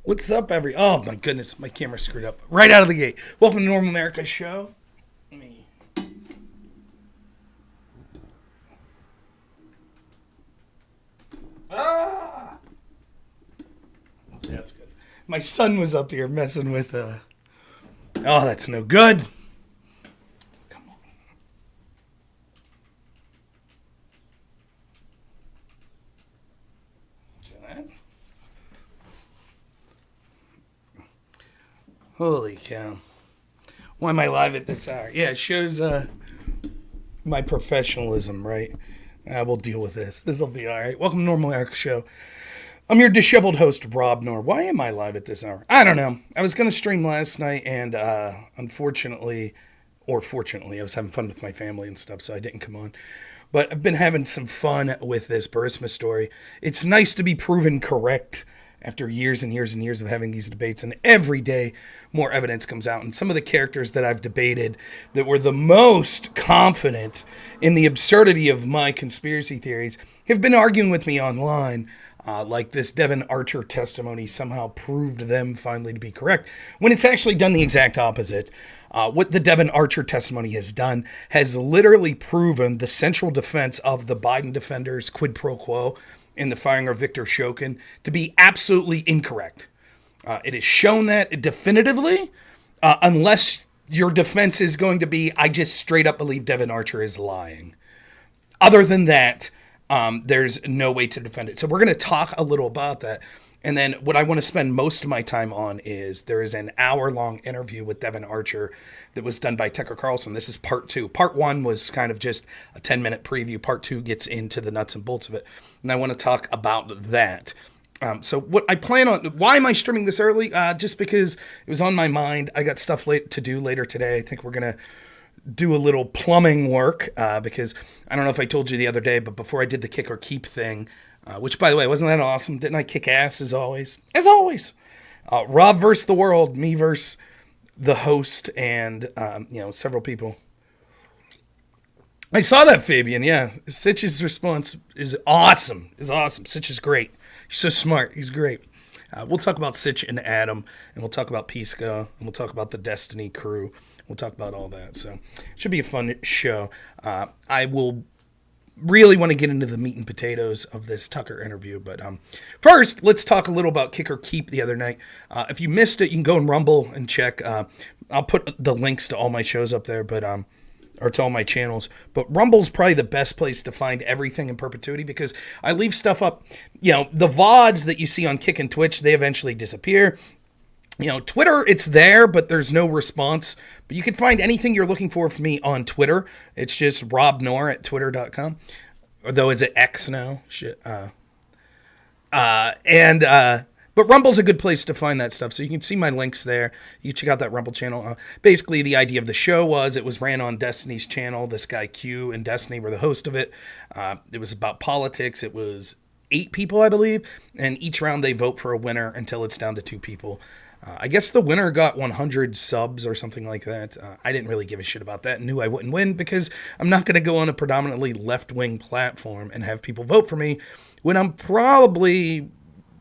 What's up, Oh my goodness, my camera screwed up right out of the gate. Welcome to Normal America Show. Let me. Ah! Okay, that's good. My son was up here messing with. Oh, that's no good. Come on. See that? Holy cow. Why am I live at this hour? Yeah, it shows my professionalism, right? We'll deal with this. This will be all right. Welcome to Normal America Show. I'm your disheveled host, robnoerr. Why am I live at this hour? I don't know. I was going to stream last night, and unfortunately, or fortunately, I was having fun with my family and stuff, so I didn't come on. But I've been having some fun with this Burisma story. It's nice to be proven correct after years and years and years of having these debates, and every day more evidence comes out. And some of the characters that I've debated that were the most confident in the absurdity of my conspiracy theories have been arguing with me online, like this Devon Archer testimony somehow proved them finally to be correct, when it's actually done the exact opposite. What the Devon Archer testimony has done has literally proven the central defense of the Biden defenders' quid pro quo in the firing of Victor Shokin to be absolutely incorrect. It has shown that definitively, unless your defense is going to be, I just straight up believe Devon Archer is lying. Other than that, there's no way to defend it. So we're going to talk a little about that. And then what I want to spend most of my time on is there is an hour-long interview with Devon Archer that was done by Tucker Carlson. This is part 2. Part 1 was kind of just a 10-minute preview. Part 2 gets into the nuts and bolts of it. And I want to talk about that. So what I plan on, why am I streaming this early? Just because it was on my mind. I got stuff to do later today. I think we're going to do a little plumbing work because I don't know if I told you the other day, but before I did the kick or keep thing, which, by the way, wasn't that awesome? Didn't I kick ass as always? As always. Rob versus the world, me versus the host, and, several people. I saw that, Fabian, yeah. Sitch's response is awesome. Sitch is great. He's so smart. He's great. We'll talk about Sitch and Adam, and we'll talk about Pisco, and we'll talk about the Destiny crew. We'll talk about all that. So it should be a fun show. I will really want to get into the meat and potatoes of this Tucker interview. But first, let's talk a little about Kick or Keep the other night. If you missed it, you can go and Rumble and check. I'll put the links to all my shows up there, but or to all my channels. But Rumble's probably the best place to find everything in perpetuity because I leave stuff up. The VODs that you see on Kick and Twitch, they eventually disappear. Twitter, it's there, but there's no response. But you can find anything you're looking for from me on Twitter. It's just robnoerr at twitter.com. Although, is it X now? Shit. But Rumble's a good place to find that stuff. So you can see my links there. You can check out that Rumble channel. Basically, the idea of the show was it was ran on Destiny's channel. This guy Q and Destiny were the host of it. It was about politics. It was 8 people, I believe. And each round they vote for a winner until it's down to 2 people. I guess the winner got 100 subs or something like that. I didn't really give a shit about that and knew I wouldn't win because I'm not going to go on a predominantly left-wing platform and have people vote for me when I'm probably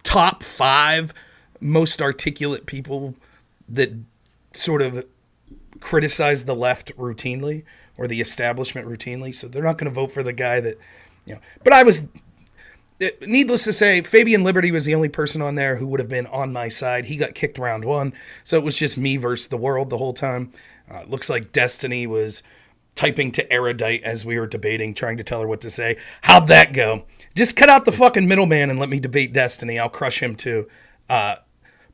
top 5 most articulate people that sort of criticize the left routinely or the establishment routinely. So they're not going to vote for the guy that, But I was... Needless to say, Fabian Liberty was the only person on there who would have been on my side. He got kicked round 1, so it was just me versus the world the whole time. Looks like Destiny was typing to Erudite as we were debating, trying to tell her what to say. How'd that go? Just cut out the fucking middleman and let me debate Destiny. I'll crush him too. But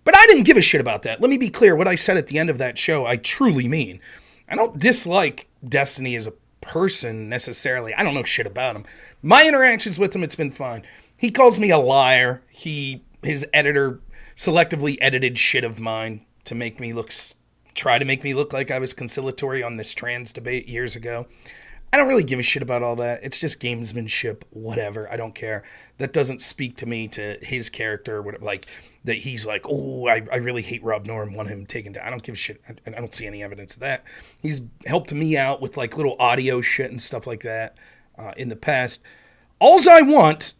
I didn't give a shit about that. Let me be clear. What I said at the end of that show, I truly mean. I don't dislike Destiny as a person necessarily. I don't know shit about him. My interactions with him, it's been fine. He calls me a liar. His editor selectively edited shit of mine to make me try to make me look like I was conciliatory on this trans debate years ago. I don't really give a shit about all that. It's just gamesmanship, whatever. I don't care. That doesn't speak to me, to his character, whatever, like that he's like, oh, I really hate robnoerr and want him taken down. I don't give a shit. I don't see any evidence of that. He's helped me out with like little audio shit and stuff like that in the past. Alls I want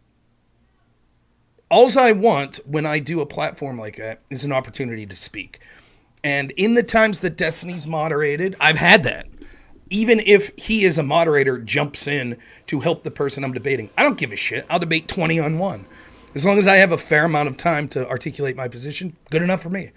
All I want when I do a platform like that is an opportunity to speak. And in the times that Destiny's moderated, I've had that. Even if he as a moderator jumps in to help the person I'm debating, I don't give a shit. I'll debate 20 on 1. As long as I have a fair amount of time to articulate my position, good enough for me.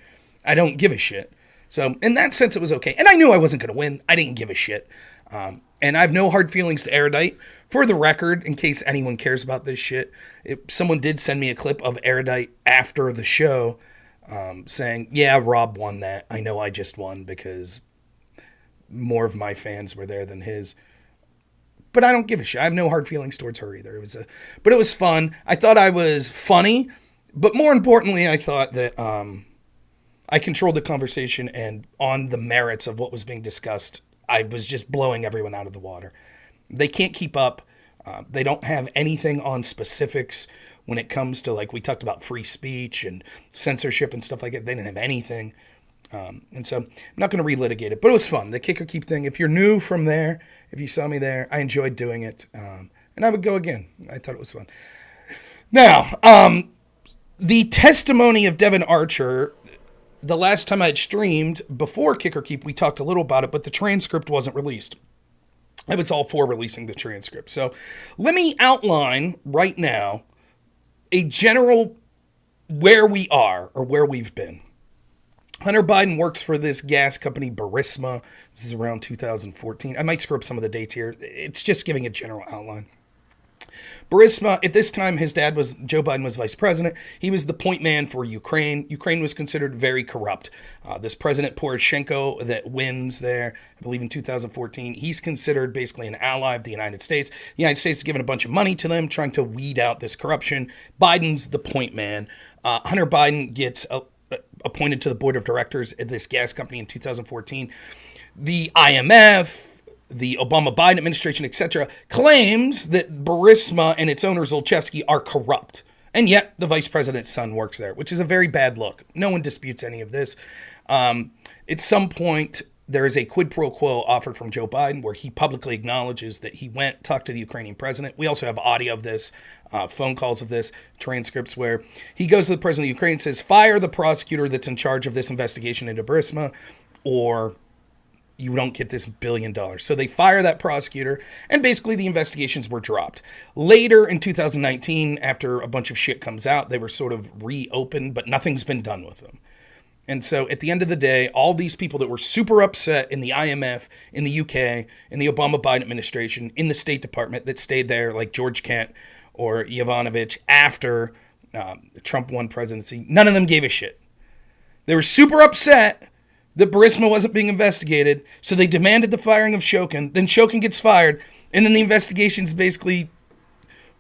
I don't give a shit. So in that sense, it was okay. And I knew I wasn't going to win. I didn't give a shit. And I have no hard feelings to Erudite. For the record, in case anyone cares about this shit, if someone did send me a clip of Erudite after the show saying, yeah, Rob won that. I know I just won because more of my fans were there than his. But I don't give a shit. I have no hard feelings towards her either. But it was fun. I thought I was funny. But more importantly, I thought that I controlled the conversation, and on the merits of what was being discussed, I was just blowing everyone out of the water. They can't keep up. They don't have anything on specifics when it comes to, like, we talked about free speech and censorship and stuff like that. They didn't have anything. And so I'm not going to relitigate it, but it was fun. The kick or keep thing. If you're new from there, if you saw me there, I enjoyed doing it. And I would go again. I thought it was fun. Now, the testimony of Devon Archer, the last time I had streamed before Kick or Keep, we talked a little about it, but the transcript wasn't released. I was all for releasing the transcript. So let me outline right now a general where we are or where we've been. Hunter Biden works for this gas company, Burisma. This is around 2014. I might screw up some of the dates here. It's just giving a general outline. Burisma, at this time, his dad was, Joe Biden was vice president. He was the point man for Ukraine. Ukraine was considered very corrupt. This President Poroshenko that wins there, I believe in 2014, he's considered basically an ally of the United States. The United States has given a bunch of money to them, trying to weed out this corruption. Biden's the point man. Hunter Biden gets appointed to the board of directors at this gas company in 2014. The IMF, the Obama-Biden administration, etc., claims that Burisma and its owner Zlochevsky are corrupt. And yet the vice president's son works there, which is a very bad look. No one disputes any of this. At some point, there is a quid pro quo offered from Joe Biden where he publicly acknowledges that he went, talked to the Ukrainian president. We also have audio of this, phone calls of this, transcripts where he goes to the president of Ukraine and says, fire the prosecutor that's in charge of this investigation into Burisma, or you don't get this $1 billion. So they fire that prosecutor, and basically the investigations were dropped. Later in 2019, after a bunch of shit comes out, they were sort of reopened, but nothing's been done with them. And so at the end of the day, all these people that were super upset in the IMF, in the UK, in the Obama-Biden administration, in the State Department that stayed there, like George Kent or Yovanovitch, after Trump won presidency, none of them gave a shit. They were super upset that Burisma wasn't being investigated, so they demanded the firing of Shokin. Then Shokin gets fired, and then the investigations basically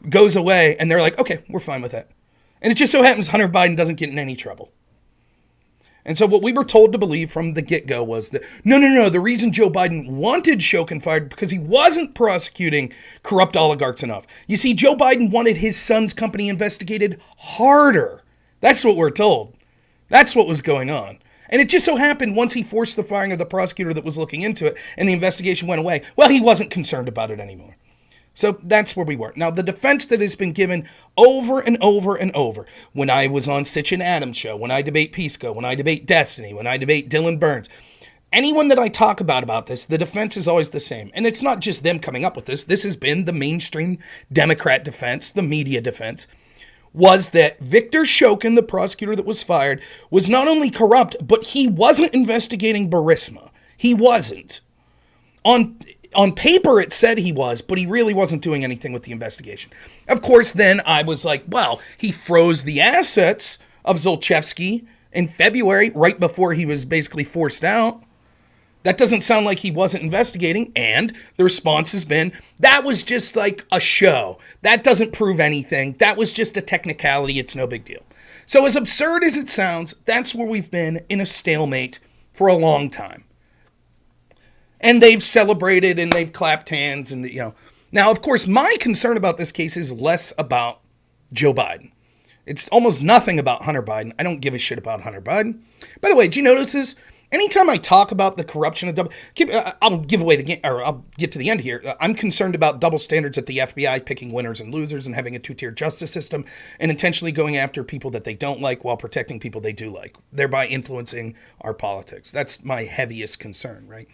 goes away, and they're like, okay, we're fine with that. And it just so happens Hunter Biden doesn't get in any trouble. And so what we were told to believe from the get-go was that, no, the reason Joe Biden wanted Shokin fired because he wasn't prosecuting corrupt oligarchs enough. You see, Joe Biden wanted his son's company investigated harder. That's what we're told. That's what was going on. And it just so happened once he forced the firing of the prosecutor that was looking into it and the investigation went away, well, he wasn't concerned about it anymore. So that's where we were. Now, the defense that has been given over and over and over, when I was on Sitch and Adams' show, when I debate Pisco, when I debate Destiny, when I debate Dylan Burns, anyone that I talk about this, the defense is always the same. And it's not just them coming up with this. This has been the mainstream Democrat defense, the media defense, was that Victor Shokin, the prosecutor that was fired, was not only corrupt, but he wasn't investigating Burisma. He wasn't. On paper, it said he was, but he really wasn't doing anything with the investigation. Of course, then I was like, well, he froze the assets of Zlochevsky in February, right before he was basically forced out. That doesn't sound like he wasn't investigating. And the response has been, that was just like a show. That doesn't prove anything. That was just a technicality. It's no big deal. So as absurd as it sounds, that's where we've been in a stalemate for a long time. And they've celebrated and they've clapped hands and, Now, of course, my concern about this case is less about Joe Biden. It's almost nothing about Hunter Biden. I don't give a shit about Hunter Biden. By the way, did you notice this? Anytime I talk about the corruption of I'll give away the game, or I'll get to the end here. I'm concerned about double standards at the FBI, picking winners and losers and having a two-tier justice system and intentionally going after people that they don't like while protecting people they do like, thereby influencing our politics. That's my heaviest concern, right?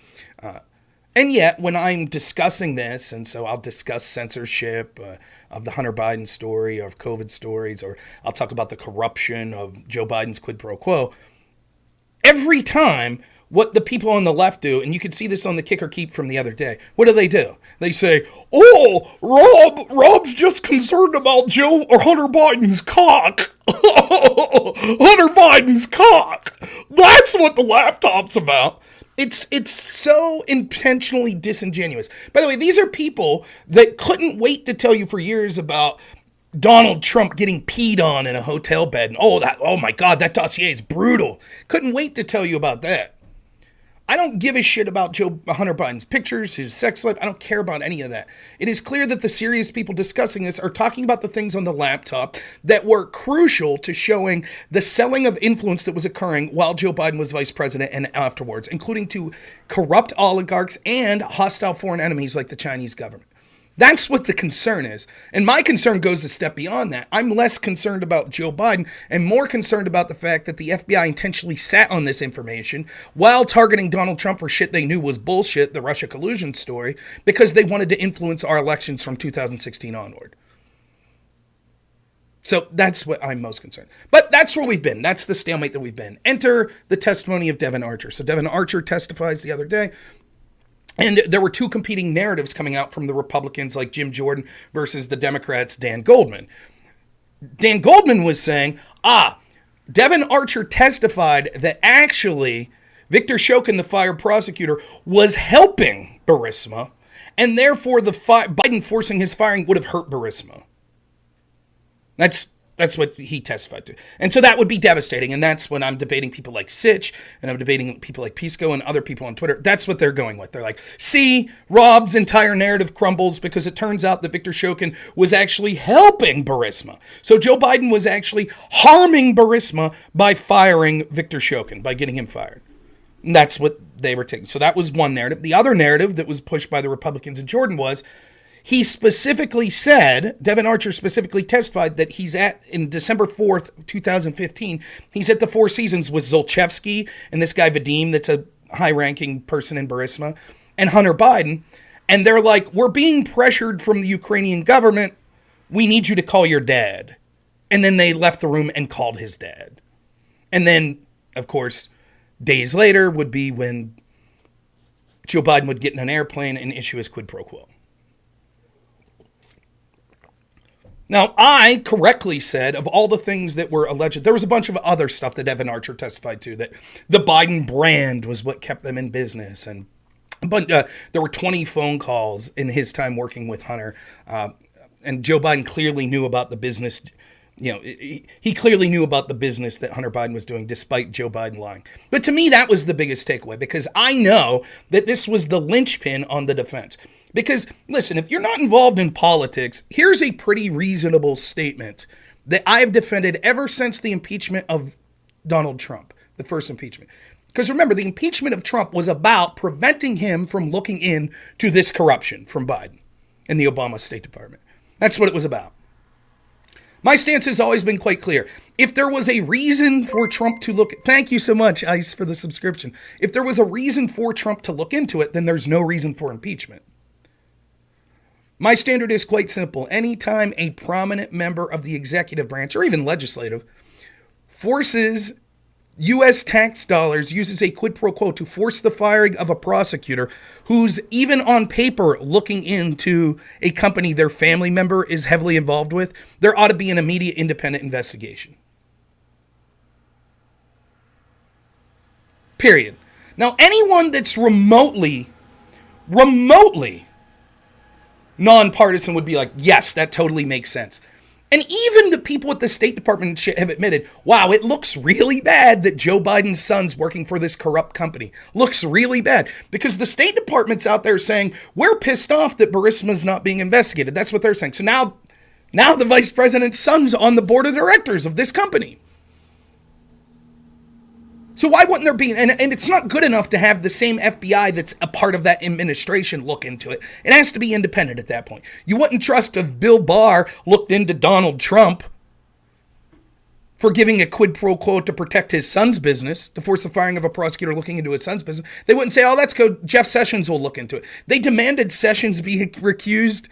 And yet, when I'm discussing this, and so I'll discuss censorship of the Hunter Biden story, or of COVID stories, or I'll talk about the corruption of Joe Biden's quid pro quo, every time, what the people on the left do, and you can see this on the Kick or Keep from the other day, what do? They say, oh, Rob's just concerned about Joe or Hunter Biden's cock. Hunter Biden's cock. That's what the laptop's about. It's so intentionally disingenuous. By the way, these are people that couldn't wait to tell you for years about Donald Trump getting peed on in a hotel bed. And oh my God, that dossier is brutal. Couldn't wait to tell you about that. I don't give a shit about Hunter Biden's pictures, his sex life. I don't care about any of that. It is clear that the serious people discussing this are talking about the things on the laptop that were crucial to showing the selling of influence that was occurring while Joe Biden was vice president and afterwards, including to corrupt oligarchs and hostile foreign enemies like the Chinese government. That's what the concern is. And my concern goes a step beyond that. I'm less concerned about Joe Biden and more concerned about the fact that the FBI intentionally sat on this information while targeting Donald Trump for shit they knew was bullshit, the Russia collusion story, because they wanted to influence our elections from 2016 onward. So that's what I'm most concerned. But that's where we've been. That's the stalemate that we've been. Enter the testimony of Devon Archer. So Devon Archer testifies the other day. And there were two competing narratives coming out from the Republicans, like Jim Jordan versus the Democrats, Dan Goldman. Dan Goldman was saying, Devon Archer testified that actually Victor Shokin, the fired prosecutor, was helping Burisma, and therefore Biden forcing his firing would have hurt Burisma. That's what he testified to. And so that would be devastating. And that's when I'm debating people like Sitch, and I'm debating people like Pisco and other people on Twitter. That's what they're going with. They're like, see, Rob's entire narrative crumbles because it turns out that Victor Shokin was actually helping Burisma. So Joe Biden was actually harming Burisma by firing Victor Shokin, by getting him fired. And that's what they were taking. So that was one narrative. The other narrative that was pushed by the Republicans and Jordan was, he specifically said, Devon Archer specifically testified that in December 4th, 2015, he's at the Four Seasons with Zolchevsky and this guy Vadim, that's a high-ranking person in Burisma, and Hunter Biden. And they're like, we're being pressured from the Ukrainian government. We need you to call your dad. And then they left the room and called his dad. And then, of course, days later would be when Joe Biden would get in an airplane and issue his quid pro quo. Now, I correctly said, of all the things that were alleged, there was a bunch of other stuff that Devon Archer testified to, that the Biden brand was what kept them in business. But there were 20 phone calls in his time working with Hunter. And Joe Biden clearly knew about the business. He clearly knew about the business that Hunter Biden was doing, despite Joe Biden lying. But to me, that was the biggest takeaway, because I know that this was the linchpin on the defense. Because, listen, if you're not involved in politics, here's a pretty reasonable statement that I've defended ever since the impeachment of Donald Trump, the first impeachment. Because remember, the impeachment of Trump was about preventing him from looking into this corruption from Biden and the Obama State Department. That's what it was about. My stance has always been quite clear. If there was a reason for Trump to look... Thank you so much, Ice, for the subscription. If there was a reason for Trump to look into it, then there's no reason for impeachment. My standard is quite simple. Anytime a prominent member of the executive branch, or even legislative, forces U.S. tax dollars, uses a quid pro quo to force the firing of a prosecutor who's even on paper looking into a company their family member is heavily involved with, there ought to be an immediate independent investigation. Period. Now, anyone that's remotely nonpartisan would be like, yes, that totally makes sense. And even the people at the State Department and shit have admitted, wow, it looks really bad that Joe Biden's son's working for this corrupt company. Looks really bad. Because the State Department's out there saying, we're pissed off that Burisma's not being investigated. That's what they're saying. So now the vice president's son's on the board of directors of this company. So why wouldn't there be, and it's not good enough to have the same FBI that's a part of that administration look into it. It has to be independent at that point. You wouldn't trust if Bill Barr looked into Donald Trump for giving a quid pro quo to protect his son's business, to force the firing of a prosecutor looking into his son's business. They wouldn't say, oh, that's good, Jeff Sessions will look into it. They demanded Sessions be recused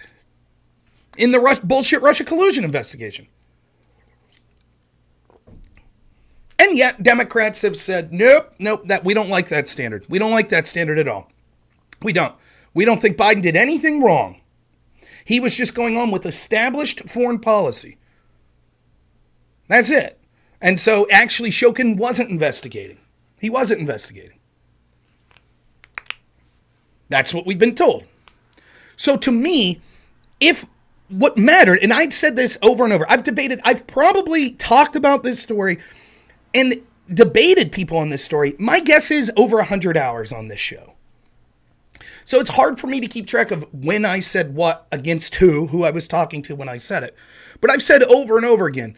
in the bullshit Russia collusion investigation. And yet Democrats have said, nope, that we don't like that standard. We don't like that standard at all. We don't. We don't think Biden did anything wrong. He was just going on with established foreign policy. That's it. And so actually Shokin wasn't investigating. He wasn't investigating. That's what we've been told. So to me, if what mattered, and I'd said this over and over, I've probably talked about this story and debated people on this story. My guess is over 100 hours on this show. So it's hard for me to keep track of when I said what against who I was talking to when I said it. But I've said over and over again,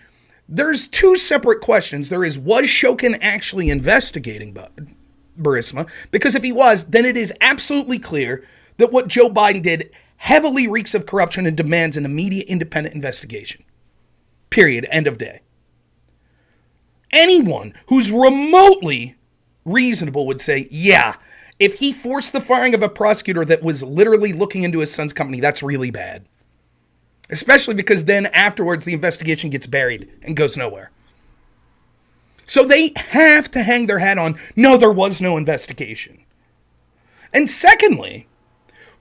there's two separate questions. There is, was Shokin actually investigating Burisma? Because if he was, then it is absolutely clear that what Joe Biden did heavily reeks of corruption and demands an immediate independent investigation. Period. End of day. Anyone who's remotely reasonable would say, yeah, if he forced the firing of a prosecutor that was literally looking into his son's company, that's really bad. Especially because then afterwards the investigation gets buried and goes nowhere. So they have to hang their hat on, no, there was no investigation. And secondly,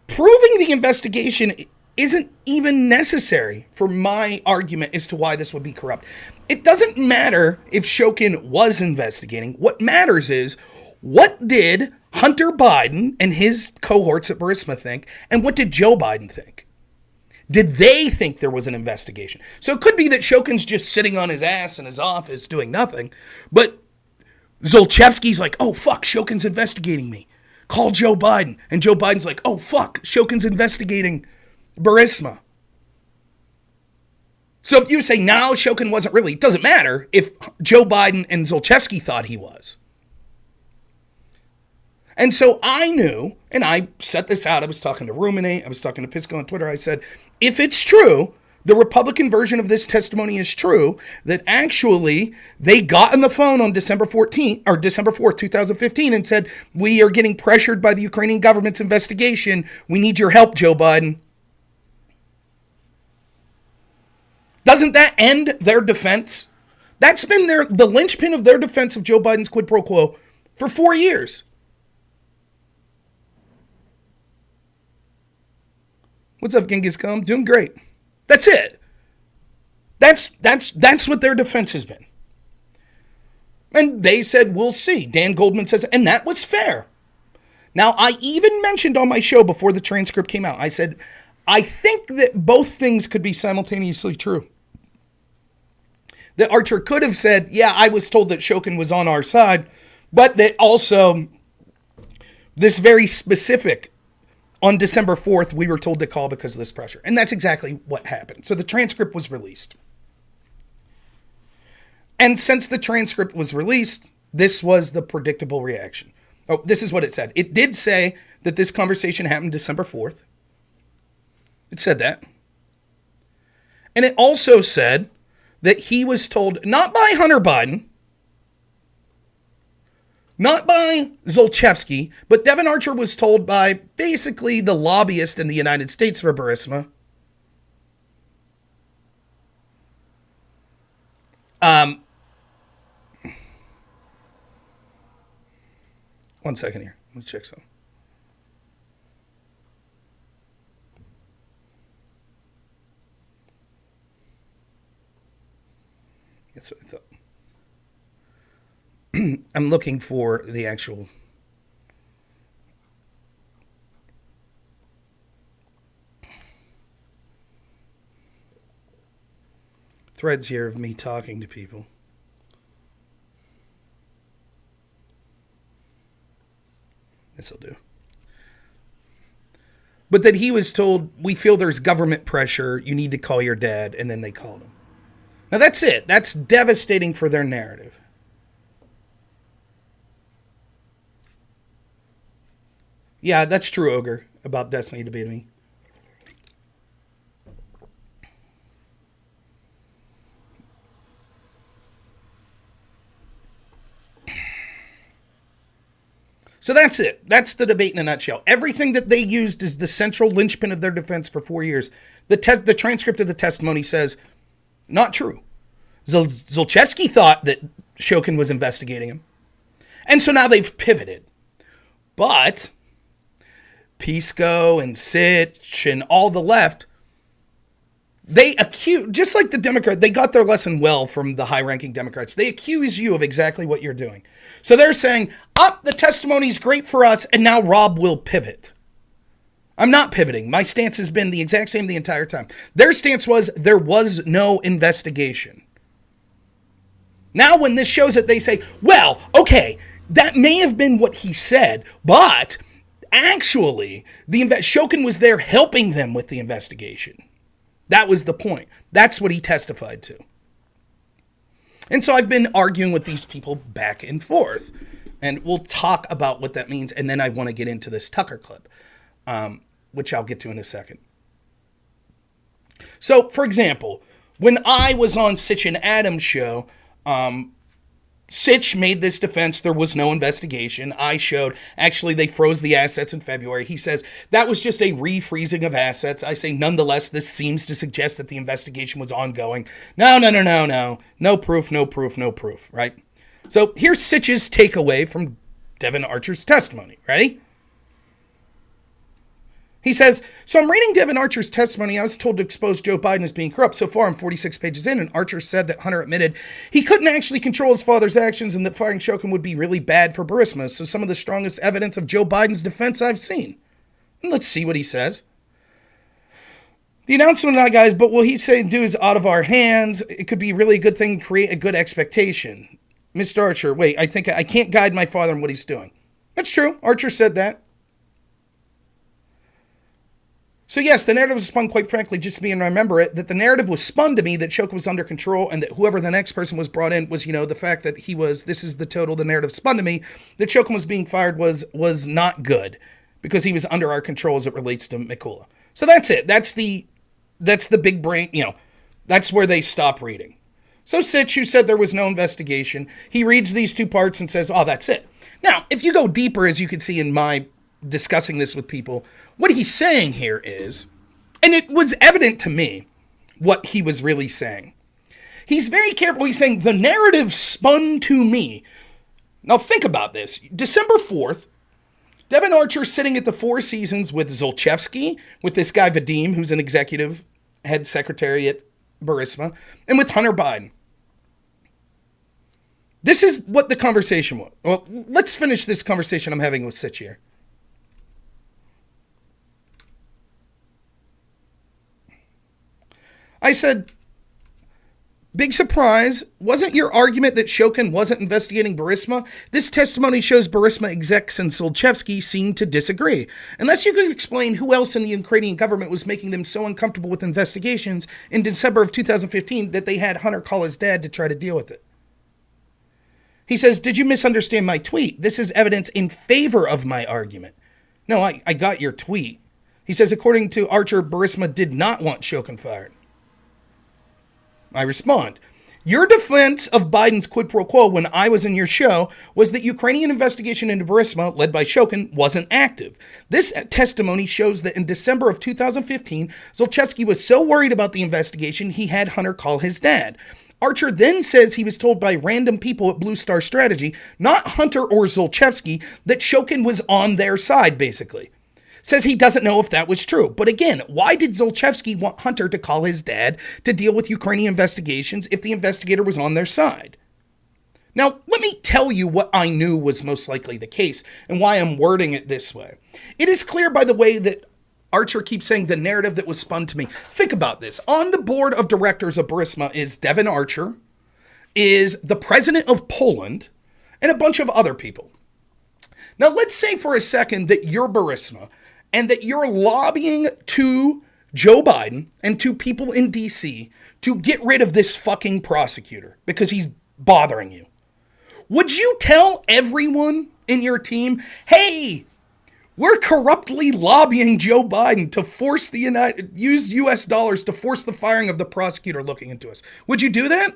proving the investigation isn't even necessary for my argument as to why this would be corrupt. It doesn't matter if Shokin was investigating. What matters is, what did Hunter Biden and his cohorts at Burisma think, and what did Joe Biden think? Did they think there was an investigation? So it could be that Shokin's just sitting on his ass in his office doing nothing, but Zlochevsky's like, oh, fuck, Shokin's investigating me. Call Joe Biden. And Joe Biden's like, oh, fuck, Shokin's investigating Burisma. So if you say now Shokin wasn't really, it doesn't matter if Joe Biden and Zlochevsky thought he was. And so I knew, and I set this out, I was talking to Ruminate, I was talking to Pisco on Twitter, I said, if it's true, the Republican version of this testimony is true, that actually they got on the phone on December 14th, or December 4th, 2015, and said, we are getting pressured by the Ukrainian government's investigation, we need your help, Joe Biden. Doesn't that end their defense? That's been the linchpin of their defense of Joe Biden's quid pro quo for 4 years. What's up, Genghis Khan? Doing great. That's it. That's what their defense has been. And they said, we'll see. Dan Goldman says, and that was fair. Now, I even mentioned on my show before the transcript came out, I said, I think that both things could be simultaneously true. That Archer could have said, yeah, I was told that Shokin was on our side, but that also this very specific, on December 4th, we were told to call because of this pressure. And that's exactly what happened. So the transcript was released. And since the transcript was released, this was the predictable reaction. Oh, this is what it said. It did say that this conversation happened December 4th. It said that. And it also said that he was told, not by Hunter Biden, not by Zlochevsky, but Devon Archer was told by basically the lobbyist in the United States for Burisma. One second here. Let me check something. That's what I thought. I'm looking for the actual threads here of me talking to people. This'll do. But that he was told, we feel there's government pressure, you need to call your dad, and then they called him. Now that's it. That's devastating for their narrative. Yeah, that's true, Ogre, about Destiny debating me. So that's it. That's the debate in a nutshell. Everything that they used is the central linchpin of their defense for 4 years. The transcript of the testimony says, not true. Zlochevsky thought that Shokin was investigating him. And so now they've pivoted. But Pisco and Sitch and all the left, they accuse, just like the Democrat, they got their lesson well from the high-ranking Democrats. They accuse you of exactly what you're doing. So they're saying, the testimony's great for us, and now Rob will pivot. I'm not pivoting. My stance has been the exact same the entire time. Their stance was there was no investigation. Now when this shows it, they say, well, okay, that may have been what he said, but actually, Shokin was there helping them with the investigation. That was the point. That's what he testified to. And so I've been arguing with these people back and forth. And we'll talk about what that means. And then I want to get into this Tucker clip, which I'll get to in a second. So, for example, when I was on Sitch and Adam's show, Sitch made this defense, there was no investigation. I showed, actually, they froze the assets in February. He says, that was just a refreezing of assets. I say, nonetheless, this seems to suggest that the investigation was ongoing. No. No proof, right? So here's Sitch's takeaway from Devon Archer's testimony. Ready? He says, so I'm reading Devon Archer's testimony. I was told to expose Joe Biden as being corrupt. So far, I'm 46 pages in, and Archer said that Hunter admitted he couldn't actually control his father's actions and that firing Shokin would be really bad for Burisma. So some of the strongest evidence of Joe Biden's defense I've seen. And let's see what he says. The announcement of that, guys, but what he's saying do is out of our hands. It could be really a good thing, create a good expectation. Mr. Archer, wait, I think I can't guide my father in what he's doing. That's true. Archer said that. So yes, the narrative was spun, quite frankly, just to me and remember it, that the narrative was spun to me that Shokin was under control and that whoever the next person was brought in was, the fact that the narrative spun to me, that Shokin was being fired was not good because he was under our control as it relates to Mikula. So that's it. That's the big brain, that's where they stop reading. So Sitch, who said there was no investigation, he reads these two parts and says, that's it. Now, if you go deeper, as you can see in my discussing this with people, what he's saying here is, and it was evident to me what he was really saying. He's very careful. He's saying the narrative spun to me. Now think about this. December 4th, Devon Archer sitting at the Four Seasons with Zlochevsky, with this guy Vadim, who's an executive head secretary at Burisma, and with Hunter Biden. This is what the conversation was. Well, let's finish this conversation I'm having with Sitch here. I said, big surprise, wasn't your argument that Shokin wasn't investigating Burisma? This testimony shows Burisma execs and Zlochevsky seem to disagree. Unless you could explain who else in the Ukrainian government was making them so uncomfortable with investigations in December of 2015 that they had Hunter call his dad to try to deal with it. He says, did you misunderstand my tweet? This is evidence in favor of my argument. No, I got your tweet. He says, according to Archer, Burisma did not want Shokin fired. I respond, your defense of Biden's quid pro quo when I was in your show was that Ukrainian investigation into Burisma, led by Shokin, wasn't active. This testimony shows that in December of 2015, Zlochevsky was so worried about the investigation, he had Hunter call his dad. Archer then says he was told by random people at Blue Star Strategy, not Hunter or Zlochevsky, that Shokin was on their side, basically. Says he doesn't know if that was true. But again, why did Zlochevsky want Hunter to call his dad to deal with Ukrainian investigations if the investigator was on their side? Now, let me tell you what I knew was most likely the case and why I'm wording it this way. It is clear by the way that Archer keeps saying the narrative that was spun to me. Think about this. On the board of directors of Burisma is Devon Archer, is the president of Poland, and a bunch of other people. Now, let's say for a second that you're Burisma, and that you're lobbying to Joe Biden and to people in D.C. to get rid of this fucking prosecutor because he's bothering you. Would you tell everyone in your team, hey, We're corruptly lobbying Joe Biden to force use U.S. dollars to force the firing of the prosecutor looking into us. Would you do that?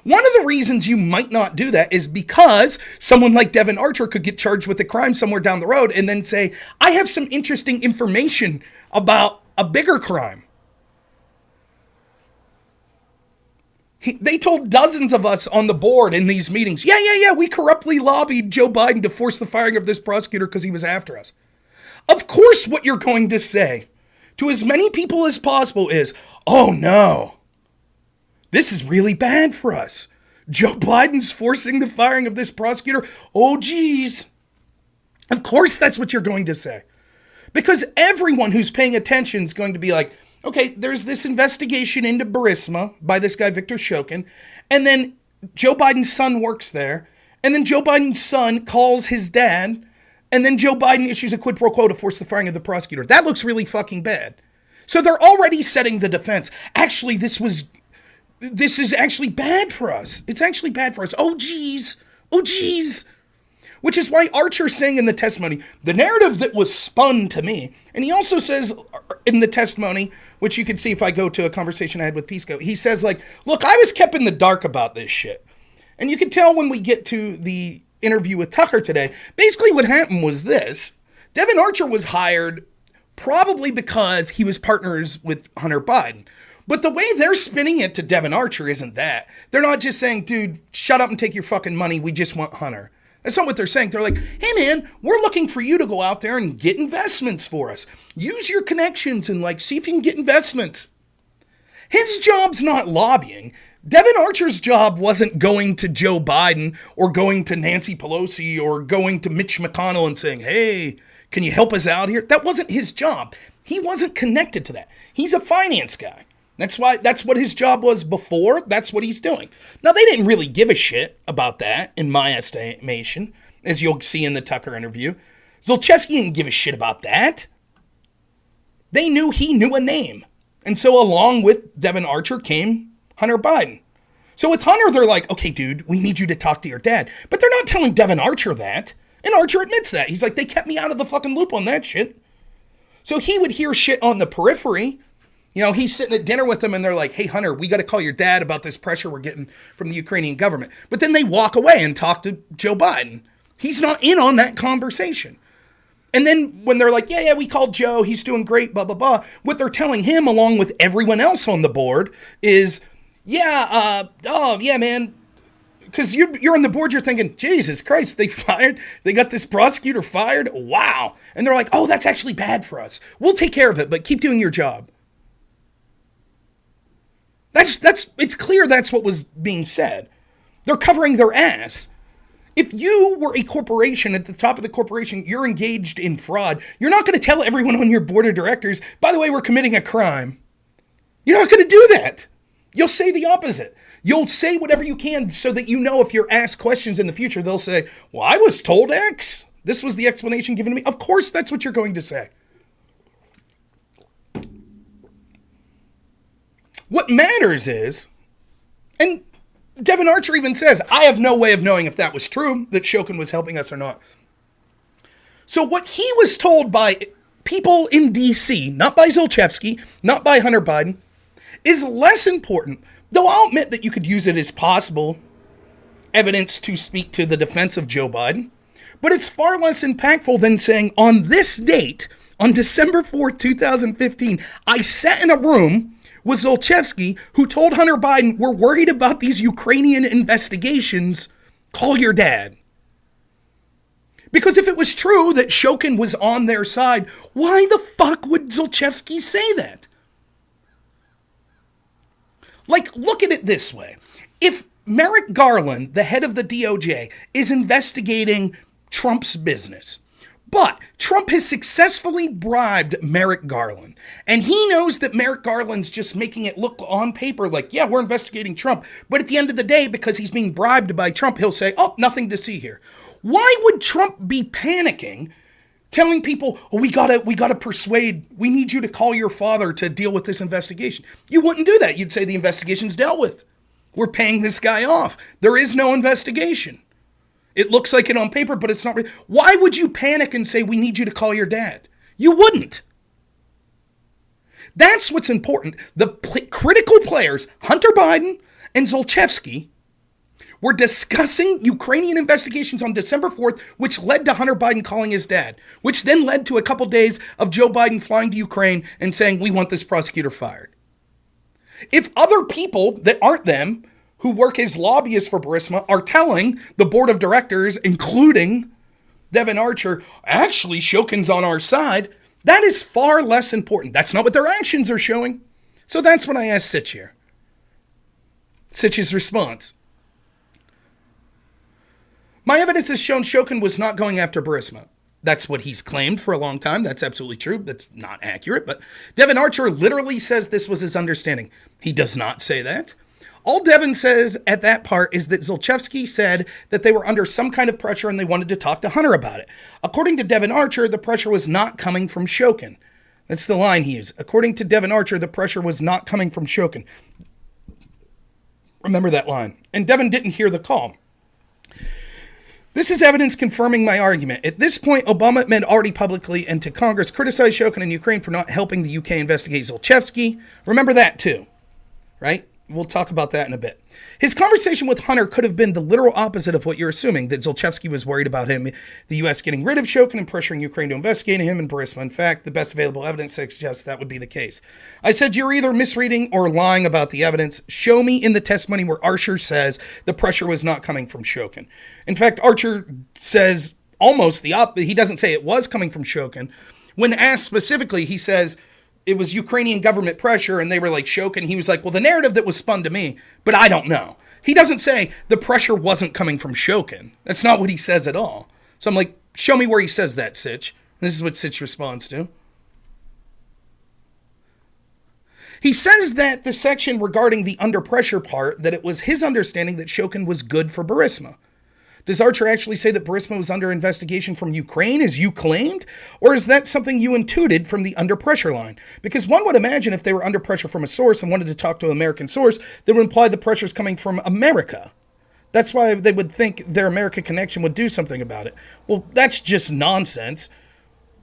One of the reasons you might not do that is because someone like Devon Archer could get charged with a crime somewhere down the road and then say, I have some interesting information about a bigger crime. They told dozens of us on the board in these meetings, yeah, we corruptly lobbied Joe Biden to force the firing of this prosecutor because he was after us. Of course, what you're going to say to as many people as possible is, oh no, this is really bad for us. Joe Biden's forcing the firing of this prosecutor. Oh, geez. Of course, that's what you're going to say. Because everyone who's paying attention is going to be like, okay, there's this investigation into Burisma by this guy, Victor Shokin. And then Joe Biden's son works there. And then Joe Biden's son calls his dad. And then Joe Biden issues a quid pro quo to force the firing of the prosecutor. That looks really fucking bad. So they're already setting the defense. Actually, this is actually bad for us. It's actually bad for us. Oh, geez. Oh, geez. Which is why Archer's saying in the testimony, the narrative that was spun to me, and he also says in the testimony, which you can see if I go to a conversation I had with Pisco, he says like, look, I was kept in the dark about this shit. And you can tell when we get to the interview with Tucker today, basically what happened was this. Devon Archer was hired probably because he was partners with Hunter Biden. But the way they're spinning it to Devon Archer isn't that. They're not just saying, dude, shut up and take your fucking money. We just want Hunter. That's not what they're saying. They're like, hey man, we're looking for you to go out there and get investments for us. Use your connections and like see if you can get investments. His job's not lobbying. Devon Archer's job wasn't going to Joe Biden or going to Nancy Pelosi or going to Mitch McConnell and saying, hey, can you help us out here? That wasn't his job. He wasn't connected to that. He's a finance guy. That's what his job was before. That's what he's doing. Now, they didn't really give a shit about that, in my estimation, as you'll see in the Tucker interview. Zlochevsky didn't give a shit about that. They knew he knew a name. And so along with Devon Archer came Hunter Biden. So with Hunter, they're like, okay, dude, we need you to talk to your dad. But they're not telling Devon Archer that. And Archer admits that. He's like, they kept me out of the fucking loop on that shit. So he would hear shit on the periphery. You know, he's sitting at dinner with them and they're like, hey, Hunter, we got to call your dad about this pressure we're getting from the Ukrainian government. But then they walk away and talk to Joe Biden. He's not in on that conversation. And then when they're like, yeah, we called Joe, he's doing great, blah, blah, blah. What they're telling him, along with everyone else on the board, is, yeah, man. Because you're on the board, you're thinking, Jesus Christ, they got this prosecutor fired? Wow. And they're like, oh, that's actually bad for us. We'll take care of it, but keep doing your job. It's clear that's what was being said. They're covering their ass. If you were a corporation, at the top of the corporation, you're engaged in fraud, you're not going to tell everyone on your board of directors, by the way, we're committing a crime. You're not going to do that. You'll say the opposite. You'll say whatever you can so that you know if you're asked questions in the future, they'll say, well, I was told X. This was the explanation given to me. Of course, that's what you're going to say. What matters is, and Devon Archer even says, I have no way of knowing if that was true, that Shokin was helping us or not. So what he was told by people in D.C., not by Zlochevsky, not by Hunter Biden, is less important, though I'll admit that you could use it as possible evidence to speak to the defense of Joe Biden, but it's far less impactful than saying, on this date, on December 4th, 2015, I sat in a room with Zlochevsky, who told Hunter Biden, we're worried about these Ukrainian investigations, call your dad. Because if it was true that Shokin was on their side, why the fuck would Zlochevsky say that? Like, look at it this way. If Merrick Garland, the head of the DOJ, is investigating Trump's business, but Trump has successfully bribed Merrick Garland. And he knows that Merrick Garland's just making it look on paper like, yeah, we're investigating Trump. But at the end of the day, because he's being bribed by Trump, he'll say, oh, nothing to see here. Why would Trump be panicking, telling people, oh, we gotta persuade, we need you to call your father to deal with this investigation? You wouldn't do that. You'd say the investigation's dealt with. We're paying this guy off. There is no investigation. It looks like it on paper, but it's not. Why would you panic and say, we need you to call your dad? You wouldn't. That's what's important. The critical players, Hunter Biden and Zlochevsky, were discussing Ukrainian investigations on December 4th, which led to Hunter Biden calling his dad, which then led to a couple days of Joe Biden flying to Ukraine and saying, we want this prosecutor fired. If other people that aren't them, who work as lobbyists for Burisma, are telling the board of directors, including Devon Archer, actually Shokin's on our side, that is far less important. That's not what their actions are showing. So that's what I asked Sitch here. Sitch's response. My evidence has shown Shokin was not going after Burisma. That's what he's claimed for a long time. That's absolutely true. That's not accurate. But Devon Archer literally says this was his understanding. He does not say that. All Devon says at that part is that Zlochevsky said that they were under some kind of pressure and they wanted to talk to Hunter about it. According to Devon Archer, the pressure was not coming from Shokin. That's the line he used. According to Devon Archer, the pressure was not coming from Shokin. Remember that line. And Devon didn't hear the call. This is evidence confirming my argument. At this point, Obama had already publicly and to Congress criticized Shokin and Ukraine for not helping the UK investigate Zlochevsky. Remember that too, right? We'll talk about that in a bit. His conversation with Hunter could have been the literal opposite of what you're assuming, that Zlochevsky was worried about him, the U.S. getting rid of Shokin and pressuring Ukraine to investigate him and Burisma. In fact, the best available evidence suggests that would be the case. I said you're either misreading or lying about the evidence. Show me in the testimony where Archer says the pressure was not coming from Shokin. In fact, Archer says almost the opposite. He doesn't say it was coming from Shokin. When asked specifically, he says it was Ukrainian government pressure, and they were like, Shokin. He was like, well, the narrative that was spun to me, but I don't know. He doesn't say the pressure wasn't coming from Shokin. That's not what he says at all. So I'm like, show me where he says that, Sitch. This is what Sitch responds to. He says that the section regarding the under pressure part, that it was his understanding that Shokin was good for Burisma. Does Archer actually say that Burisma was under investigation from Ukraine, as you claimed? Or is that something you intuited from the under pressure line? Because one would imagine if they were under pressure from a source and wanted to talk to an American source, that would imply the pressure is coming from America. That's why they would think their America connection would do something about it. Well, that's just nonsense.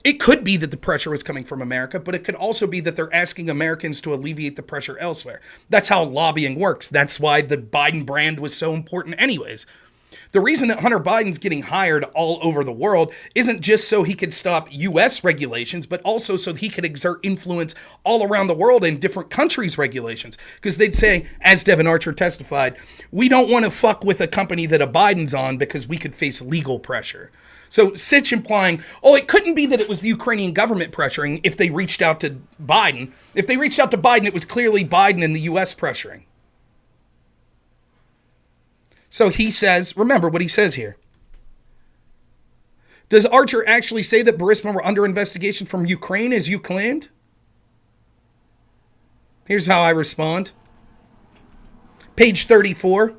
It could be that the pressure was coming from America, but it could also be that they're asking Americans to alleviate the pressure elsewhere. That's how lobbying works. That's why the Biden brand was so important anyways. The reason that Hunter Biden's getting hired all over the world isn't just so he could stop U.S. regulations, but also so he could exert influence all around the world in different countries' regulations. Because they'd say, as Devon Archer testified, we don't want to fuck with a company that a Biden's on because we could face legal pressure. So Sitch implying, oh, it couldn't be that it was the Ukrainian government pressuring if they reached out to Biden. If they reached out to Biden, it was clearly Biden and the U.S. pressuring. So he says, remember what he says here. Does Archer actually say that Burisma were under investigation from Ukraine, as you claimed? Here's how I respond. Page 34.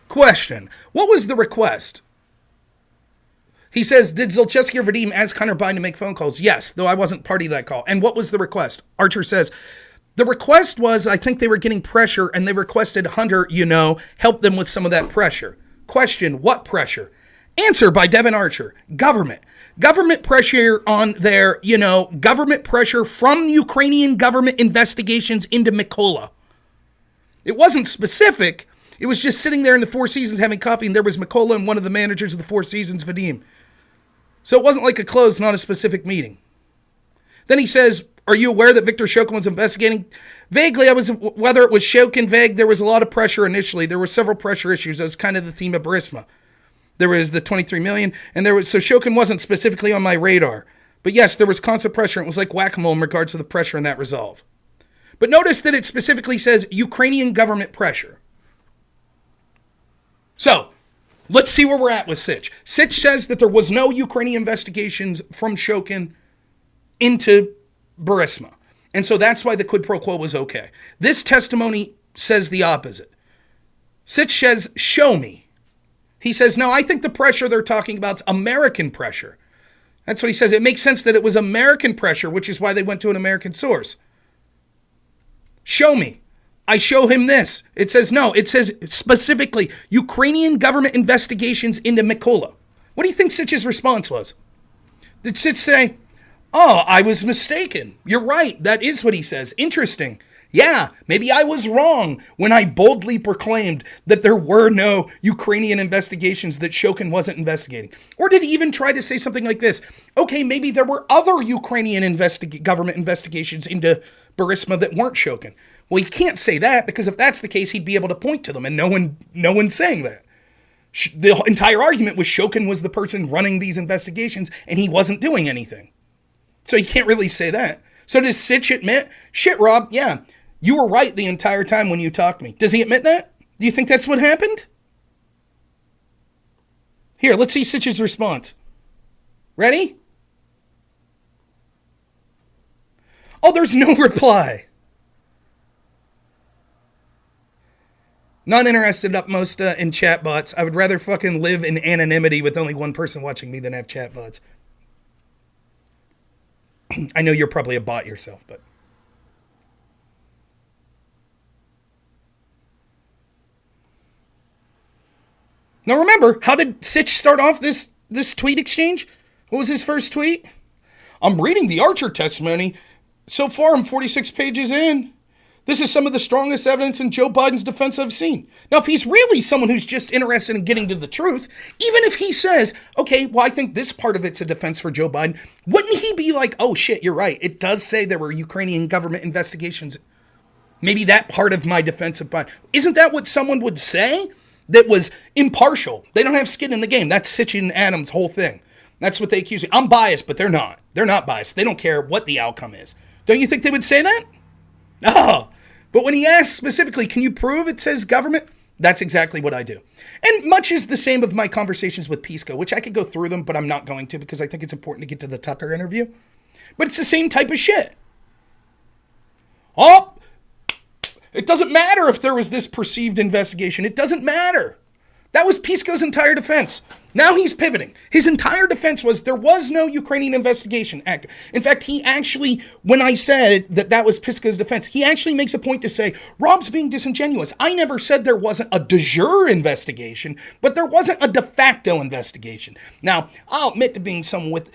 Question. What was the request? He says, did Zlochevsky or Vadim ask Hunter Biden to make phone calls? Yes, though I wasn't party to that call. And what was the request? Archer says, the request was, I think they were getting pressure and they requested Hunter, help them with some of that pressure. Question, what pressure? Answer by Devon Archer, government. Government pressure on their, government pressure from Ukrainian government investigations into Mykola. It wasn't specific. It was just sitting there in the Four Seasons having coffee, and there was Mykola and one of the managers of the Four Seasons, Vadim. So it wasn't like a closed, not a specific meeting. Then he says, are you aware that Viktor Shokin was investigating? Vaguely, whether it was Shokin, vague, there was a lot of pressure initially. There were several pressure issues. That's kind of the theme of Burisma. There was the 23 million, and so Shokin wasn't specifically on my radar. But yes, there was constant pressure. It was like whack-a-mole in regards to the pressure and that resolve. But notice that it specifically says Ukrainian government pressure. So, let's see where we're at with Sitch. Sitch says that there was no Ukrainian investigations from Shokin into Burisma. And so that's why the quid pro quo was okay. This testimony says the opposite. Sitch says, show me. He says, no, I think the pressure they're talking about is American pressure. That's what he says. It makes sense that it was American pressure, which is why they went to an American source. Show me. I show him this. It says no. It says specifically Ukrainian government investigations into Mykola. What do you think Sitch's response was? Did Sitch say, "Oh, I was mistaken. You're right. That is what he says. Interesting. Yeah, maybe I was wrong when I boldly proclaimed that there were no Ukrainian investigations, that Shokin wasn't investigating." Or did he even try to say something like this? Okay, maybe there were other Ukrainian government investigations into Burisma that weren't Shokin. Well, he can't say that, because if that's the case, he'd be able to point to them, and no one's saying that. The entire argument was Shokin was the person running these investigations, and he wasn't doing anything. So he can't really say that. So does Sitch admit, shit, Rob, yeah, you were right the entire time when you talked to me? Does he admit that? Do you think that's what happened? Here, let's see Sitch's response. Ready? Oh, there's no reply. Not interested up most in chatbots. I would rather fucking live in anonymity with only one person watching me than have chatbots. I know you're probably a bot yourself, but... Now remember, how did Sitch start off this tweet exchange? What was his first tweet? I'm reading the Archer testimony. So far, I'm 46 pages in. This is some of the strongest evidence in Joe Biden's defense I've seen. Now, if he's really someone who's just interested in getting to the truth, even if he says, okay, well, I think this part of it's a defense for Joe Biden, wouldn't he be like, oh shit, you're right. It does say there were Ukrainian government investigations. Maybe that part of my defense of Biden. Isn't that what someone would say? That was impartial. They don't have skin in the game. That's Sitch and Adams' whole thing. That's what they accuse me. I'm biased, but they're not. They're not biased. They don't care what the outcome is. Don't you think they would say that? Oh, but when he asks specifically, can you prove it says government? That's exactly what I do. And much is the same of my conversations with Pisco, which I could go through them, but I'm not going to, because I think it's important to get to the Tucker interview. But it's the same type of shit. Oh, it doesn't matter if there was this perceived investigation. It doesn't matter. That was Pisco's entire defense. Now he's pivoting. His entire defense was there was no Ukrainian investigation act. In fact, he actually, when I said that was Pisco's defense, he actually makes a point to say, Rob's being disingenuous. I never said there wasn't a de jure investigation, but there wasn't a de facto investigation. Now, I'll admit to being someone with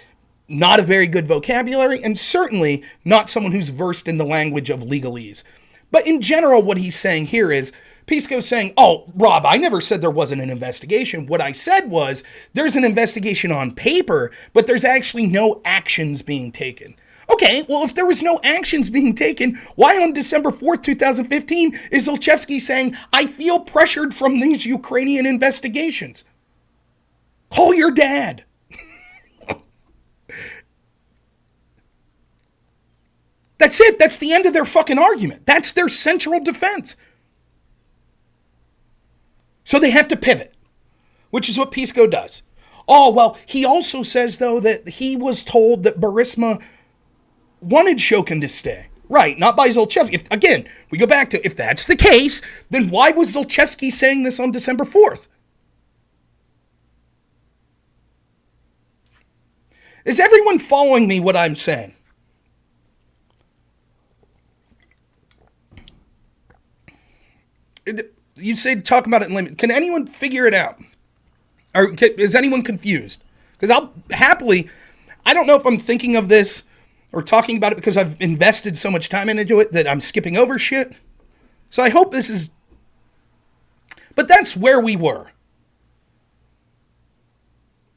not a very good vocabulary, and certainly not someone who's versed in the language of legalese. But in general, what he's saying here is, Pisco's saying, oh, Rob, I never said there wasn't an investigation. What I said was, there's an investigation on paper, but there's actually no actions being taken. Okay, well, if there was no actions being taken, why on December 4th, 2015, is Zlochevsky saying, I feel pressured from these Ukrainian investigations? Call your dad. That's it. That's the end of their fucking argument. That's their central defense. So they have to pivot, which is what Pisco does. Oh, well, he also says, though, that he was told that Burisma wanted Shokin to stay. Right, not by Zlochevsky. Again, we go back to, if that's the case, then why was Zlochevsky saying this on December 4th? Is everyone following me what I'm saying? You say talk about it in limit. Can anyone figure it out? Or is anyone confused? Because I'll happily, I don't know if I'm thinking of this or talking about it because I've invested so much time into it that I'm skipping over shit. So I hope this is, but that's where we were.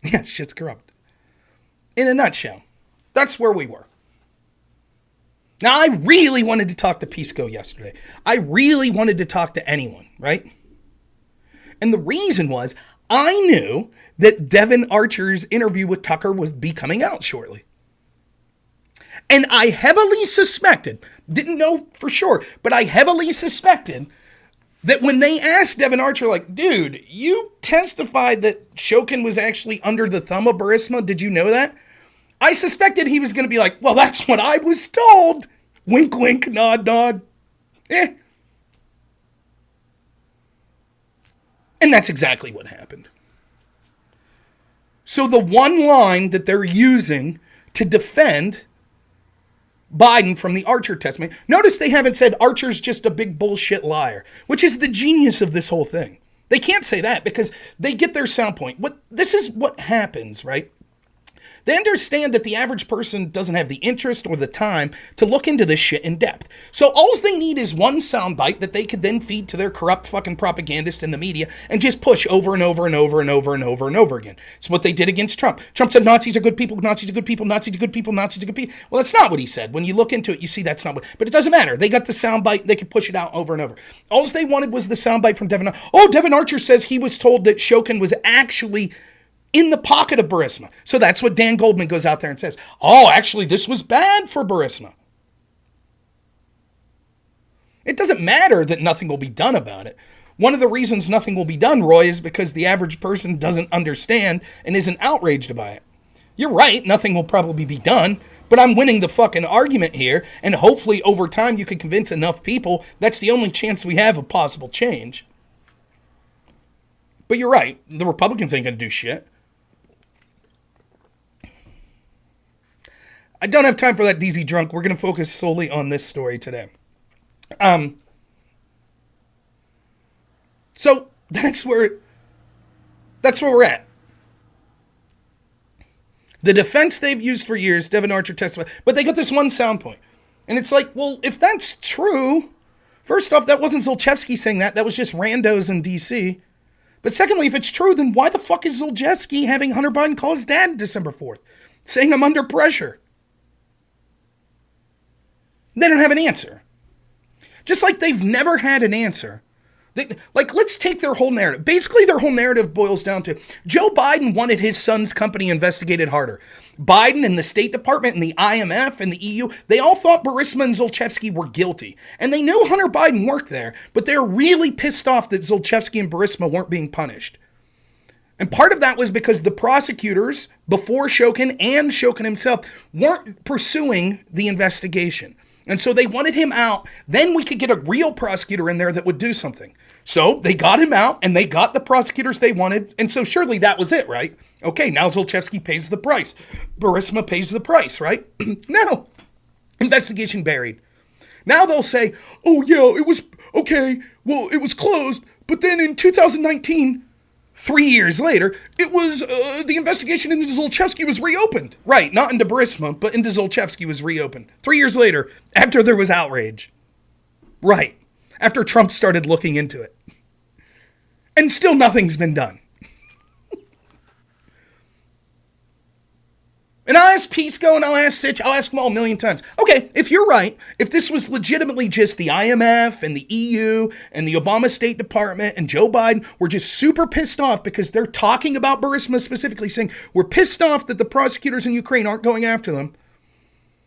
Yeah, shit's corrupt. In a nutshell, that's where we were. Now, I really wanted to talk to Pisco yesterday. I really wanted to talk to anyone, right? And the reason was, I knew that Devon Archer's interview with Tucker was be coming out shortly. And I heavily suspected, didn't know for sure, but I heavily suspected that when they asked Devon Archer, like, dude, you testified that Shokin was actually under the thumb of Burisma, did you know that? I suspected he was going to be like, well, that's what I was told. Wink, wink, nod, nod. And that's exactly what happened. So the one line that they're using to defend Biden from the Archer testimony. Notice they haven't said Archer's just a big bullshit liar, which is the genius of this whole thing. They can't say that because they get their sound point. This is what happens, right? They understand that the average person doesn't have the interest or the time to look into this shit in depth. So all they need is one soundbite that they could then feed to their corrupt fucking propagandists in the media and just push over and over and over and over and over and over again. It's what they did against Trump. Trump said Nazis are good people, Nazis are good people, Nazis are good people, Nazis are good people. Well, that's not what he said. When you look into it, you see that's not what. But it doesn't matter. They got the soundbite. They could push it out over and over. All they wanted was the soundbite from Devon. Oh, Devon Archer says he was told that Shokin was actually in the pocket of Burisma. So that's what Dan Goldman goes out there and says. Oh, actually, this was bad for Burisma. It doesn't matter that nothing will be done about it. One of the reasons nothing will be done, Roy, is because the average person doesn't understand and isn't outraged by it. You're right, nothing will probably be done, but I'm winning the fucking argument here, and hopefully over time you can convince enough people that's the only chance we have of possible change. But you're right, the Republicans ain't gonna do shit. I don't have time for that DZ drunk. We're going to focus solely on this story today. So that's where we're at. The defense they've used for years, Devon Archer testified, but they got this one sound point. And it's like, well, if that's true, first off, that wasn't Zlochevsky saying that. That was just randos in D.C. But secondly, if it's true, then why the fuck is Zlochevsky having Hunter Biden call his dad December 4th, saying I'm under pressure? They don't have an answer. Just like they've never had an answer. Let's take their whole narrative. Basically, their whole narrative boils down to Joe Biden wanted his son's company investigated harder. Biden and the State Department and the IMF and the EU, they all thought Burisma and Zlochevsky were guilty. And they knew Hunter Biden worked there, but they're really pissed off that Zlochevsky and Burisma weren't being punished. And part of that was because the prosecutors, before Shokin and Shokin himself, weren't pursuing the investigation. And so they wanted him out. Then we could get a real prosecutor in there that would do something. So they got him out and they got the prosecutors they wanted. And so surely that was it, right? Okay, now Zlochevsky pays the price. Burisma pays the price, right? No. Investigation buried. Now they'll say, oh yeah, it was, okay, well, it was closed. But then in 2019, 3 years later, it was, the investigation into Zlochevsky was reopened. Right, not into Burisma, but into Zlochevsky was reopened. 3 years later, after there was outrage. Right, after Trump started looking into it. And still nothing's been done. And I'll ask Pisco and I'll ask Sitch, I'll ask them all a million times. Okay, if you're right, if this was legitimately just the IMF and the EU and the Obama State Department and Joe Biden were just super pissed off because they're talking about Burisma specifically, saying we're pissed off that the prosecutors in Ukraine aren't going after them.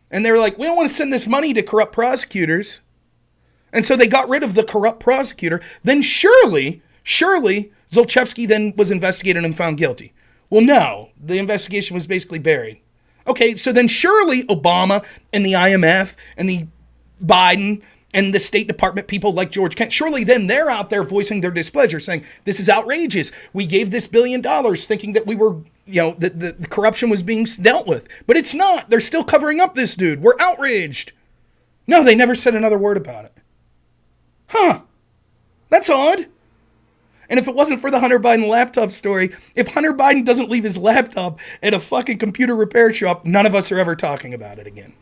And they were like, we don't want to send this money to corrupt prosecutors. And so they got rid of the corrupt prosecutor. Then surely Zlochevsky then was investigated and found guilty. Well, no, the investigation was basically buried. Okay, so then surely Obama and the IMF and the Biden and the State Department people like George Kent, surely then they're out there voicing their displeasure, saying, this is outrageous. We gave this $1 billion thinking that we were, that the corruption was being dealt with. But it's not. They're still covering up this dude. We're outraged. No, they never said another word about it. Huh. That's odd. And if it wasn't for the Hunter Biden laptop story, if Hunter Biden doesn't leave his laptop at a fucking computer repair shop, none of us are ever talking about it again.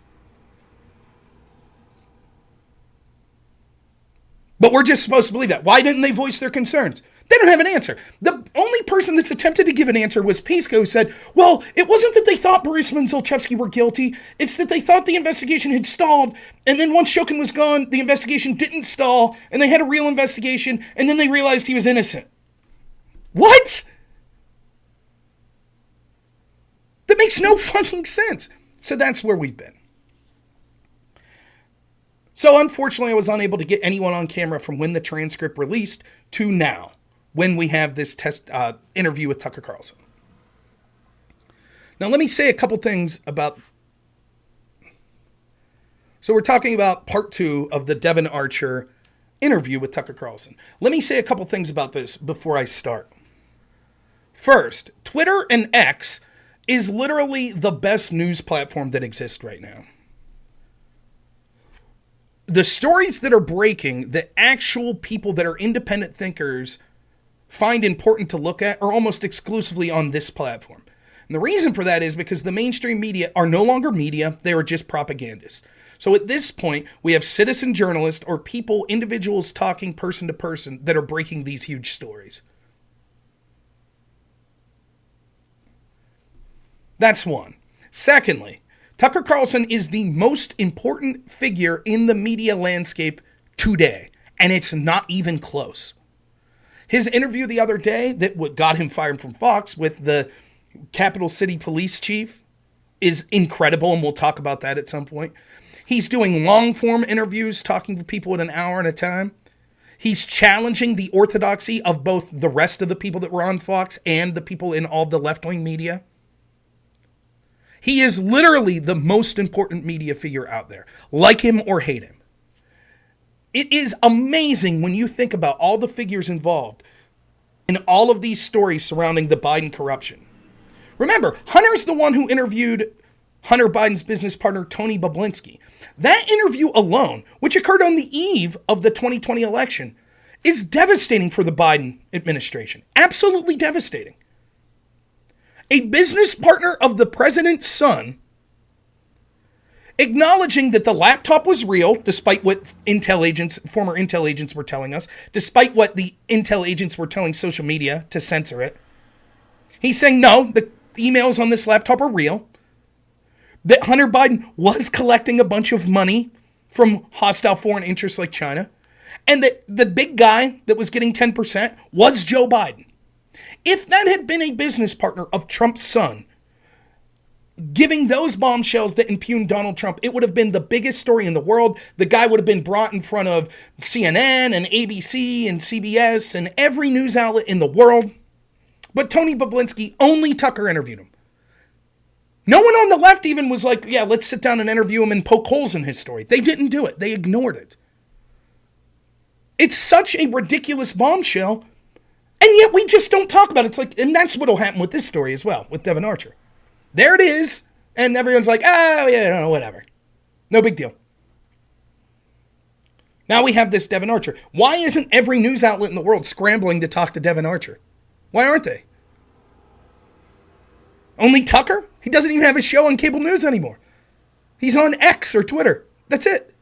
But we're just supposed to believe that. Why didn't they voice their concerns? They don't have an answer. The only person that's attempted to give an answer was Pisco, who said, well, it wasn't that they thought Burisma and Zlochevsky were guilty. It's that they thought the investigation had stalled. And then once Shokin was gone, the investigation didn't stall. And they had a real investigation. And then they realized he was innocent. What? That makes no fucking sense. So that's where we've been. So unfortunately, I was unable to get anyone on camera from when the transcript released to now, when we have this interview with Tucker Carlson. Now, let me say a couple things about... So we're talking about part 2 of the Devon Archer interview with Tucker Carlson. Let me say a couple things about this before I start. First, Twitter and X is literally the best news platform that exists right now. the stories that are breaking, the actual people that are independent thinkers find important to look at, are almost exclusively on this platform. And the reason for that is because the mainstream media are no longer media, they are just propagandists. So at this point, we have citizen journalists or people, individuals talking person to person that are breaking these huge stories. That's one. Secondly, Tucker Carlson is the most important figure in the media landscape today, and it's not even close. His interview the other day that got him fired from Fox with the Capital City Police Chief is incredible, and we'll talk about that at some point. He's doing long-form interviews, talking to people at an hour at a time. He's challenging the orthodoxy of both the rest of the people that were on Fox and the people in all the left-wing media. He is literally the most important media figure out there, like him or hate him. It is amazing when you think about all the figures involved in all of these stories surrounding the Biden corruption. Remember, Hunter's the one who interviewed Hunter Biden's business partner, Tony Bobulinski. That interview alone, which occurred on the eve of the 2020 election, is devastating for the Biden administration. Absolutely devastating. A business partner of the president's son acknowledging that the laptop was real, despite what former Intel agents were telling us, despite what the Intel agents were telling social media to censor it. He's saying, no, the emails on this laptop are real. That Hunter Biden was collecting a bunch of money from hostile foreign interests like China. And that the big guy that was getting 10% was Joe Biden. If that had been a business partner of Trump's son, giving those bombshells that impugned Donald Trump, it would have been the biggest story in the world. The guy would have been brought in front of CNN and ABC and CBS and every news outlet in the world. But Tony Bobulinski, only Tucker interviewed him. No one on the left even was like, yeah, let's sit down and interview him and poke holes in his story. They didn't do it. They ignored it. It's such a ridiculous bombshell, and yet we just don't talk about it. It's like, and that's what'll happen with this story as well, with Devon Archer. There it is, and everyone's like, oh, yeah, no, whatever. No big deal. Now we have this Devon Archer. Why isn't every news outlet in the world scrambling to talk to Devon Archer? Why aren't they? Only Tucker? He doesn't even have a show on cable news anymore. He's on X or Twitter. That's it.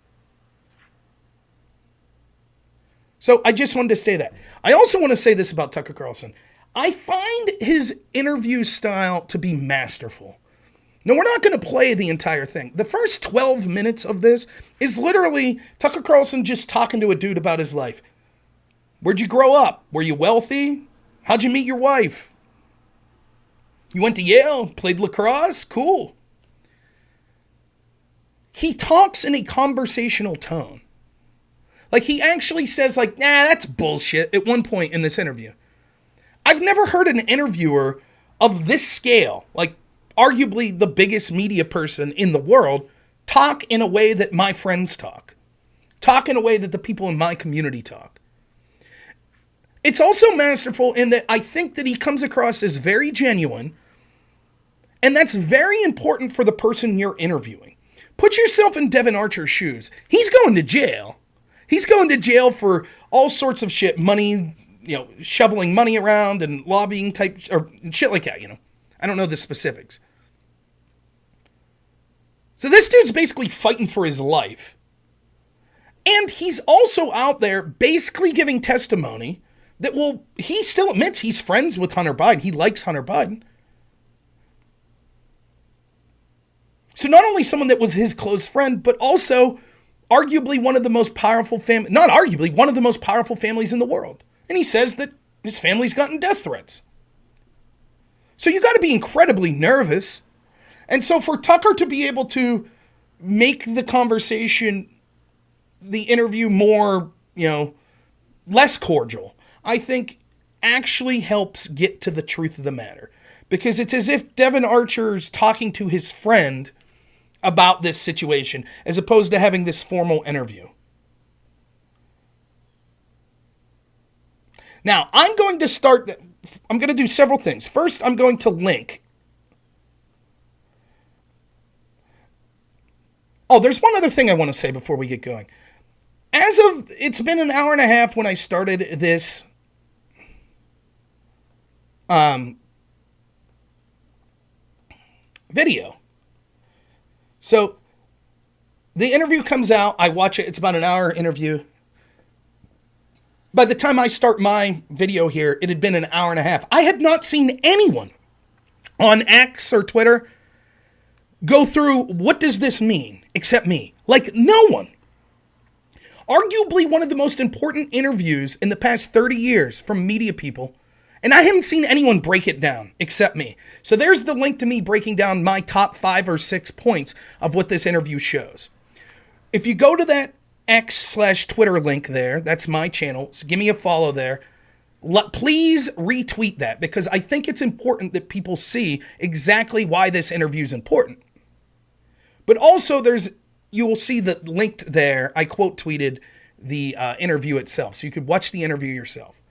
So I just wanted to say that. I also want to say this about Tucker Carlson. I find his interview style to be masterful. Now, we're not going to play the entire thing. The first 12 minutes of this is literally Tucker Carlson just talking to a dude about his life. Where'd you grow up? Were you wealthy? How'd you meet your wife? You went to Yale, played lacrosse? Cool. He talks in a conversational tone. Like, he actually says, like, nah, that's bullshit at one point in this interview. I've never heard an interviewer of this scale, like arguably the biggest media person in the world, talk in a way that my friends talk. Talk in a way that the people in my community talk. It's also masterful in that I think that he comes across as very genuine, and that's very important for the person you're interviewing. Put yourself in Devon Archer's shoes. He's going to jail. He's going to jail for all sorts of shit, money, shoveling money around and lobbying type, or shit like that, I don't know the specifics. So this dude's basically fighting for his life. And he's also out there basically giving testimony that, well, he still admits he's friends with Hunter Biden. He likes Hunter Biden. So not only someone that was his close friend, but also arguably one of the most powerful one of the most powerful families in the world. And he says that his family's gotten death threats. So you got to be incredibly nervous. And so for Tucker to be able to make the conversation, the interview more, less cordial, I think actually helps get to the truth of the matter. Because it's as if Devon Archer's talking to his friend about this situation, as opposed to having this formal interview. Now, I'm going to do several things. First, I'm going to link. Oh, there's one other thing I want to say before we get going. it's been an hour and a half when I started this video. So the interview comes out, I watch it, it's about an hour interview. By the time I start my video here, it had been an hour and a half. I had not seen anyone on X or Twitter go through, what does this mean, except me. Like, no one. Arguably one of the most important interviews in the past 30 years from media people, and I haven't seen anyone break it down except me. So there's the link to me breaking down my top 5 or 6 points of what this interview shows. If you go to that X/Twitter link there, that's my channel, so give me a follow there. Please retweet that, because I think it's important that people see exactly why this interview is important. But also you will see that linked there, I quote tweeted the interview itself, so you could watch the interview yourself.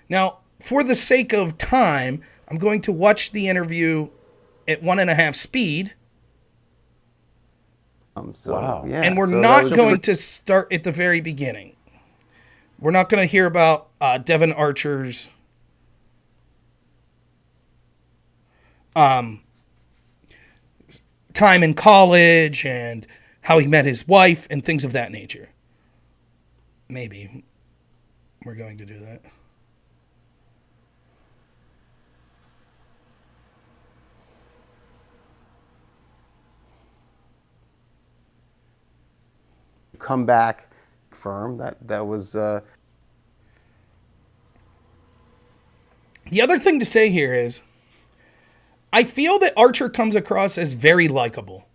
Now, for the sake of time, I'm going to watch the interview at 1.5 speed. Wow. Yeah, and we're not going to start at the very beginning. We're not going to hear about Devon Archer's time in college and how he met his wife and things of that nature. Maybe we're going to do that. Comeback firm that was The other thing to say here is, I feel that Archer comes across as very likable.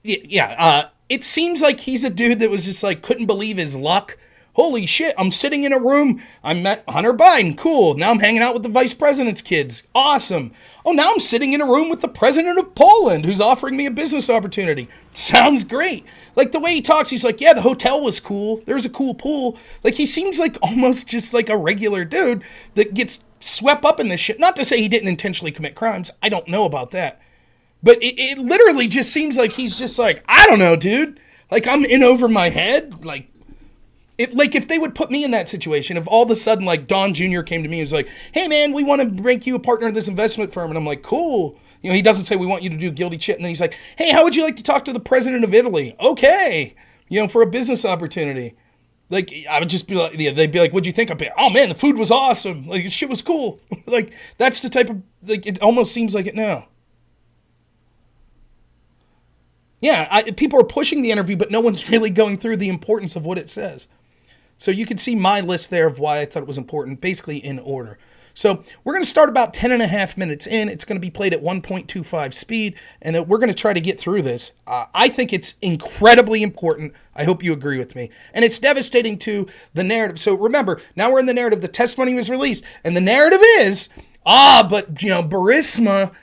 It seems like he's a dude that was just like, couldn't believe his luck. Holy shit, I'm sitting in a room. I met Hunter Biden. Cool. Now I'm hanging out with the vice president's kids. Awesome. Oh, now I'm sitting in a room with the president of Poland who's offering me a business opportunity. Sounds great. Like the way he talks, he's like, yeah, the hotel was cool. There's a cool pool. Like he seems like almost just like a regular dude that gets swept up in this shit. Not to say he didn't intentionally commit crimes. I don't know about that. But it literally just seems like he's just like, I don't know, dude. Like I'm in over my head. Like if they would put me in that situation, if all of a sudden like Don Jr. came to me and was like, hey man, we want to make you a partner in this investment firm. And I'm like, cool. You know, he doesn't say we want you to do guilty shit. And then he's like, hey, how would you like to talk to the president of Italy? Okay. You know, for a business opportunity. Like, I would just be like, yeah, they'd be like, what'd you think of it? Oh man, the food was awesome. Like, shit was cool. Like, that's the type of, like, it almost seems like it now. Yeah, people are pushing the interview, but no one's really going through the importance of what it says. So you can see my list there of why I thought it was important, basically in order. So we're going to start about 10.5 minutes in. It's going to be played at 1.25 speed, and we're going to try to get through this. I think it's incredibly important. I hope you agree with me. And it's devastating to the narrative. So remember, now we're in the narrative. The testimony was released, and the narrative is, but, you know, Burisma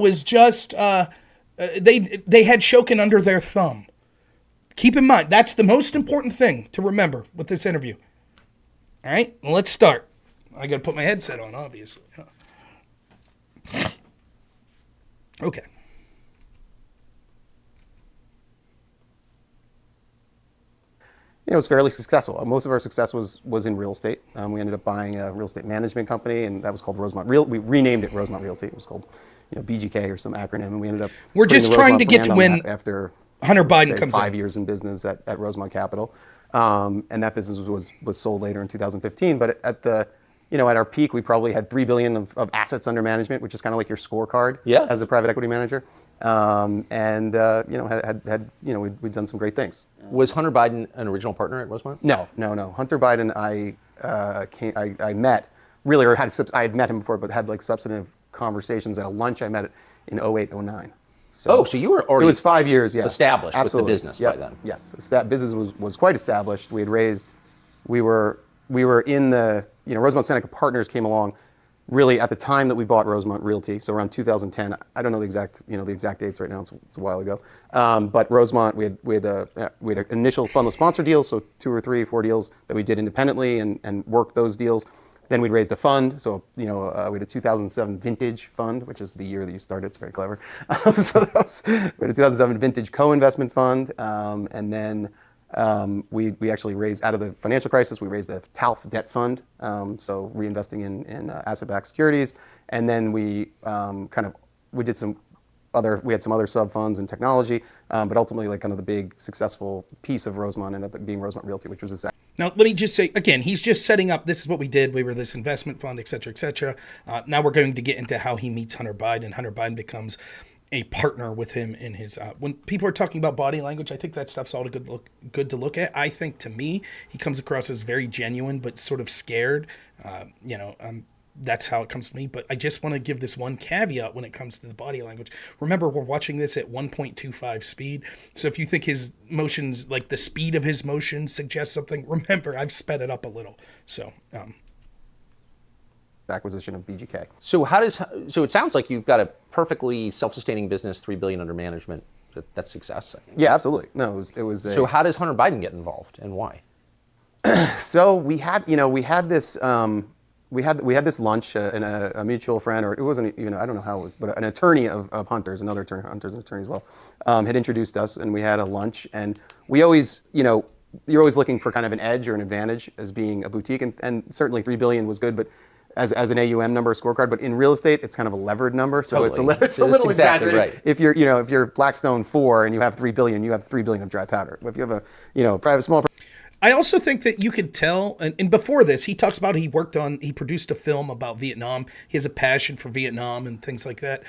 was just, they had Shokin under their thumb. Keep in mind, that's the most important thing to remember with this interview. All right, well, let's start. I got to put my headset on, obviously. Okay. You know, it's fairly successful. Most of our success was in real estate. We ended up buying a real estate management company, and that was called Rosemont Real. We renamed it Rosemont Realty. It was called, you know, BGK or some acronym, and we ended up. We're just trying to get to when after Hunter Biden comes 5 years in business at Rosemont Capital, and that business was sold later in 2015. But at our peak, we probably had $3 billion of assets under management, which is kind of like your scorecard as a private equity manager. We'd done some great things. Was Hunter Biden an original partner at Rosemont? No. Hunter Biden, I met really, or I had met him before, but had like substantive conversations at a lunch I met in 2008, 2009. So you were already. It was 5 years, yeah. Established Absolutely. with the business by then. Yes, that business was quite established. We had raised, we were in the, Rosemont Seneca Partners came along really at the time that we bought Rosemont Realty, so around 2010. I don't know the exact dates right now. It's a while ago. But Rosemont, we had an initial fund of sponsor deals, so 2 or 3 or 4 deals that we did independently and worked those deals. Then we'd raised a fund, so we had a 2007 vintage fund, which is the year that you started. It's very clever. So we had a 2007 vintage co-investment fund, and then we actually raised out of the financial crisis. We raised a TALF debt fund, so reinvesting in asset-backed securities, and then we had some other sub funds in technology, but ultimately, like kind of the big successful piece of Rosemont ended up being Rosemont Realty, which was a second. Now, let me just say, again, he's just setting up, this is what we did. We were this investment fund, et cetera, et cetera. Now we're going to get into how he meets Hunter Biden. Hunter Biden becomes a partner with him in his, when people are talking about body language, I think that stuff's all good to look at. I think, to me, he comes across as very genuine, but sort of scared. That's how it comes to me. But I just want to give this one caveat when it comes to the body language. Remember, we're watching this at 1.25 speed. So if you think his motions, like the speed of his motions suggests something, remember, I've sped it up a little. So, acquisition of BGK. So it sounds like you've got a perfectly self-sustaining business, $3 billion under management. That's success. I think. Yeah, absolutely. No, it was. So how does Hunter Biden get involved, and why? So we had this. We had this lunch, and a mutual friend, or it wasn't, I don't know how it was, but an attorney of Hunter's, another attorney, Hunter's an attorney as well, had introduced us, and we had a lunch, and we always, you're always looking for kind of an edge or an advantage as being a boutique, and certainly $3 billion was good, but as an AUM number, scorecard, but in real estate, it's kind of a levered number, so totally. it's a little exactly exaggerated. Right. If you're Blackstone 4 and you have $3 billion, you have $3 billion of dry powder. But if you have a private small. I also think that you could tell, and before this, he talks about he produced a film about Vietnam. He has a passion for Vietnam and things like that.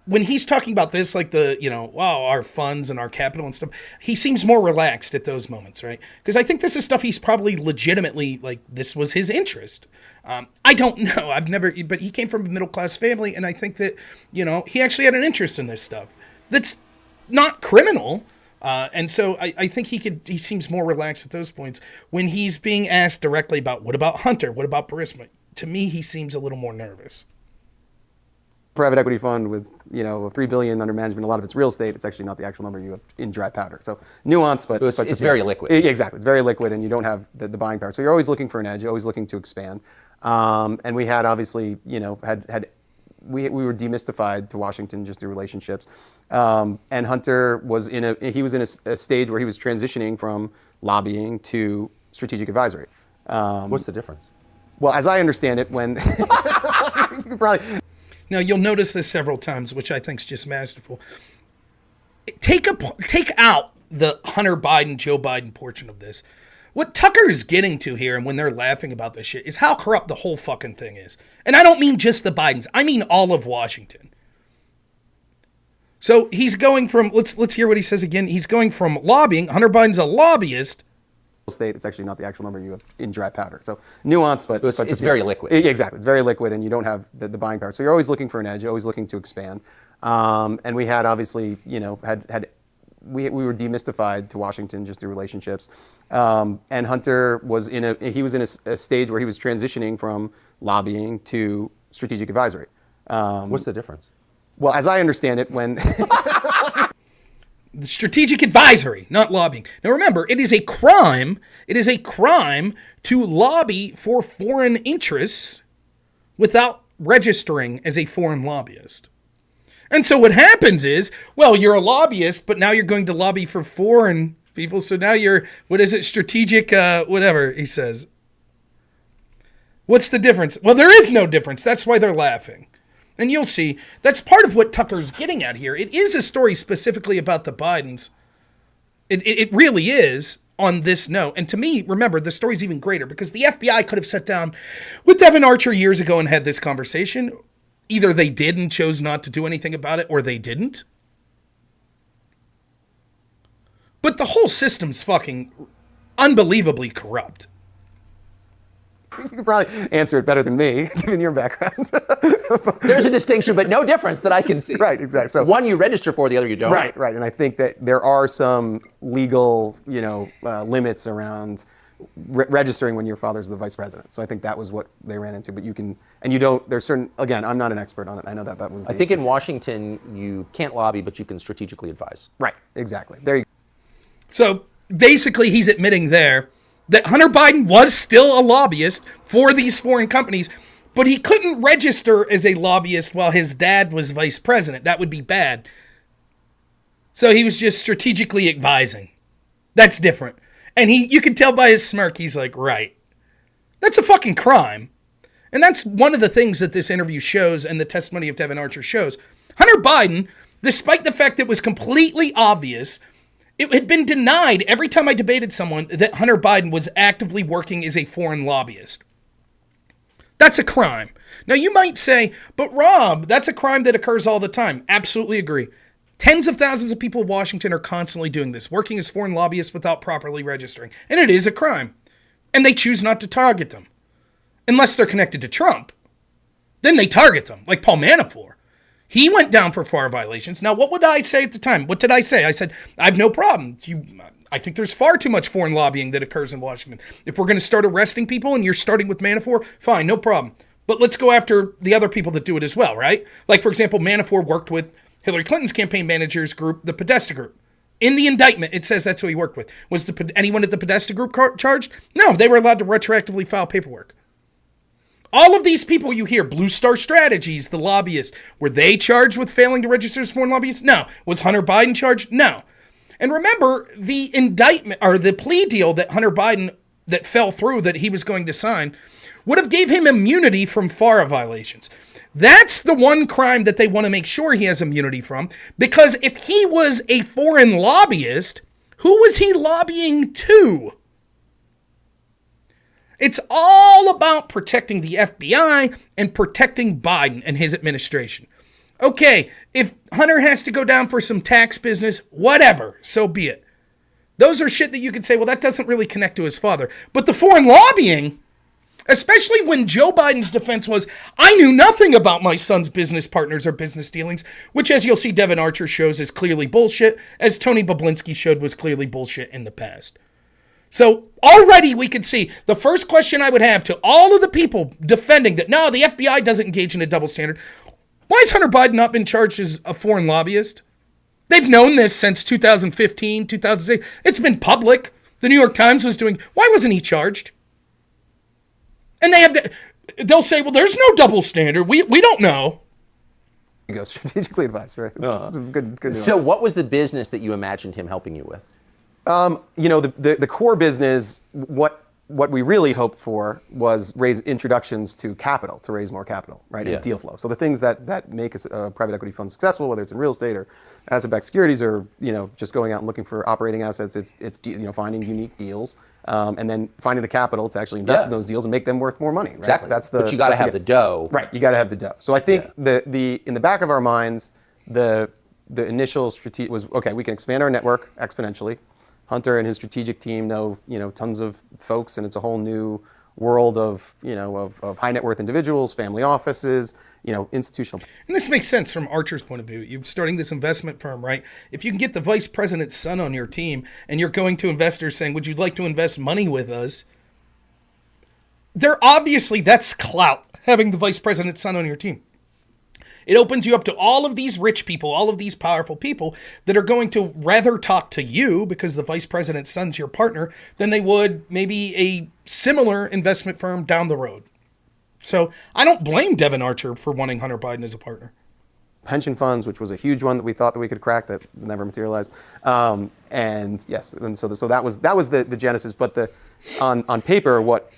When he's talking about this, like our funds and our capital and stuff, he seems more relaxed at those moments, right? Because I think this is stuff he's probably legitimately, this was his interest. I don't know. But he came from a middle-class family, and I think that, he actually had an interest in this stuff. That's not criminal. And so I think he seems more relaxed at those points when he's being asked directly about, what about Hunter? What about Burisma? To me, he seems a little more nervous. Private equity fund with, $3 billion under management, a lot of it's real estate. It's actually not the actual number you have in dry powder. So nuance, but it's very liquid. Exactly. It's very liquid, and you don't have the buying power. So you're always looking for an edge. You're always looking to expand. And we had obviously, we were demystified to Washington just through relationships. And Hunter was in a stage where he was transitioning from lobbying to strategic advisory. What's the difference? Well, as I understand it, when you could probably. Now, you'll notice this several times, which I think is just masterful. Take out the Hunter Biden, Joe Biden portion of this. What Tucker is getting to here, and when they're laughing about this shit, is how corrupt the whole fucking thing is. And I don't mean just the Bidens. I mean all of Washington. So he's going from, let's hear what he says again. He's going from lobbying. Hunter Biden's a lobbyist. State, it's actually not the actual number you have in dry powder. So nuance, but it's very liquid. Exactly. It's very liquid, and you don't have the buying power. So you're always looking for an edge. You're always looking to expand. And we had obviously, we were demystified to Washington just through relationships. And Hunter was in a stage where he was transitioning from lobbying to strategic advisory. What's the difference? Well, as I understand it, when the strategic advisory, not lobbying. Now remember, it is a crime. It is a crime to lobby for foreign interests without registering as a foreign lobbyist. And so what happens is, well, you're a lobbyist, but now you're going to lobby for foreign people. So now you're, strategic, whatever he says. What's the difference? Well, there is no difference. That's why they're laughing. And you'll see, that's part of what Tucker's getting at here. It is a story specifically about the Bidens. It really is on this note. And to me, remember, the story's even greater because the FBI could have sat down with Devon Archer years ago and had this conversation. Either they did and chose not to do anything about it, or they didn't. But the whole system's fucking unbelievably corrupt. You could probably answer it better than me, given your background. There's a distinction, but no difference that I can see. Right, exactly. So one you register for, the other you don't. Right. And I think that there are some legal, limits around registering when your father's the vice president. So I think that was what they ran into. But you can, and you don't. There's certain. Again, I'm not an expert on it. I know that was. I think in Washington you can't lobby, but you can strategically advise. Right. Exactly. There you go. So basically, he's admitting there that Hunter Biden was still a lobbyist for these foreign companies, but he couldn't register as a lobbyist while his dad was vice president. That would be bad. So he was just strategically advising. That's different. And you could tell by his smirk, he's like, right. That's a fucking crime. And that's one of the things that this interview shows and the testimony of Devon Archer shows. Hunter Biden, despite the fact that it was completely obvious, it had been denied every time I debated someone that Hunter Biden was actively working as a foreign lobbyist. That's a crime. Now you might say, but Rob, that's a crime that occurs all the time. Absolutely agree. Tens of thousands of people in Washington are constantly doing this, working as foreign lobbyists without properly registering. And it is a crime. And they choose not to target them. Unless they're connected to Trump. Then they target them, like Paul Manafort. He went down for FAR violations. Now, what would I say at the time? What did I say? I said, I have no problem. I think there's far too much foreign lobbying that occurs in Washington. If we're going to start arresting people and you're starting with Manafort, fine, no problem. But let's go after the other people that do it as well, right? Like, for example, Manafort worked with Hillary Clinton's campaign managers group, the Podesta Group. In the indictment, it says that's who he worked with. Was anyone at the Podesta Group charged? No, they were allowed to retroactively file paperwork. All of these people you hear, Blue Star Strategies, the lobbyists, were they charged with failing to register as foreign lobbyists? No. Was Hunter Biden charged? No. And remember, the indictment, or the plea deal that Hunter Biden, that fell through, that he was going to sign, would have gave him immunity from FARA violations. That's the one crime that they want to make sure he has immunity from, because if he was a foreign lobbyist, who was he lobbying to? It's all about protecting the FBI and protecting Biden and his administration. Okay, if Hunter has to go down for some tax business, whatever, so be it. Those are shit that you could say, well, that doesn't really connect to his father. But the foreign lobbying, especially when Joe Biden's defense was, I knew nothing about my son's business partners or business dealings, which, as you'll see, Devon Archer shows is clearly bullshit, as Tony Bobulinski showed was clearly bullshit in the past. So already we could see the first question I would have to all of the people defending that, no, the FBI doesn't engage in a double standard. Why has Hunter Biden not been charged as a foreign lobbyist? They've known this since 2015, 2006. It's been public. The New York Times was doing, why wasn't he charged? And they'll say, well, there's no double standard. We don't know. You go strategically advised, right? It's good. So what was the business that you imagined him helping you with? The core business, what we really hoped for was raise introductions to capital, to raise more capital, right, and deal flow. So the things that make a private equity fund successful, whether it's in real estate or asset-backed securities, or just going out and looking for operating assets, it's finding unique deals, and then finding the capital to actually invest in those deals and make them worth more money. Right? Exactly. But you got to have the dough. Right. You got to have the dough. So I think in the back of our minds, the initial strategy was, okay, we can expand our network exponentially. Hunter and his strategic team know, tons of folks, and it's a whole new world of high net worth individuals, family offices, institutional. And this makes sense from Archer's point of view. You're starting this investment firm, right? If you can get the vice president's son on your team and you're going to investors saying, would you like to invest money with us? That's clout, having the vice president's son on your team. It opens you up to all of these rich people, all of these powerful people that are going to rather talk to you, because the vice president's son's your partner, than they would maybe a similar investment firm down the road. So I don't blame Devon Archer for wanting Hunter Biden as a partner. Pension funds, which was a huge one that we thought that we could crack, that never materialized. And yes, and so that was the genesis. But on paper, what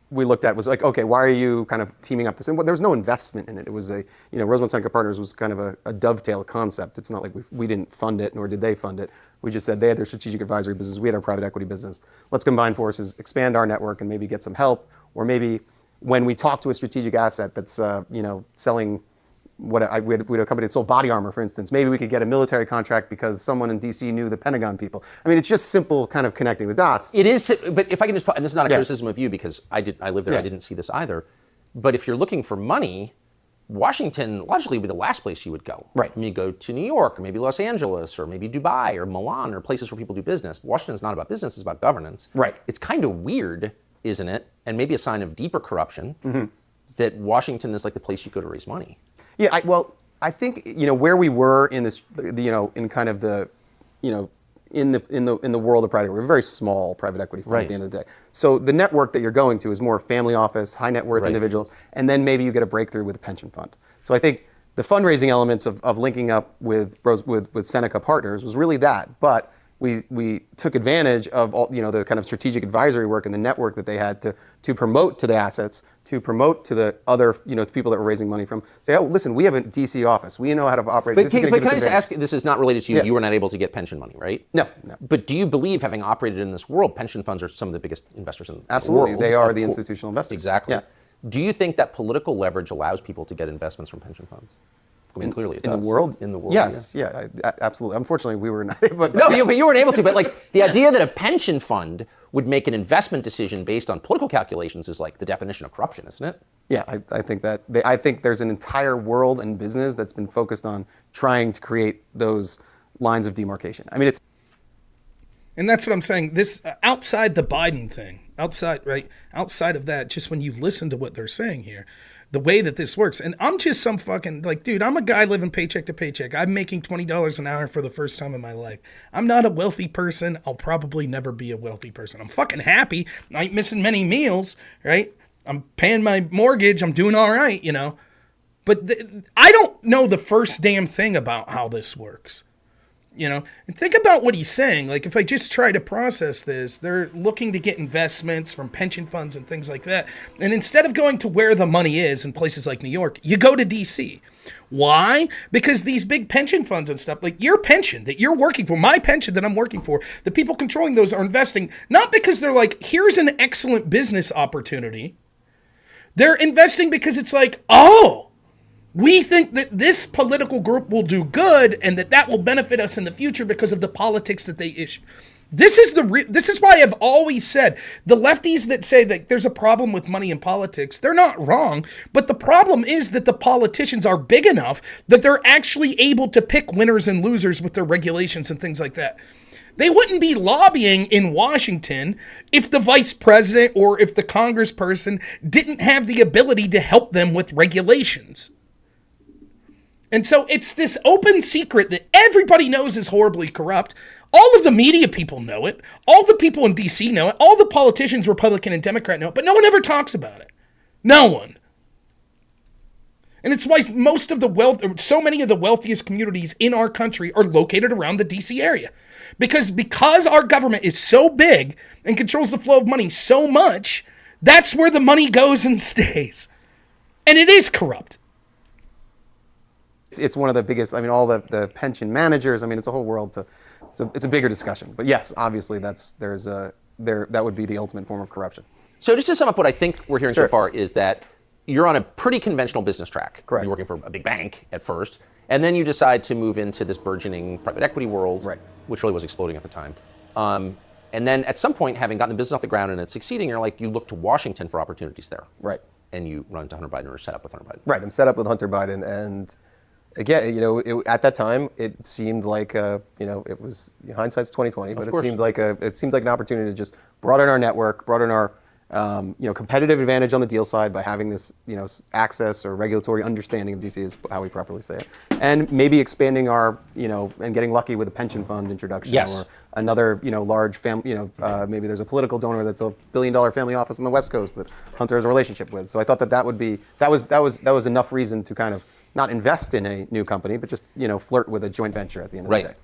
we looked at was like, okay, why are you kind of teaming up this? And there was no investment in it. It was Rosemont Seneca Partners was kind of a dovetail concept. It's not like we didn't fund it, nor did they fund it. We just said they had their strategic advisory business, we had our private equity business. Let's combine forces, expand our network, and maybe get some help. Or maybe when we talk to a strategic asset that's selling, we had a company that sold body armor, for instance. Maybe we could get a military contract because someone in D.C. knew the Pentagon people. I mean, it's just simple kind of connecting the dots. It is, but if I can just, and this is not a criticism of you, because I lived there, I didn't see this either. But if you're looking for money, Washington logically would be the last place you would go. Right. I mean, you go to New York, or maybe Los Angeles, or maybe Dubai, or Milan, or places where people do business. Washington's not about business, it's about governance. Right. It's kind of weird, isn't it? And maybe a sign of deeper corruption, that Washington is like the place you go to raise money. Yeah, I think where we were in this, in kind of the, in the world of private equity. We're a very small private equity fund at the end of the day. So the network that you're going to is more family office, high net worth individuals, and then maybe you get a breakthrough with a pension fund. So I think the fundraising elements of linking up with Seneca Partners was really that, but we took advantage of all, the kind of strategic advisory work and the network that they had to promote to the assets, to promote to the other people that were raising money from. Say, oh, listen, we have a DC office. We know how to operate. But can I just ask? This is not related to you. Yeah. You were not able to get pension money, right? No. But do you believe, having operated in this world, pension funds are some of the biggest investors in the world? Absolutely, they are the institutional investors. Exactly. Yeah. Do you think that political leverage allows people to get investments from pension funds? I mean, clearly it does. In the world? In the world, yes, absolutely. Unfortunately, we were not able. But you weren't able to. But like the idea that a pension fund would make an investment decision based on political calculations is like the definition of corruption, isn't it? Yeah, I think that. I think there's an entire world and business that's been focused on trying to create those lines of demarcation. I mean, it's. And that's what I'm saying. This outside the Biden thing, outside of that, just when you listen to what they're saying here, the way that this works. And I'm just some fucking, dude, I'm a guy living paycheck to paycheck. I'm making $20 an hour for the first time in my life. I'm not a wealthy person. I'll probably never be a wealthy person. I'm fucking happy. I ain't missing many meals, right? I'm paying my mortgage. I'm doing all right, But I don't know the first damn thing about how this works. And think about what he's saying. Like, if I just try to process this, they're looking to get investments from pension funds and things like that. And instead of going to where the money is in places like New York, you go to DC. Why? Because these big pension funds and stuff, like your pension that you're working for, my pension that I'm working for, the people controlling those are investing, not because they're like, here's an excellent business opportunity. They're investing because it's like, oh, we think that this political group will do good and that will benefit us in the future because of the politics that they issue. This is why I've always said the lefties that say that there's a problem with money in politics, they're not wrong, but the problem is that the politicians are big enough that they're actually able to pick winners and losers with their regulations and things like that. They wouldn't be lobbying in Washington if the vice president or if the congressperson didn't have the ability to help them with regulations. And so it's this open secret that everybody knows is horribly corrupt. All of the media people know it. All the people in DC know it. All the politicians, Republican and Democrat, know it. But no one ever talks about it. No one. And it's why so many of the wealthiest communities in our country are located around the DC area. Because our government is so big and controls the flow of money so much, that's where the money goes and stays. And it is corrupt. It's one of the biggest. I mean, all the pension managers. I mean, it's a whole world. It's a bigger discussion. But yes, obviously, that would be the ultimate form of corruption. So just to sum up, what I think we're hearing so far is that you're on a pretty conventional business track. Correct. You're working for a big bank at first, and then you decide to move into this burgeoning private equity world, which really was exploding at the time. And then at some point, having gotten the business off the ground and it's succeeding, you look to Washington for opportunities there. Right. And you run into Hunter Biden or are set up with Hunter Biden. Right. I'm set up with Hunter Biden, and again, at that time, it seemed like it was hindsight's 2020, but it seemed like an opportunity to just broaden our network, broaden our competitive advantage on the deal side by having this access or regulatory understanding of DC is how we properly say it, and maybe expanding our and getting lucky with a pension fund introduction or another large family. Maybe there's a political donor that's a $1 billion family office on the West Coast that Hunter has a relationship with. So I thought that was enough reason to kind of not invest in a new company, but just flirt with a joint venture at the end of the day.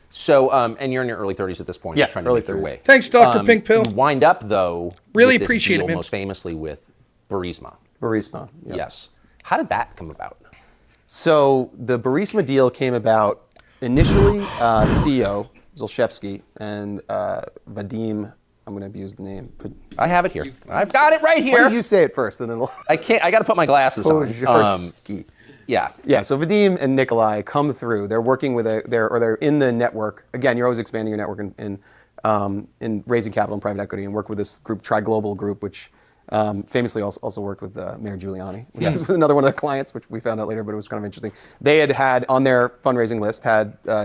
So, and you're in your early 30s at this point. Yeah, you're trying to early make your 30s. way. Thanks, Dr. Pink Pill. You wind up, though, really with this appreciate deal, it, man. most famously with Burisma. Burisma. Yep. Yes. How did that come about? So the Burisma deal came about initially. The CEO Zolszewski and Vadim. I'm going to abuse the name. I have it here. I've got it right here. Why don't you say it first, and then I can't. I got to put my glasses on. Yeah. So Vadim and Nikolai come through. They're working with they're in the network. Again, you're always expanding your network in raising capital and private equity, and work with this group, Tri-Global Group, which famously also worked with Mayor Giuliani, which was another one of their clients, which we found out later, but it was kind of interesting. They had on their fundraising list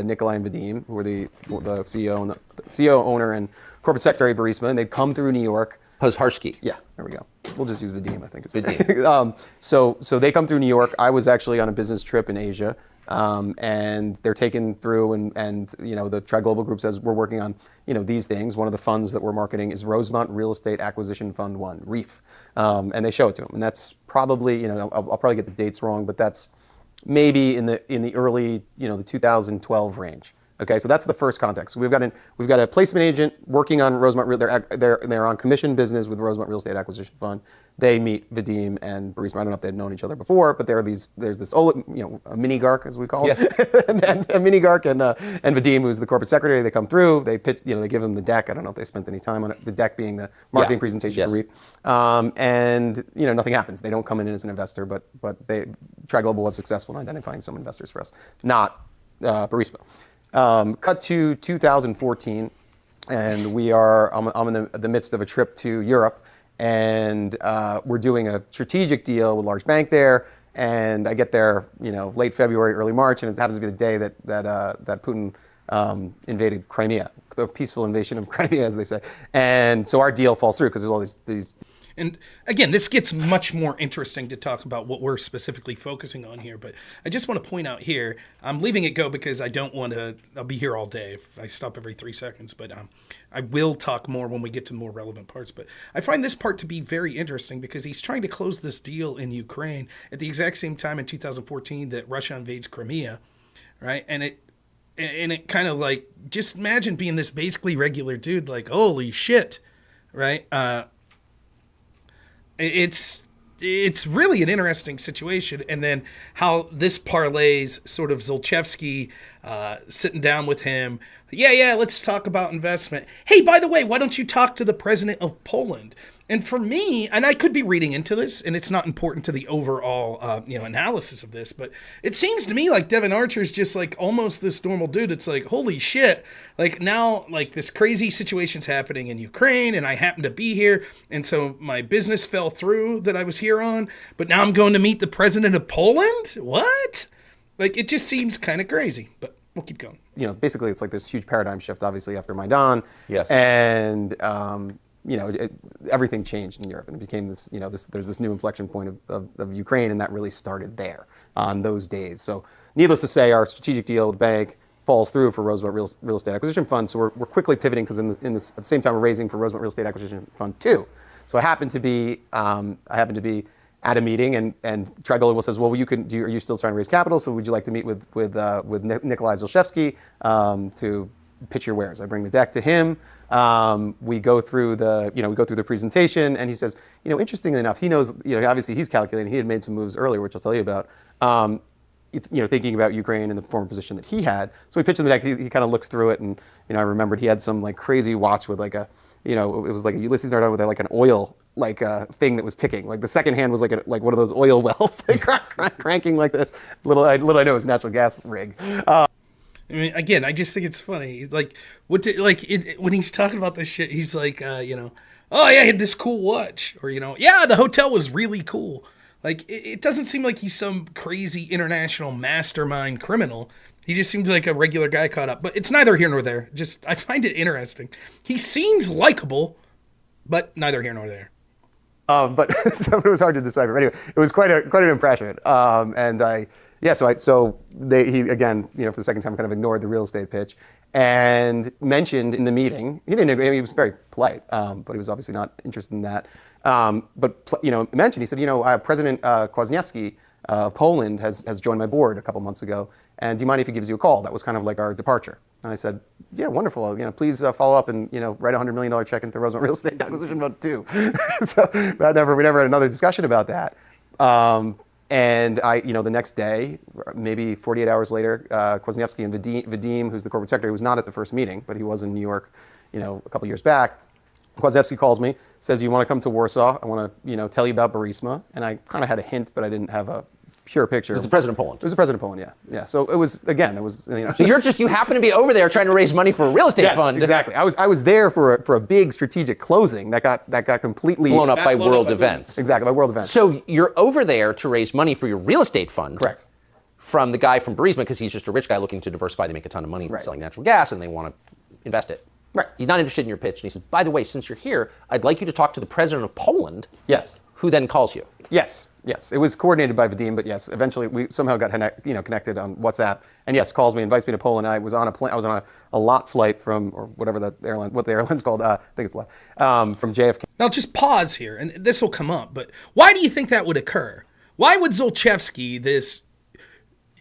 Nikolai and Vadim, who were the CEO and the CEO, owner, and corporate secretary of Burisma, and they'd come through New York. Pozharsky. Yeah, there we go. We'll just use Vadim, I think it's Vadim. So they come through New York. I was actually on a business trip in Asia, and they're taken through, and the Tri Global Group says we're working on these things. One of the funds that we're marketing is Rosemont Real Estate Acquisition Fund 1, REEF, and they show it to them, and that's probably I'll probably get the dates wrong, but that's maybe in the early the 2012 range. Okay, so that's the first context. So we've got a placement agent working on Rosemont. They're on commission business with Rosemont Real Estate Acquisition Fund. They meet Vadim and Burisma. I don't know if they'd known each other before, but there's this a mini GARC as we call it, and a mini GARC and Vadim, who's the corporate secretary. They come through. They pitch. They give him the deck. I don't know if they spent any time on it. The deck being the marketing presentation for REEF, and nothing happens. They don't come in as an investor, but Tri Global was successful in identifying some investors for us, not Burisma. Cut to 2014, and I'm in the midst of a trip to Europe, and we're doing a strategic deal with a large bank there, and I get there, late February, early March, and it happens to be the day that Putin invaded Crimea, a peaceful invasion of Crimea, as they say, and so our deal falls through because there's all these. And again, this gets much more interesting to talk about what we're specifically focusing on here. But I just want to point out here, I'm leaving it go because I don't want to, I'll be here all day if I stop every 3 seconds. But I will talk more when we get to more relevant parts. But I find this part to be very interesting because he's trying to close this deal in Ukraine at the exact same time in 2014 that Russia invades Crimea, right? And it kind of like, just imagine being this basically regular dude, like, holy shit, right? It's really an interesting situation, and then how this parlays sort of Zolchevsky sitting down with him. Yeah, let's talk about investment. Hey, by the way, why don't you talk to the president of Poland? And for me, and I could be reading into this, and it's not important to the overall analysis of this, but it seems to me like Devon Archer is just like almost this normal dude. It's like, holy shit, like now like this crazy situation's happening in Ukraine, and I happen to be here, and so my business fell through that I was here on, but now I'm going to meet the president of Poland? What? Like, it just seems kind of crazy, but we'll keep going. Basically it's like this huge paradigm shift, obviously, after Maidan. Yes. And everything changed in Europe, and it became this, there's this new inflection point of Ukraine, and that really started there on those days. So needless to say, our strategic deal with the bank falls through for Rosemont Real Estate Acquisition Fund. So we're quickly pivoting because at the same time we're raising for Rosemont Real Estate Acquisition Fund 2. So I happened to be at a meeting, and Tri Global says, well, are you still trying to raise capital? So would you like to meet with Nikolai Zolchevsky to pitch your wares? I bring the deck to him. We go through the presentation, and he says, interestingly enough, he knows, obviously he's calculating. He had made some moves earlier, which I'll tell you about. Thinking about Ukraine and the former position that he had. So we pitched him the deck. He kind of looks through it, and I remembered he had some like crazy watch with like a, it was like Ulysses started with like an oil thing that was ticking. Like the second hand was like one of those oil wells, cranking like this. Little I know it was a natural gas rig. I mean, again, I just think it's funny. He's like, when he's talking about this shit, he's like, oh yeah, I had this cool watch, or yeah, the hotel was really cool. Like, it doesn't seem like he's some crazy international mastermind criminal. He just seems like a regular guy caught up. But it's neither here nor there. Just, I find it interesting. He seems likable, but neither here nor there. But so it was hard to decipher. Anyway, it was quite an impression. He again, for the second time, kind of ignored the real estate pitch and mentioned in the meeting, he was very polite, but he was obviously not interested in that. Mentioned, he said, President Kwasniewski of Poland has joined my board a couple months ago, and do you mind if he gives you a call? That was kind of like our departure. And I said, yeah, wonderful. Please follow up and write a $100 million check into Rosemont Real Estate Acquisition Fund 2. So we never had another discussion about that. And the next day, maybe 48 hours later, Kwasniewski and Vadim, who's the corporate secretary, who was not at the first meeting, but he was in New York, a couple years back. Kwasniewski calls me, says, you want to come to Warsaw? I want to, tell you about Burisma. And I kind of had a hint, but I didn't have a pure picture. It was the president of Poland. It was the president of Poland, yeah. So it was. So you happen to be over there trying to raise money for a real estate fund. Exactly. I was there for a big strategic closing that got completely blown up by world events. Exactly, by world events. So you're over there to raise money for your real estate fund. Correct. From the guy from Burisma, because he's just a rich guy looking to diversify. They make a ton of money selling natural gas, and they want to invest it. Right. He's not interested in your pitch. And he says, by the way, since you're here, I'd like you to talk to the president of Poland. Yes. Who then calls you. Yes. Yes. It was coordinated by Vadim, but yes, eventually we somehow got connected on WhatsApp. And yes, calls me, invites me to Poland. I was on a plane. I was on a lot flight from, or whatever the airline's called. I think it's LOT, from JFK. Now, just pause here, and this will come up, but why do you think that would occur? Why would Zlochevsky, this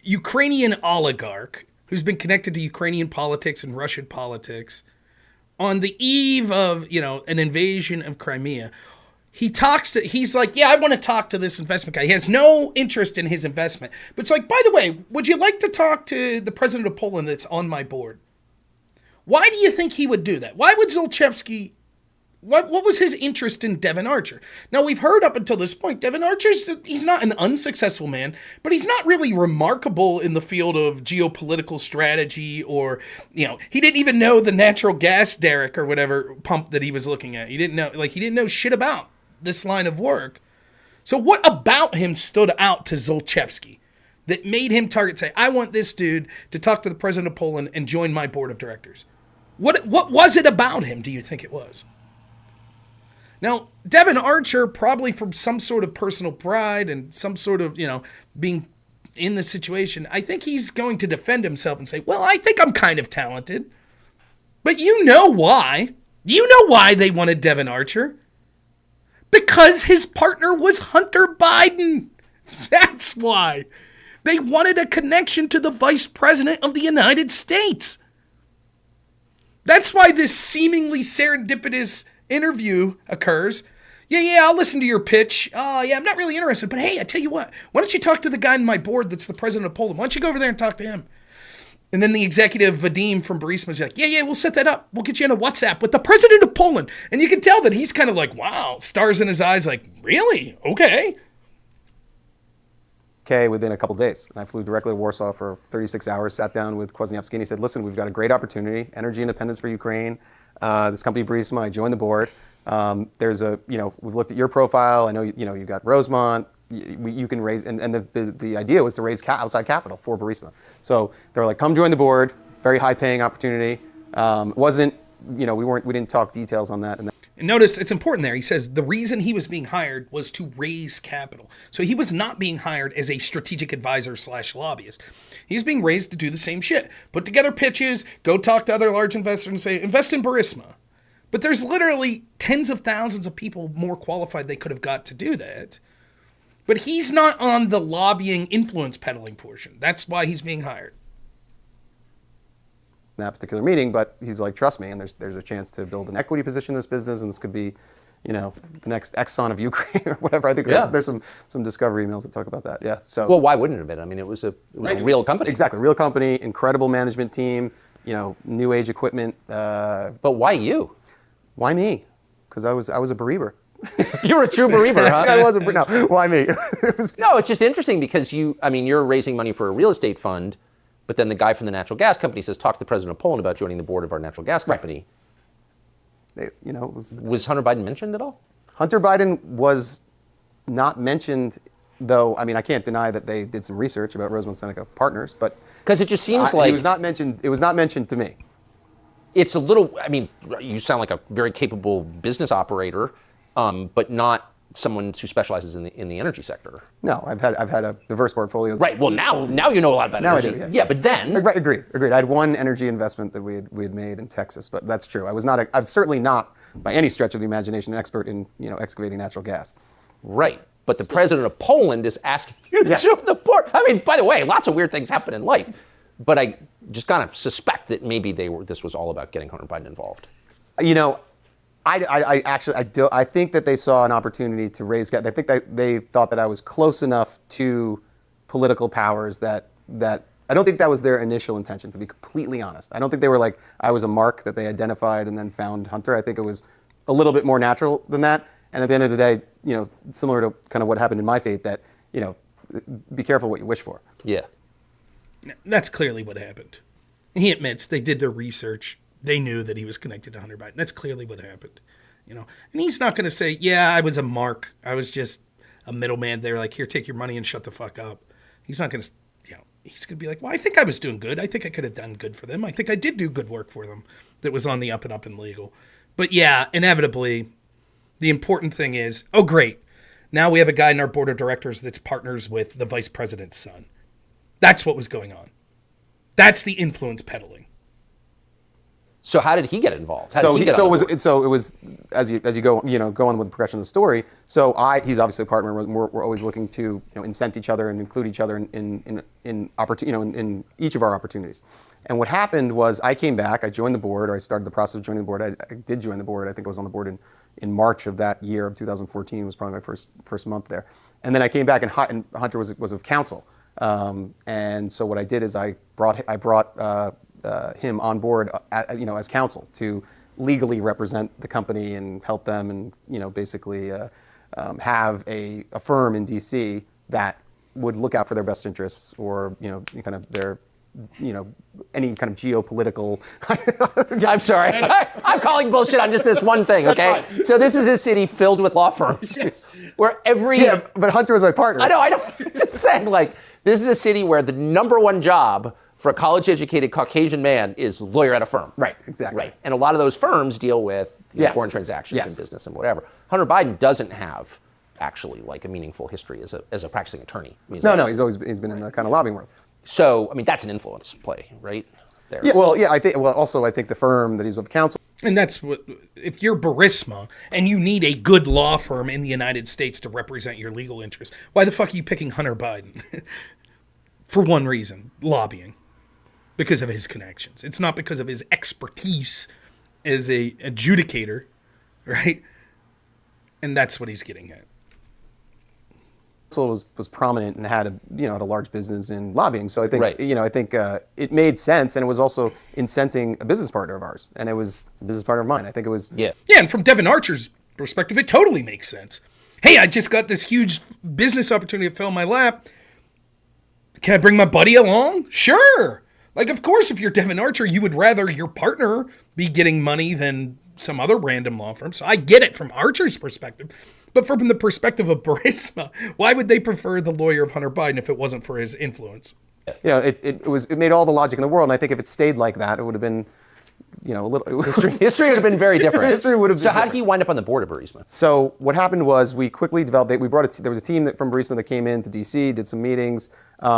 Ukrainian oligarch who's been connected to Ukrainian politics and Russian politics, on the eve of, an invasion of Crimea, he's like, yeah, I want to talk to this investment guy. He has no interest in his investment. But it's like, by the way, would you like to talk to the president of Poland that's on my board? Why do you think he would do that? Why would Zlochevsky, what was his interest in Devon Archer? Now, we've heard up until this point, Devon Archer's, he's not an unsuccessful man, but he's not really remarkable in the field of geopolitical strategy or, he didn't even know the natural gas derrick or whatever pump that he was looking at. He didn't know shit about this line of work. So what about him stood out to Zlochevsky that made him say, I want this dude to talk to the president of Poland and join my board of directors? What was it about him, do you think it was? Now, Devon Archer, probably from some sort of personal pride and some sort of, being in the situation, I think he's going to defend himself and say, well, I think I'm kind of talented. But you know why. You know why they wanted Devon Archer. Because his partner was Hunter Biden. That's why. They wanted a connection to the vice president of the United States. That's why this seemingly serendipitous interview occurs. Yeah, I'll listen to your pitch. Yeah, I'm not really interested. But hey, I tell you what. Why don't you talk to the guy on my board that's the president of Poland? Why don't you go over there and talk to him? And then the executive, Vadim from Burisma, is like, yeah, we'll set that up. We'll get you on a WhatsApp with the president of Poland. And you can tell that he's kind of like, wow, stars in his eyes, like, really? Okay. Within a couple days. And I flew directly to Warsaw for 36 hours, sat down with Kwasniewski, and he said, listen, we've got a great opportunity, energy independence for Ukraine. This company, Burisma, I joined the board. We've looked at your profile. I know, you've got Rosemont. You can raise, and the idea was to raise outside capital for Burisma. So they were like, come join the board. It's a very high paying opportunity. It wasn't, we didn't talk details on that. And notice it's important there. He says the reason he was being hired was to raise capital. So he was not being hired as a strategic advisor / lobbyist. He's being raised to do the same shit. Put together pitches, go talk to other large investors and say, invest in Burisma. But there's literally tens of thousands of people more qualified they could have got to do that. But he's not on the lobbying influence peddling portion. That's why he's being hired. That particular meeting, but he's like, trust me, and there's a chance to build an equity position in this business, and this could be, the next Exxon of Ukraine or whatever. I think there's some discovery emails that talk about that. Yeah. So well, why wouldn't it have been? I mean, it was a real company. Exactly, real company, incredible management team, new age equipment. But why you? Why me? Because I was a bereaver. You're a true believer, huh? I wasn't. No, why me? No, it's just interesting because you're raising money for a real estate fund, but then the guy from the natural gas company says, talk to the president of Poland about joining the board of our natural gas company. Right. Was Hunter Biden mentioned at all? Hunter Biden was not mentioned, though. I mean, I can't deny that they did some research about Rosemont Seneca Partners, but because it just seems like it was not mentioned. It was not mentioned to me. It's a little. I mean, you sound like a very capable business operator. But not someone who specializes in the energy sector. No, I've had a diverse portfolio. Right. Well, now you know a lot about energy. I do, yeah, but then. Agreed. I had one energy investment that we had made in Texas, but that's true. I'm certainly not by any stretch of the imagination an expert in excavating natural gas. Right. But the president of Poland is asking you to join the board. I mean, by the way, lots of weird things happen in life, but I just kind of suspect that maybe this was all about getting Hunter Biden involved. I think that they saw an opportunity to raise gas. I think that they thought that I was close enough to political powers that I don't think that was their initial intention, to be completely honest. I don't think they were like, I was a mark that they identified and then found Hunter. I think it was a little bit more natural than that. And at the end of the day, similar to kind of what happened in my fate, that, be careful what you wish for. Yeah. That's clearly what happened. He admits they did their research. They knew that he was connected to Hunter Biden. That's clearly what happened, And he's not going to say, yeah, I was a mark. I was just a middleman. They're like, here, take your money and shut the fuck up. He's not going to, he's going to be like, well, I think I was doing good. I think I could have done good for them. I think I did do good work for them. that was on the up and up in legal. But yeah, inevitably, the important thing is, oh great, now we have a guy in our board of directors that's partners with the vice president's son. That's what was going on. That's the influence peddling. So how did he get involved? So it was as you go on with the progression of the story. So he's obviously a partner. We're always looking to incent each other and include each other in each of our opportunities. And what happened was I came back. I joined the board, or I started the process of joining the board. I did join the board. I think I was on the board in March of that year of 2014. Was probably my first month there. And then I came back, and Hunter was of counsel. And so what I did is I brought him on board, as counsel to legally represent the company and help them, and basically have a firm in DC that would look out for their best interests, or kind of their any kind of geopolitical. I'm sorry, I'm calling bullshit on just this one thing. Okay, so this is a city filled with law firms, yes. Where every but Hunter was my partner. I know. Just saying, like, this is a city where the number one job for a college-educated Caucasian man is lawyer at a firm. Right, exactly. Right, and a lot of those firms deal with Yes. foreign transactions Yes. and business and whatever. Hunter Biden doesn't have actually like a meaningful history as a practicing attorney. I mean, He's been in the kind of lobbying world. So I mean, that's an influence play, right? There. Yeah, well, yeah, I think the firm that he's with counsel. And that's what, if you're Burisma and you need a good law firm in the United States to represent your legal interests, why the fuck are you picking Hunter Biden? For one reason, lobbying. Because of his connections. It's not because of his expertise as a adjudicator, right? And that's what he's getting at. Was prominent and had a large business in lobbying. So I think Right. I think it made sense, and it was also incenting a business partner of ours, and it was a business partner of mine. I think it was Yeah. Yeah, and from Devon Archer's perspective, it totally makes sense. Hey, I just got this huge business opportunity that fell in my lap. Can I bring my buddy along? Sure. Like, of course, if you're Devon Archer, you would rather your partner be getting money than some other random law firm. So I get it from Archer's perspective. But from the perspective of Burisma, why would they prefer the lawyer of Hunter Biden if it wasn't for his influence? It made all the logic in the world, and I think if it stayed like that, it would have been, a little History would have been very different. History would have been So how did different. he wind up on the board of Burisma? So what happened was we quickly developed. There was a team from Burisma that came into DC, did some meetings. There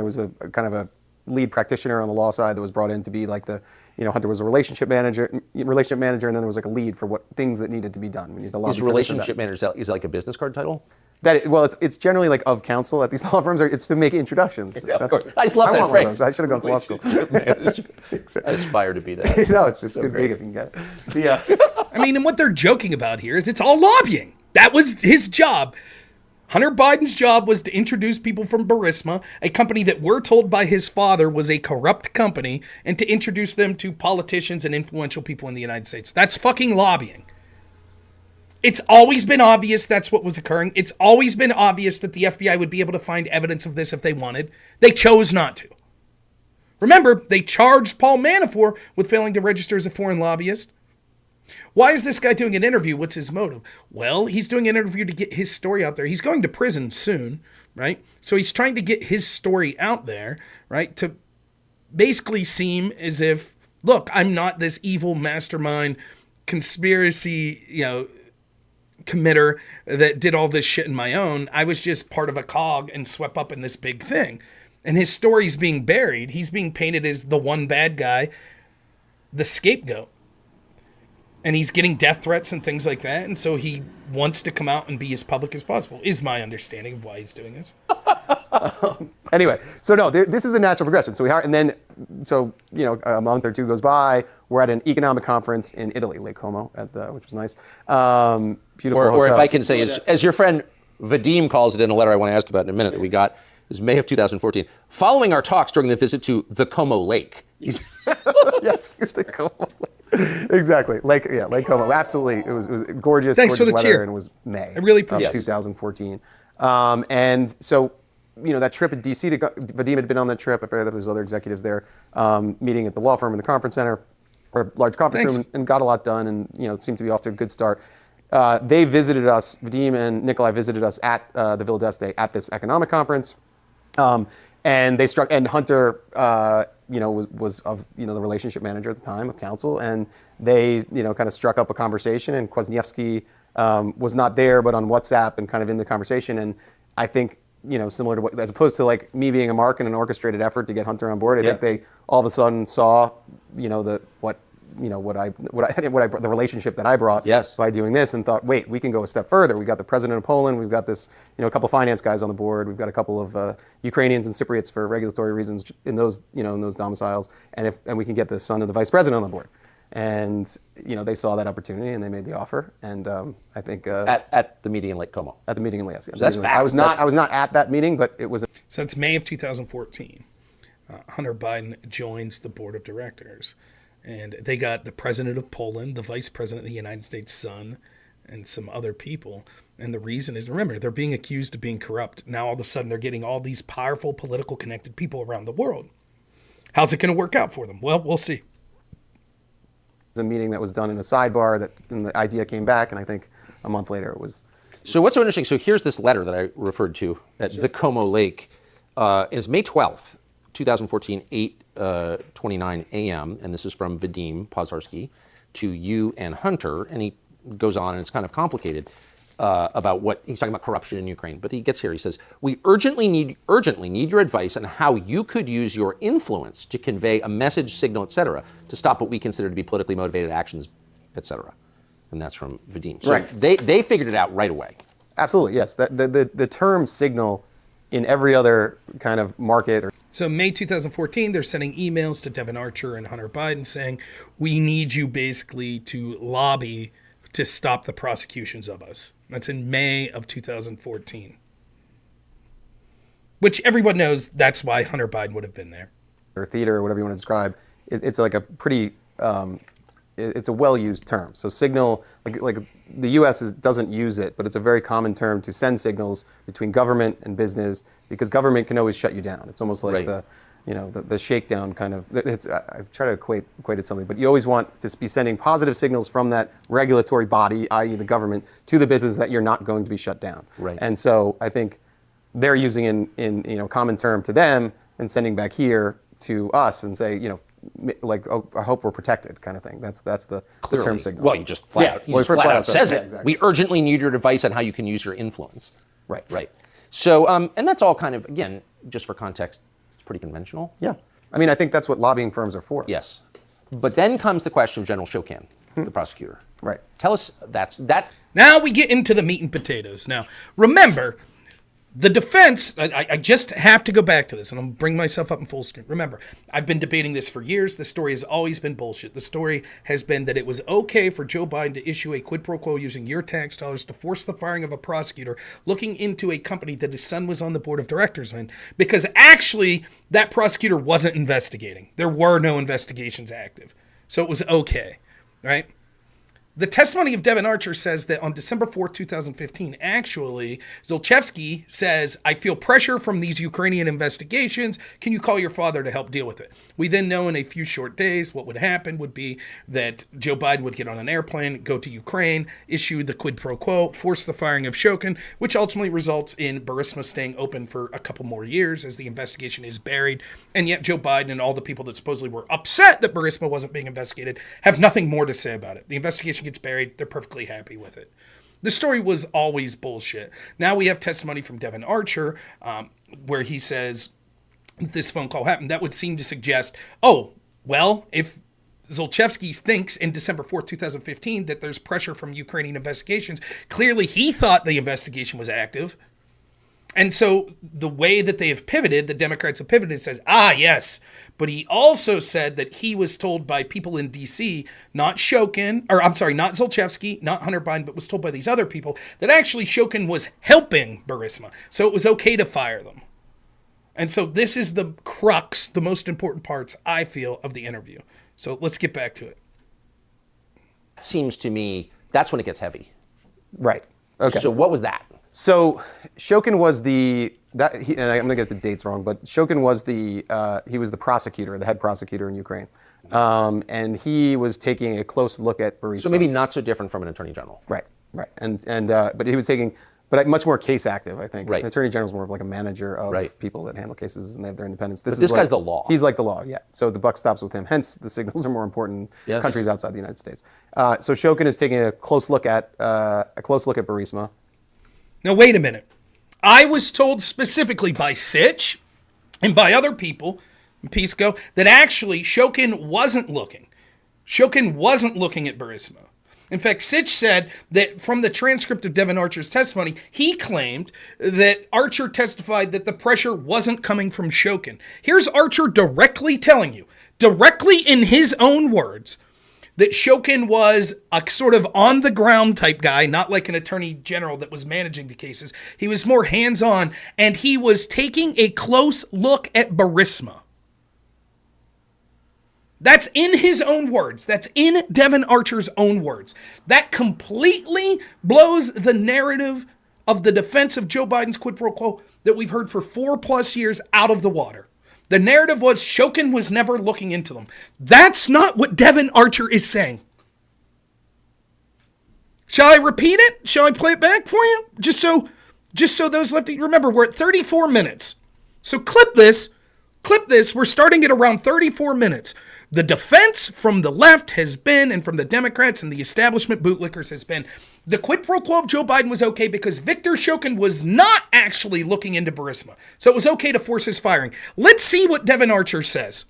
was a kind of a lead practitioner on the law side that was brought in to be like the. Hunter was a relationship manager, and then there was like a lead for what things that needed to be done. We need to lobby Is for this or relationship that. manager is like a business card title? It's generally like of counsel at these law firms. It's to make introductions. Yeah, of course. I just love that want one of phrase. those. I should have gone to law school. I aspire to be that. No, it's good big if you can get it. I mean, and what they're joking about here is it's all lobbying. That was his job. Hunter Biden's job was to introduce people from Burisma, a company that we're told by his father was a corrupt company, and to introduce them to politicians and influential people in the United States. That's fucking lobbying. It's always been obvious that's what was occurring. It's always been obvious that the FBI would be able to find evidence of this if they wanted. They chose not to. Remember, they charged Paul Manafort with failing to register as a foreign lobbyist. Why is this guy doing an interview? What's his motive? Well, he's doing an interview to get his story out there. He's going to prison soon, right? So he's trying to get his story out there, right? To basically seem as if, look, I'm not this evil mastermind conspiracy, committer that did all this shit on my own. I was just part of a cog and swept up in this big thing. And his story's being buried. He's being painted as the one bad guy, the scapegoat. And he's getting death threats and things like that. And so he wants to come out and be as public as possible, is my understanding of why he's doing this. Anyway, so no, this is a natural progression. So a month or two goes by. We're at an economic conference in Italy, Lake Como, which was nice. Beautiful Or hotel. if I can say, as your friend Vadim calls it in a letter I want to ask about in a minute that we got, it was May of 2014. Following our talks during the visit to the Como Lake. Yes, the Como Lake. Exactly, Lake Como. Absolutely, it was gorgeous. Thanks for gorgeous the weather, cheer. and it was May. I really appreciate of 2014. And so, that trip at DC, Vadim had been on that trip. I forget if there was other executives there, meeting at the law firm in the conference center, or large conference room, and got a lot done, and it seemed to be off to a good start. They visited us, Vadim and Nikolai visited us at the Villa d'Este at this economic conference. And Hunter was of the relationship manager at the time of council, and they kind of struck up a conversation, and Kwasniewski was not there but on WhatsApp and kind of in the conversation, and I think similar to as opposed to like me being a mark in an orchestrated effort to get Hunter on board, I think they all of a sudden saw the relationship that I brought by doing this, and thought, wait, we can go a step further. We got the president of Poland, we've got this a couple of finance guys on the board, we've got a couple of Ukrainians and Cypriots for regulatory reasons in those in those domiciles, and we can get the son of the vice president on the board. And they saw that opportunity and they made the offer. And I think at the meeting in Lake Como. At the meeting in Lake. Yes, that's I was not at that meeting, but it was. So it's May of 2014. Hunter Biden joins the board of directors, and they got the president of Poland, the vice president of the United States' son, and some other people. And the reason is, remember, they're being accused of being corrupt. Now all of a sudden they're getting all these powerful, political connected people around the world. How's it going to work out for them? Well, we'll see. A meeting that was done in a sidebar and the idea came back, and I think a month later it was. So what's so interesting, so here's this letter that I referred to at the Como Lake. It's May 12th, 2014, 8:29 a.m., and this is from Vadim Pozharsky to you and Hunter, and he goes on, and it's kind of complicated about what he's talking about corruption in Ukraine. But he gets here, he says, we urgently need your advice on how you could use your influence to convey a message, signal, etc., to stop what we consider to be politically motivated actions, etc. And that's from Vadim. So they figured it out right away. Absolutely, yes. The term signal in every other kind of market. So May 2014, they're sending emails to Devon Archer and Hunter Biden saying, we need you basically to lobby to stop the prosecutions of us. That's in May of 2014. Which everyone knows that's why Hunter Biden would have been there. Or theater, or whatever you want to describe. It's like a pretty, it's a well-used term. So signal, like the U.S. doesn't use it, but it's a very common term to send signals between government and business, because government can always shut you down. It's almost like the shakedown kind of. I try to equate it to something, but you always want to be sending positive signals from that regulatory body, i.e. the government, to the business that you're not going to be shut down. Right. And so I think they're using in common term to them and sending back here to us and say, like, oh, I hope we're protected, kind of thing. That's the term signal. Well, you just flat out says it. Exactly. We urgently need your advice on how you can use your influence. Right. Right. So, and that's all kind of, again, just for context, it's pretty conventional. Yeah. I mean, I think that's what lobbying firms are for. Yes. But then comes the question of General Shokan, the prosecutor. Right. Tell us that. Now we get into the meat and potatoes. Now, remember, the defense, I just have to go back to this, and I'll bring myself up in full screen. Remember, I've been debating this for years. The story has always been bullshit. The story has been that it was okay for Joe Biden to issue a quid pro quo using your tax dollars to force the firing of a prosecutor looking into a company that his son was on the board of directors in, because actually that prosecutor wasn't investigating. There were no investigations active. So it was okay, right? The testimony of Devon Archer says that on December 4th, 2015, actually, Zlochevsky says, I feel pressure from these Ukrainian investigations. Can you call your father to help deal with it? We then know in a few short days what would happen would be that Joe Biden would get on an airplane, go to Ukraine, issue the quid pro quo, force the firing of Shokin, which ultimately results in Burisma staying open for a couple more years as the investigation is buried. And yet Joe Biden and all the people that supposedly were upset that Burisma wasn't being investigated have nothing more to say about it. The investigation gets buried. They're perfectly happy with it. The story was always bullshit. Now we have testimony from Devon Archer where he says this phone call happened. That would seem to suggest, oh, well, if Zlochevsky thinks in December 4th, 2015 that there's pressure from Ukrainian investigations, clearly he thought the investigation was active. And so the way that they have pivoted, the Democrats have pivoted, says, yes. But he also said that he was told by people in D.C., not Zlochevsky, not Hunter Biden, but was told by these other people that actually Shokin was helping Burisma. So it was okay to fire them. And so this is the crux, the most important parts, I feel, of the interview. So let's get back to it. Seems to me, that's when it gets heavy. Right. Okay. So what was that? So Shokin was and I'm gonna get the dates wrong, but Shokin was he was the prosecutor, the head prosecutor in Ukraine, and he was taking a close look at Burisma. So maybe not so different from an attorney general. Right. And but he was taking but much more case active, I think. Right. The Attorney General is more of like a manager of Right. people that handle cases, and they have their independence. This this guy's the law. He's like the law, yeah. So the buck stops with him. Hence, the signals are more important in Yes. countries outside the United States. So Shokin is taking a close look at Burisma. Now, wait a minute. I was told specifically by Sitch and by other people in Pisco that actually Shokin wasn't looking. Shokin wasn't looking at Burisma. In fact, Sitch said that from the transcript of Devon Archer's testimony, he claimed that Archer testified that the pressure wasn't coming from Shokin. Here's Archer directly telling you, directly in his own words, that Shokin was a sort of on-the-ground type guy, not like an attorney general that was managing the cases. He was more hands-on, and he was taking a close look at Burisma. That's in his own words. That's in Devon Archer's own words. That completely blows the narrative of the defense of Joe Biden's quid pro quo that we've heard for 4+ years out of the water. The narrative was Shokin was never looking into them. That's not what Devon Archer is saying. Shall I repeat it? Shall I play it back for you? Just so those left, remember, we're at 34 minutes. So clip this. We're starting at around 34 minutes. The defense from the left has been, and from the Democrats and the establishment bootlickers has been, the quid pro quo of Joe Biden was okay because Victor Shokin was not actually looking into Burisma. So it was okay to force his firing. Let's see what Devon Archer says.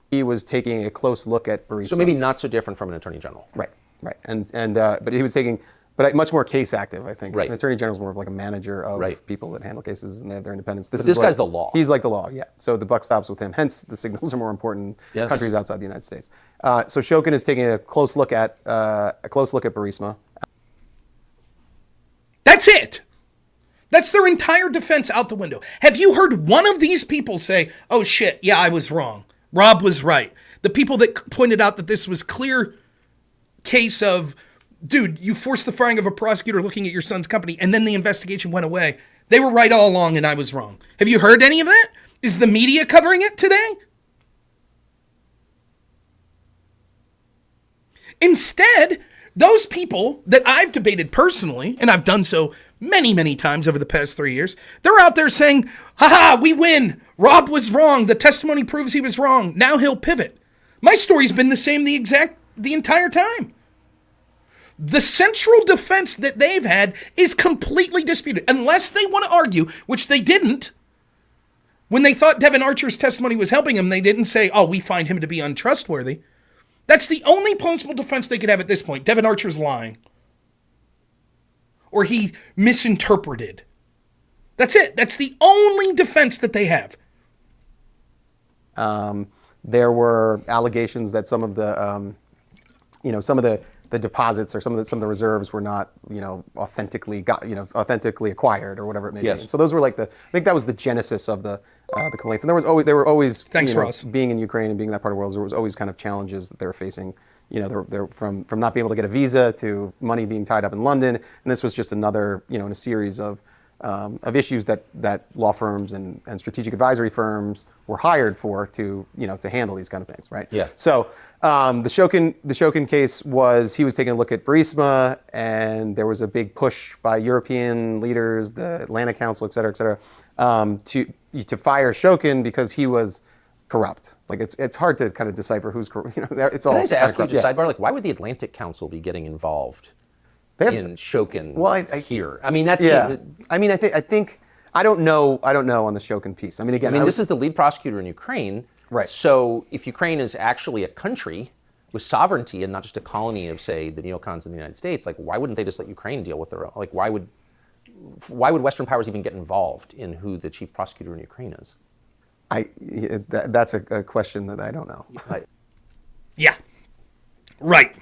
He was taking a close look at Burisma. So maybe not so different from an attorney general. Right. But he was taking, but much more case active, I think. Right. The Attorney General is more of like a manager of Right. people that handle cases, and they have their independence. This guy's the law. He's like the law, yeah. So the buck stops with him. Hence, the signals are more important in Yes. countries outside the United States. So Shokin is taking a close look at Burisma. That's it. That's their entire defense out the window. Have you heard one of these people say, oh shit, yeah, I was wrong. Rob was right. The people that pointed out that this was clear case of, dude, you forced the firing of a prosecutor looking at your son's company and then the investigation went away. They were right all along and I was wrong. Have you heard any of that? Is the media covering it today? Instead, those people that I've debated personally, and I've done so many, many times over the past 3 years, they're out there saying, haha, we win. Rob was wrong. The testimony proves he was wrong. Now he'll pivot. My story's been the same the entire time. The central defense that they've had is completely disputed. Unless they want to argue, which they didn't. When they thought Devon Archer's testimony was helping him, they didn't say, oh, we find him to be untrustworthy. That's the only plausible defense they could have at this point. Devon Archer's lying. Or he misinterpreted. That's it. That's the only defense that they have. There were allegations that some of the deposits or some of the reserves were not, authentically acquired or whatever it may be. Yes. And so those were I think that was the genesis of the complaints. And there were always Thanks, Ross. being in Ukraine and being in that part of the world, there was always kind of challenges that they were facing. They're from not being able to get a visa to money being tied up in London, and this was just another, in a series of issues that law firms and strategic advisory firms were hired for to handle these kind of things, right? Yeah. So the Shokin case was, he was taking a look at Burisma, and there was a big push by European leaders, the Atlantic Council, et cetera, to fire Shokin because he was corrupt. Like it's hard to kind of decipher who's corrupt. It's all. Can I just ask you corrupt. just sidebar? Why would the Atlantic Council be getting involved in Shokin here? I mean, that's I think I don't know on the Shokin piece. I mean, again, this is the lead prosecutor in Ukraine. Right. So if Ukraine is actually a country with sovereignty and not just a colony of, say, the neocons in the United States, why wouldn't they just let Ukraine deal with their own? Why would Western powers even get involved in who the chief prosecutor in Ukraine is? That's a question that I don't know. Yeah. Right.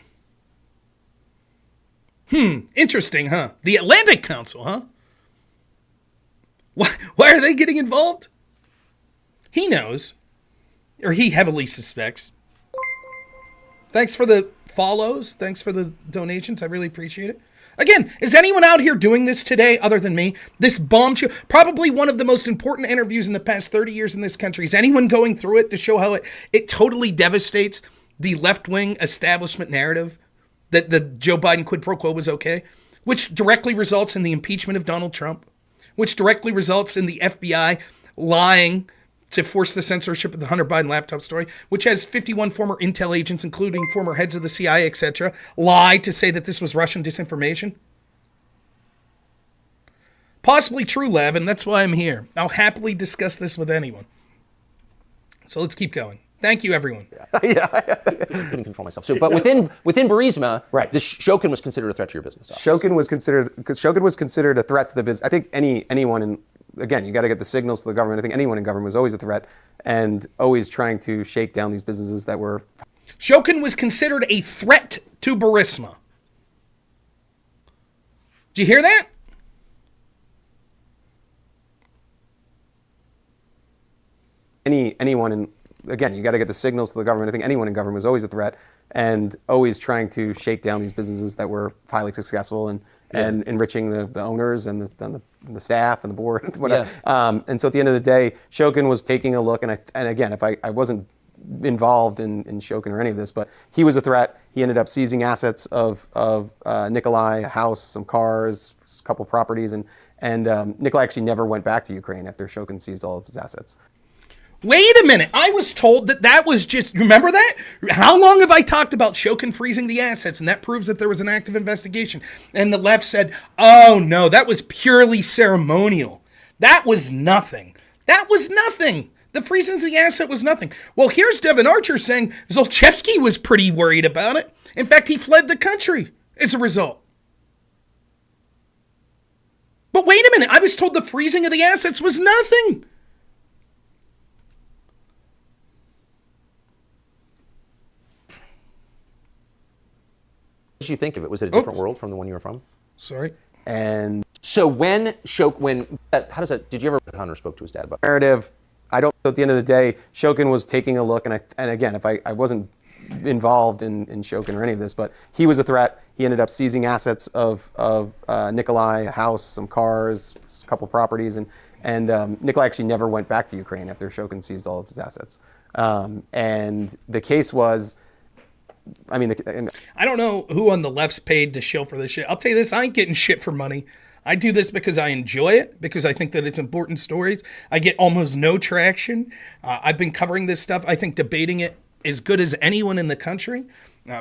Interesting, huh? The Atlantic Council, huh? Why are they getting involved? He knows. Or he heavily suspects. Thanks for the follows. Thanks for the donations. I really appreciate it. Again, is anyone out here doing this today other than me? This bombshell, probably one of the most important interviews in the past 30 years in this country. Is anyone going through it to show how it totally devastates the left-wing establishment narrative that the Joe Biden quid pro quo was okay? which directly results in the impeachment of Donald Trump, which directly results in the FBI lying to force the censorship of the Hunter Biden laptop story, which has 51 former intel agents, including former heads of the CIA, etc., lie to say that this was Russian disinformation. Possibly true, Lev, and that's why I'm here. I'll happily discuss this with anyone. So let's keep going. Thank you, everyone. Couldn't control myself. So, but within Burisma, right, this Shokin was considered a threat to your business. Shokin was considered a threat to the business. I think anyone in, again, you got to get the signals to the government. I think anyone in government was always a threat and always trying to shake down these businesses that were. Shokin was considered a threat to Burisma. Do you hear that? Anyone in, again, you got to get the signals to the government. I think anyone in government was always a threat and always trying to shake down these businesses that were highly successful and enriching the owners and the staff and the board and whatever. And so at the end of the day, Shokin was taking a look, and again, if I wasn't involved in Shokin or any of this, but he was a threat. He ended up seizing assets of Nikolai, a house, some cars, a couple properties, and Nikolai actually never went back to Ukraine after Shokin seized all of his assets. Wait a minute. I was told that was just, remember that? How long have I talked about Shokin freezing the assets? And that proves that there was an active investigation. And the left said, oh no, that was purely ceremonial. That was nothing. That was nothing. The freezing of the asset was nothing. Well, here's Devon Archer saying Zlochevsky was pretty worried about it. In fact, he fled the country as a result. But wait a minute. I was told the freezing of the assets was nothing. What did you think of it? Was it a different world from the one you were from? Sorry. And so when how does that? Did you ever? Hunter spoke to his dad about narrative. I don't. At the end of the day, Shokin was taking a look, and again, if I wasn't involved in Shokin or any of this, but he was a threat. He ended up seizing assets of Nikolai, a house, some cars, a couple properties, and Nikolai actually never went back to Ukraine after Shokin seized all of his assets. And the case was. I don't know who on the left's paid to shill for this shit. I'll tell you this, I ain't getting shit for money. I do this because I enjoy it, because I think that it's important stories. I get almost no traction. I've been covering this stuff. I think debating it as good as anyone in the country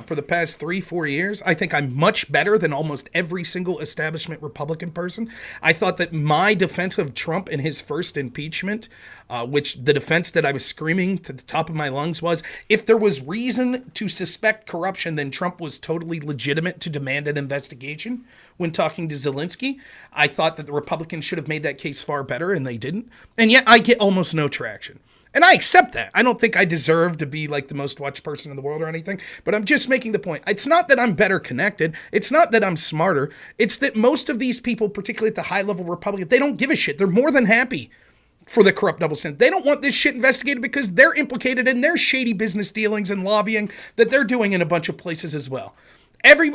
for the past 3-4 years. I think I'm much better than almost every single establishment Republican person. I thought that my defense of Trump in his first impeachment, which the defense that I was screaming to the top of my lungs was, if there was reason to suspect corruption, then Trump was totally legitimate to demand an investigation. When talking to Zelensky, I thought that the Republicans should have made that case far better, and they didn't. And yet I get almost no traction. And I accept that. I don't think I deserve to be like the most watched person in the world or anything, but I'm just making the point. It's not that I'm better connected. It's not that I'm smarter. It's that most of these people, particularly at the high-level Republicans, they don't give a shit. They're more than happy for the corrupt double standard. They don't want this shit investigated because they're implicated in their shady business dealings and lobbying that they're doing in a bunch of places as well.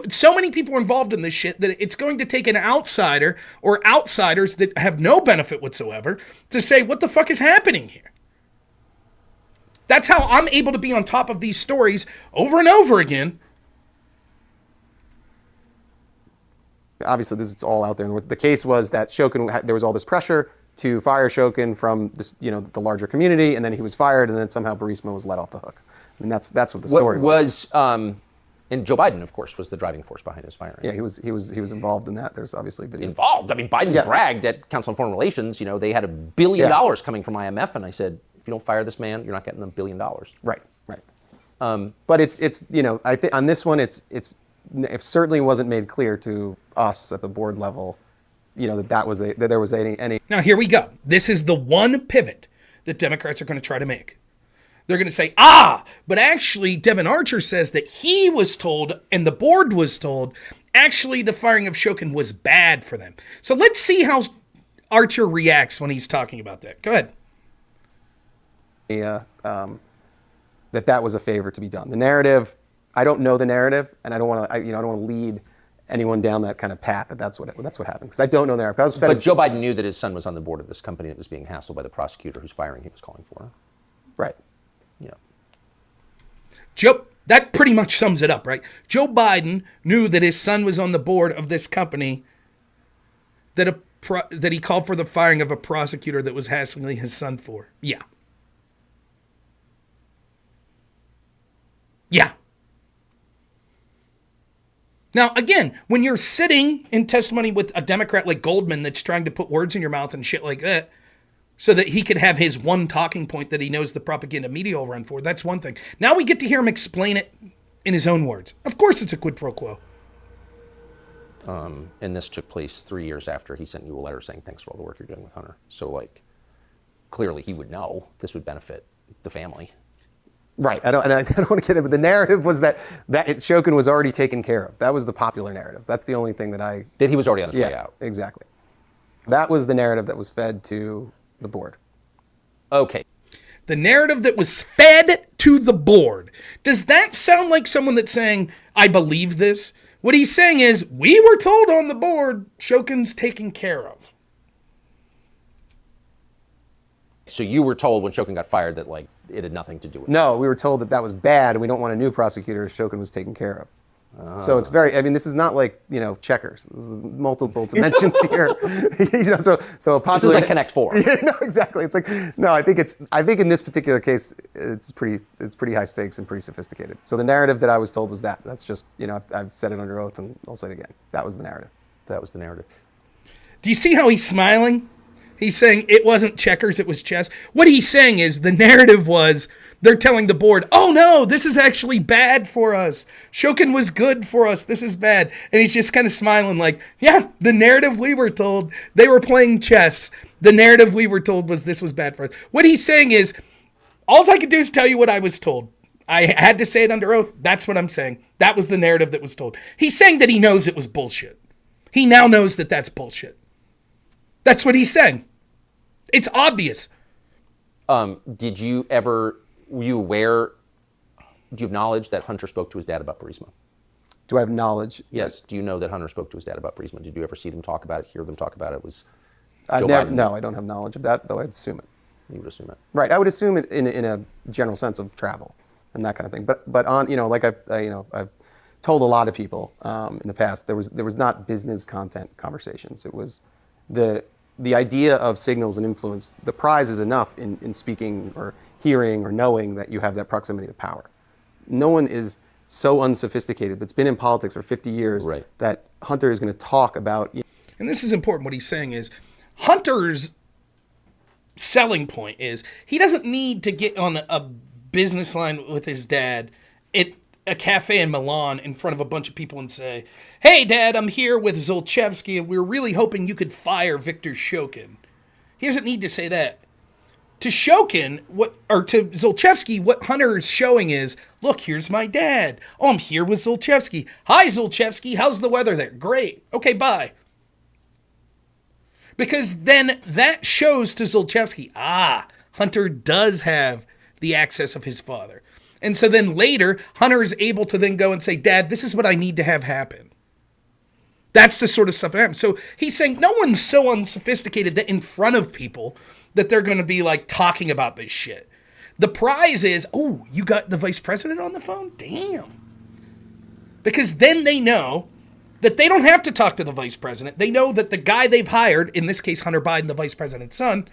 So many people are involved in this shit that it's going to take an outsider or outsiders that have no benefit whatsoever to say, what the fuck is happening here? That's how I'm able to be on top of these stories over and over again. Obviously, it's all out there. The case was that Shokin, there was all this pressure to fire Shokin from this, the larger community, and then he was fired, and then somehow Burisma was let off the hook. I mean, that's what the story was. And Joe Biden, of course, was the driving force behind his firing. Yeah, he was involved in that. There's obviously video. Involved. I mean, Biden bragged at Council on Foreign Relations. They had $1 billion coming from IMF, and I said, if you don't fire this man, you're not getting the $1 billion. Right. But it's I think on this one it certainly wasn't made clear to us at the board level, that there was any. Now here we go. This is the one pivot that Democrats are going to try to make. They're going to say, but actually Devon Archer says that he was told and the board was told, actually the firing of Shokin was bad for them. So let's see how Archer reacts when he's talking about that. Go ahead. That was a favor to be done. The narrative, I don't know the narrative, and I don't want to. I don't want to lead anyone down that kind of path. That's what happened, because I don't know the narrative. But Joe Biden knew that his son was on the board of this company that was being hassled by the prosecutor whose firing he was calling for. Right. Yeah. That pretty much sums it up, right? Joe Biden knew that his son was on the board of this company that he called for the firing of a prosecutor that was hassling his son for. Yeah. Yeah. Now, again, when you're sitting in testimony with a Democrat like Goldman that's trying to put words in your mouth and shit like that so that he could have his one talking point that he knows the propaganda media will run for, that's one thing. Now we get to hear him explain it in his own words. Of course it's a quid pro quo. And this took place 3 years after he sent you a letter saying, thanks for all the work you're doing with Hunter. So, like, clearly he would know this would benefit the family. Right. I don't want to get it, but the narrative was that Shokin was already taken care of. That was the popular narrative. That's the only thing that he was already on his way out. Exactly. That was the narrative that was fed to the board. Okay. The narrative that was fed to the board. Does that sound like someone that's saying, I believe this? What he's saying is, we were told on the board Shokin's taken care of. So you were told when Shokin got fired that, like, it had nothing to do with it? No, we were told that was bad and we don't want a new prosecutor. Shokin was taken care of. So it's very, I mean, this is not like, checkers. This is multiple dimensions here. So a popular... This is like Connect Four. Yeah, no, exactly. It's like, no, I think in this particular case, it's pretty high stakes and pretty sophisticated. So the narrative that I was told was that. That's just, I've said it under oath and I'll say it again. That was the narrative. That was the narrative. Do you see how he's smiling? He's saying it wasn't checkers, it was chess. What he's saying is the narrative was they're telling the board, oh no, this is actually bad for us. Shokin was good for us. This is bad. And he's just kind of smiling like, yeah, the narrative we were told, they were playing chess. The narrative we were told was this was bad for us. What he's saying is, all I could do is tell you what I was told. I had to say it under oath. That's what I'm saying. That was the narrative that was told. He's saying that he knows it was bullshit. He now knows that that's bullshit. That's what he's saying. It's obvious. Were you aware, do you have knowledge that Hunter spoke to his dad about Burisma? Do I have knowledge? Yes. Do you know that Hunter spoke to his dad about Burisma? Did you ever see them talk about it, hear them talk about it? No, I don't have knowledge of that, though I'd assume it. You would assume it. Right, I would assume it in a general sense of travel and that kind of thing. But on, like I've told a lot of people in the past, there was not business content conversations. It was the idea of signals and influence. The prize is enough in speaking or hearing or knowing that you have that proximity to power. No one is so unsophisticated that's been in politics for 50 years that Hunter is going to talk about. And this is important. What he's saying is Hunter's selling point is he doesn't need to get on a business line with his dad at a cafe in Milan in front of a bunch of people and say, hey, Dad, I'm here with Zlochevsky, and we're really hoping you could fire Viktor Shokin. He doesn't need to say that. To Shokin, to Zlochevsky, what Hunter is showing is, look, here's my dad. Oh, I'm here with Zlochevsky. Hi, Zlochevsky. How's the weather there? Great. Okay, bye. Because then that shows to Zlochevsky, Hunter does have the access of his father. And so then later, Hunter is able to then go and say, Dad, this is what I need to have happen. That's the sort of stuff that happens. So he's saying no one's so unsophisticated that in front of people that they're going to be like talking about this shit. The prize is, oh, you got the vice president on the phone? Damn. Because then they know that they don't have to talk to the vice president. They know that the guy they've hired, in this case, Hunter Biden, the vice president's son,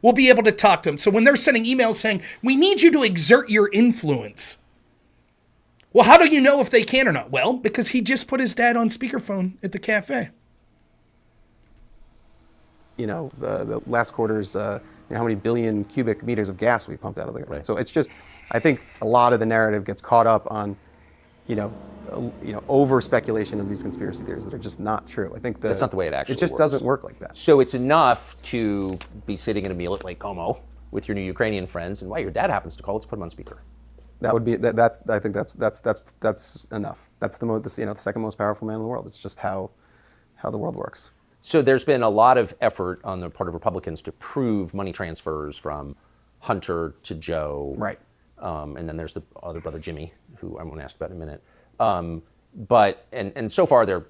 will be able to talk to him. So when they're sending emails saying, we need you to exert your influence. Well, how do you know if they can or not? Well, because he just put his dad on speakerphone at the cafe. The last quarter's, how many billion cubic meters of gas we pumped out of the ground. Right. So it's just, I think a lot of the narrative gets caught up on, over speculation of these conspiracy theories that are just not true. I think that's not the way it actually works. It just doesn't work like that. So it's enough to be sitting at a meal at Lake Como with your new Ukrainian friends, and your dad happens to call. Let's put him on speaker. That would be that's. I think that's enough. That's the second most powerful man in the world. It's just how the world works. So there's been a lot of effort on the part of Republicans to prove money transfers from Hunter to Joe. Right. And then there's the other brother, Jimmy, who I'm going to ask about in a minute. But so far there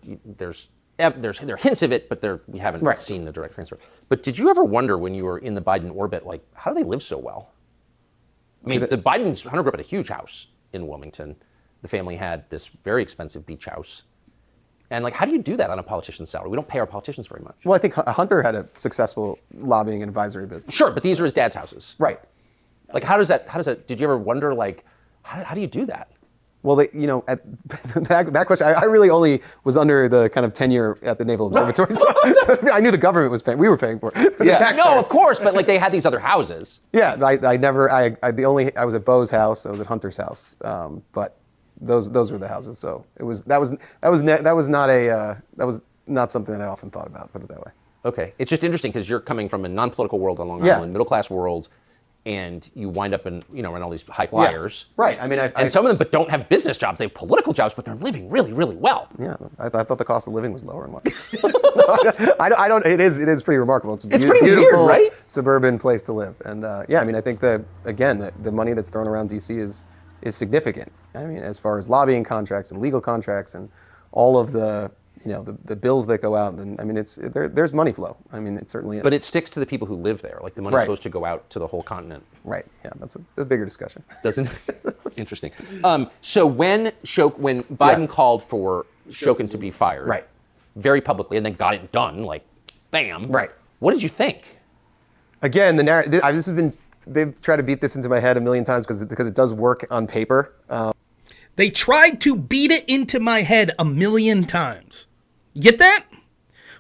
are hints of it, but we haven't seen the direct transfer. But did you ever wonder when you were in the Biden orbit, like, how do they live so well? I mean, Hunter grew up in a huge house. in Wilmington. The family had this very expensive beach house. And like, how do you do that on a politician's salary? We don't pay our politicians very much. Well, I think Hunter had a successful lobbying and advisory business. Sure, but these are his dad's houses. Right. Like, how does that, did you ever wonder, like, how do you do that? Well, at that question, I really only was under the kind of tenure at the Naval Observatory, so I knew the government was paying. We were paying for it. Yeah. No, of course, but like they had these other houses. Yeah, I was at Bo's house, I was at Hunter's house, but those were the houses. So that was not something that I often thought about. Put it that way. Okay, it's just interesting because you're coming from a non-political world on Long Yeah. Island, middle-class world. And you wind up in, in all these high flyers. Yeah, right. I mean, and some of them, but don't have business jobs. They have political jobs, but they're living really, really well. Yeah, I thought the cost of living was lower and what. I don't. It is pretty remarkable. It's pretty beautiful, weird, right? Suburban place to live. And yeah, I mean, I think the money that's thrown around DC is significant. I mean, as far as lobbying contracts and legal contracts and all of the the bills that go out, and I mean, there's money flow. I mean, it certainly is. But it sticks to the people who live there. Like the money's Right. supposed to go out to the whole continent. Right. Yeah, that's a bigger discussion. Doesn't? Interesting. So when Biden called for Shokin to be fired, Right. very publicly, and then got it done, like, bam. Right. What did you think? Again, the narrative. They've tried to beat this into my head a million times because it does work on paper. They tried to beat it into my head a million times. You get that?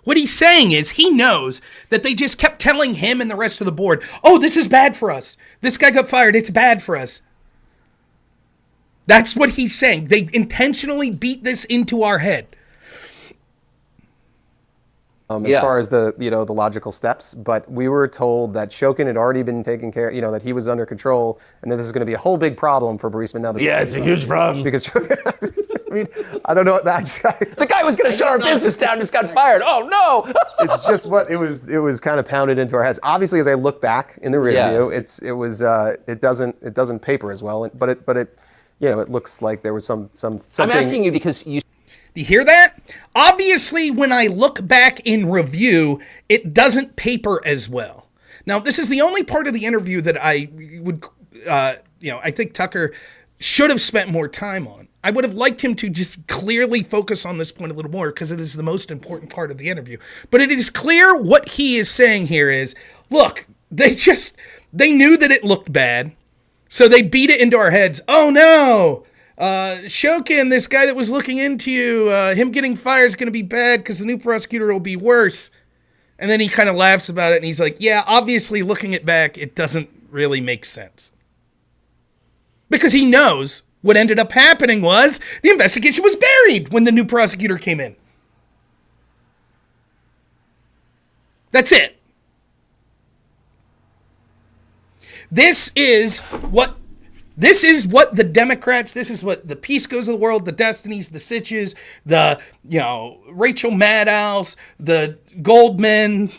What he's saying is he knows that they just kept telling him and the rest of the board, oh, this is bad for us. This guy got fired. It's bad for us. That's what he's saying. They intentionally beat this into our head. As far as the the logical steps, but we were told that Shokin had already been taken care, that he was under control, and that this is going to be a whole big problem for Burisma now. It's a huge problem. Because I mean, I don't know that the guy was going to shut our business down and just got fired. Oh no! It's just what it was kind of pounded into our heads. Obviously, as I look back in the rear view, it doesn't paper as well, but it it looks like there was something. I'm asking you because you. Do you hear that? Obviously, when I look back in review, it doesn't paper as well. Now, this is the only part of the interview that I would, I think Tucker should have spent more time on. I would have liked him to just clearly focus on this point a little more because it is the most important part of the interview. But it is clear what he is saying here is, look, they knew that it looked bad, so they beat it into our heads. Oh, no. Shokin, this guy that was looking into you, him getting fired is going to be bad because the new prosecutor will be worse. And then he kind of laughs about it and he's like, yeah, obviously looking it back, it doesn't really make sense. Because he knows what ended up happening was the investigation was buried when the new prosecutor came in. That's it. This is what the Democrats, this is what the Piscos of the world, the Destinys, the Sitches, the, Rachel Maddow's, the Goldman,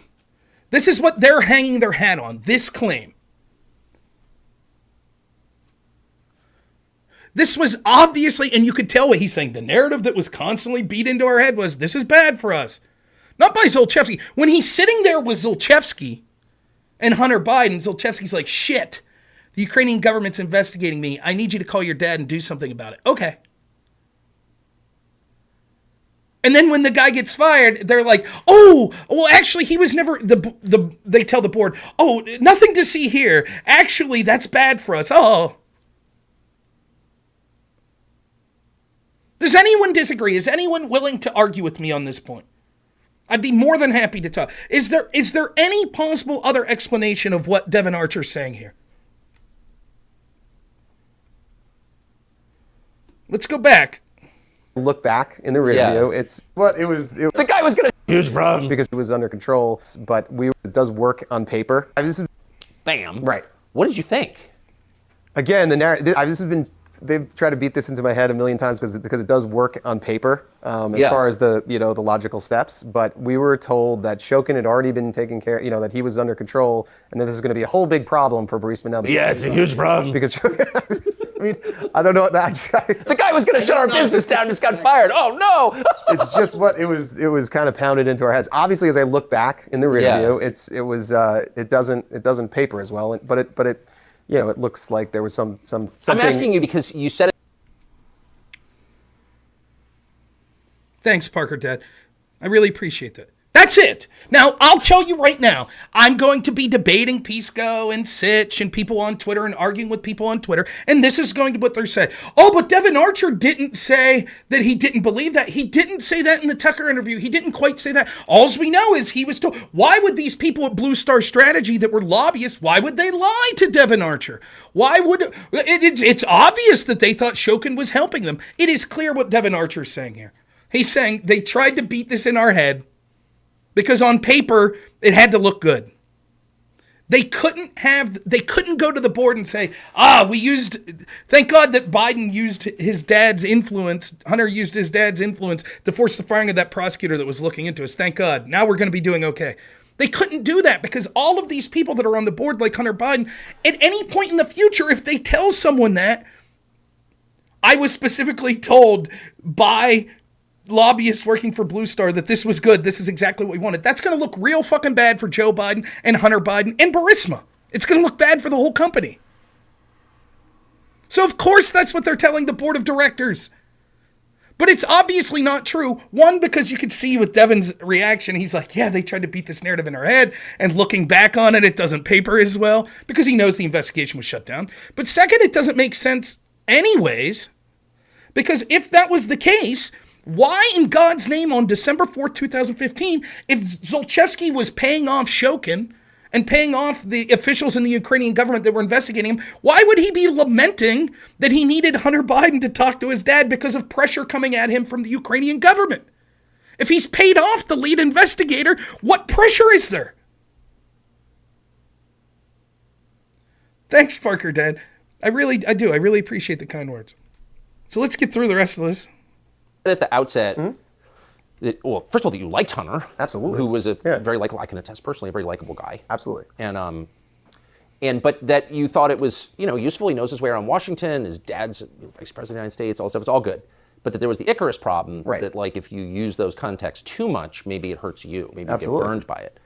this is what they're hanging their hat on, this claim. This was obviously, and you could tell what he's saying, the narrative that was constantly beat into our head was, this is bad for us. Not by Zlochevsky. When he's sitting there with Zlochevsky and Hunter Biden, Zlochevsky's like, shit. The Ukrainian government's investigating me. I need you to call your dad and do something about it. Okay. And then when the guy gets fired, they're like, oh, well, actually, he was never, they tell the board, oh, nothing to see here. Actually, that's bad for us. Oh. Does anyone disagree? Is anyone willing to argue with me on this point? I'd be more than happy to talk. Is there any possible other explanation of what Devon Archer's saying here? Let's go back. Look back in the rear view. The guy was going to huge problem because it was under control, but it does work on paper. Bam. Right. What did you think? Again, the narrative. They've tried to beat this into my head a million times because it does work on paper as far as the the logical steps. But we were told that Shokin had already been taken care, that he was under control, and that this is going to be a whole big problem for Burisma now. It's a huge problem because I mean, I don't know that the guy was going to shut our business down and just got fired. Oh no! It's just what it was kind of pounded into our heads. Obviously, as I look back in the rear view, it doesn't paper as well, but it it looks like there was something. I'm asking you because you said it. Thanks, Parker Dad. I really appreciate that. That's it. Now, I'll tell you right now, I'm going to be debating Pisco and Sitch and people on Twitter and arguing with people on Twitter, and this is going to be what they're saying. Oh, but Devon Archer didn't say that he didn't believe that. He didn't say that in the Tucker interview. He didn't quite say that. All we know is he was told. Why would these people at Blue Star Strategy that were lobbyists, why would they lie to Devon Archer? Why would... It's obvious that they thought Shokin was helping them. It is clear what Devon Archer's saying here. He's saying they tried to beat this in our head because on paper, it had to look good. They couldn't go to the board and say, thank God that Biden used his dad's influence, Hunter used his dad's influence to force the firing of that prosecutor that was looking into us. Thank God. Now we're going to be doing okay. They couldn't do that because all of these people that are on the board like Hunter Biden, at any point in the future, if they tell someone that, I was specifically told by lobbyists working for Blue Star that this was good. This is exactly what we wanted. That's going to look real fucking bad for Joe Biden and Hunter Biden and Burisma. It's going to look bad for the whole company. So of course that's what they're telling the board of directors. But it's obviously not true. One, because you could see with Devon's reaction, he's like, yeah, they tried to beat this narrative in our head, and looking back on it, it doesn't paper as well because he knows the investigation was shut down. But second, it doesn't make sense anyways, because if that was the case, why in God's name on December 4th, 2015, if Zlochevsky was paying off Shokin and paying off the officials in the Ukrainian government that were investigating him, why would he be lamenting that he needed Hunter Biden to talk to his dad because of pressure coming at him from the Ukrainian government? If he's paid off the lead investigator, what pressure is there? Thanks, Parker Dad. I do. I really appreciate the kind words. So let's get through the rest of this. At the outset, well, first of all, that you liked Hunter. Absolutely. Who was very likable, I can attest personally, a very likable guy. Absolutely. But that you thought it was, useful. He knows his way around Washington. His dad's vice president of the United States. All stuff. It's all good. But that there was the Icarus problem. Right. That if you use those contexts too much, maybe it hurts you. Maybe Absolutely. you get burned by it.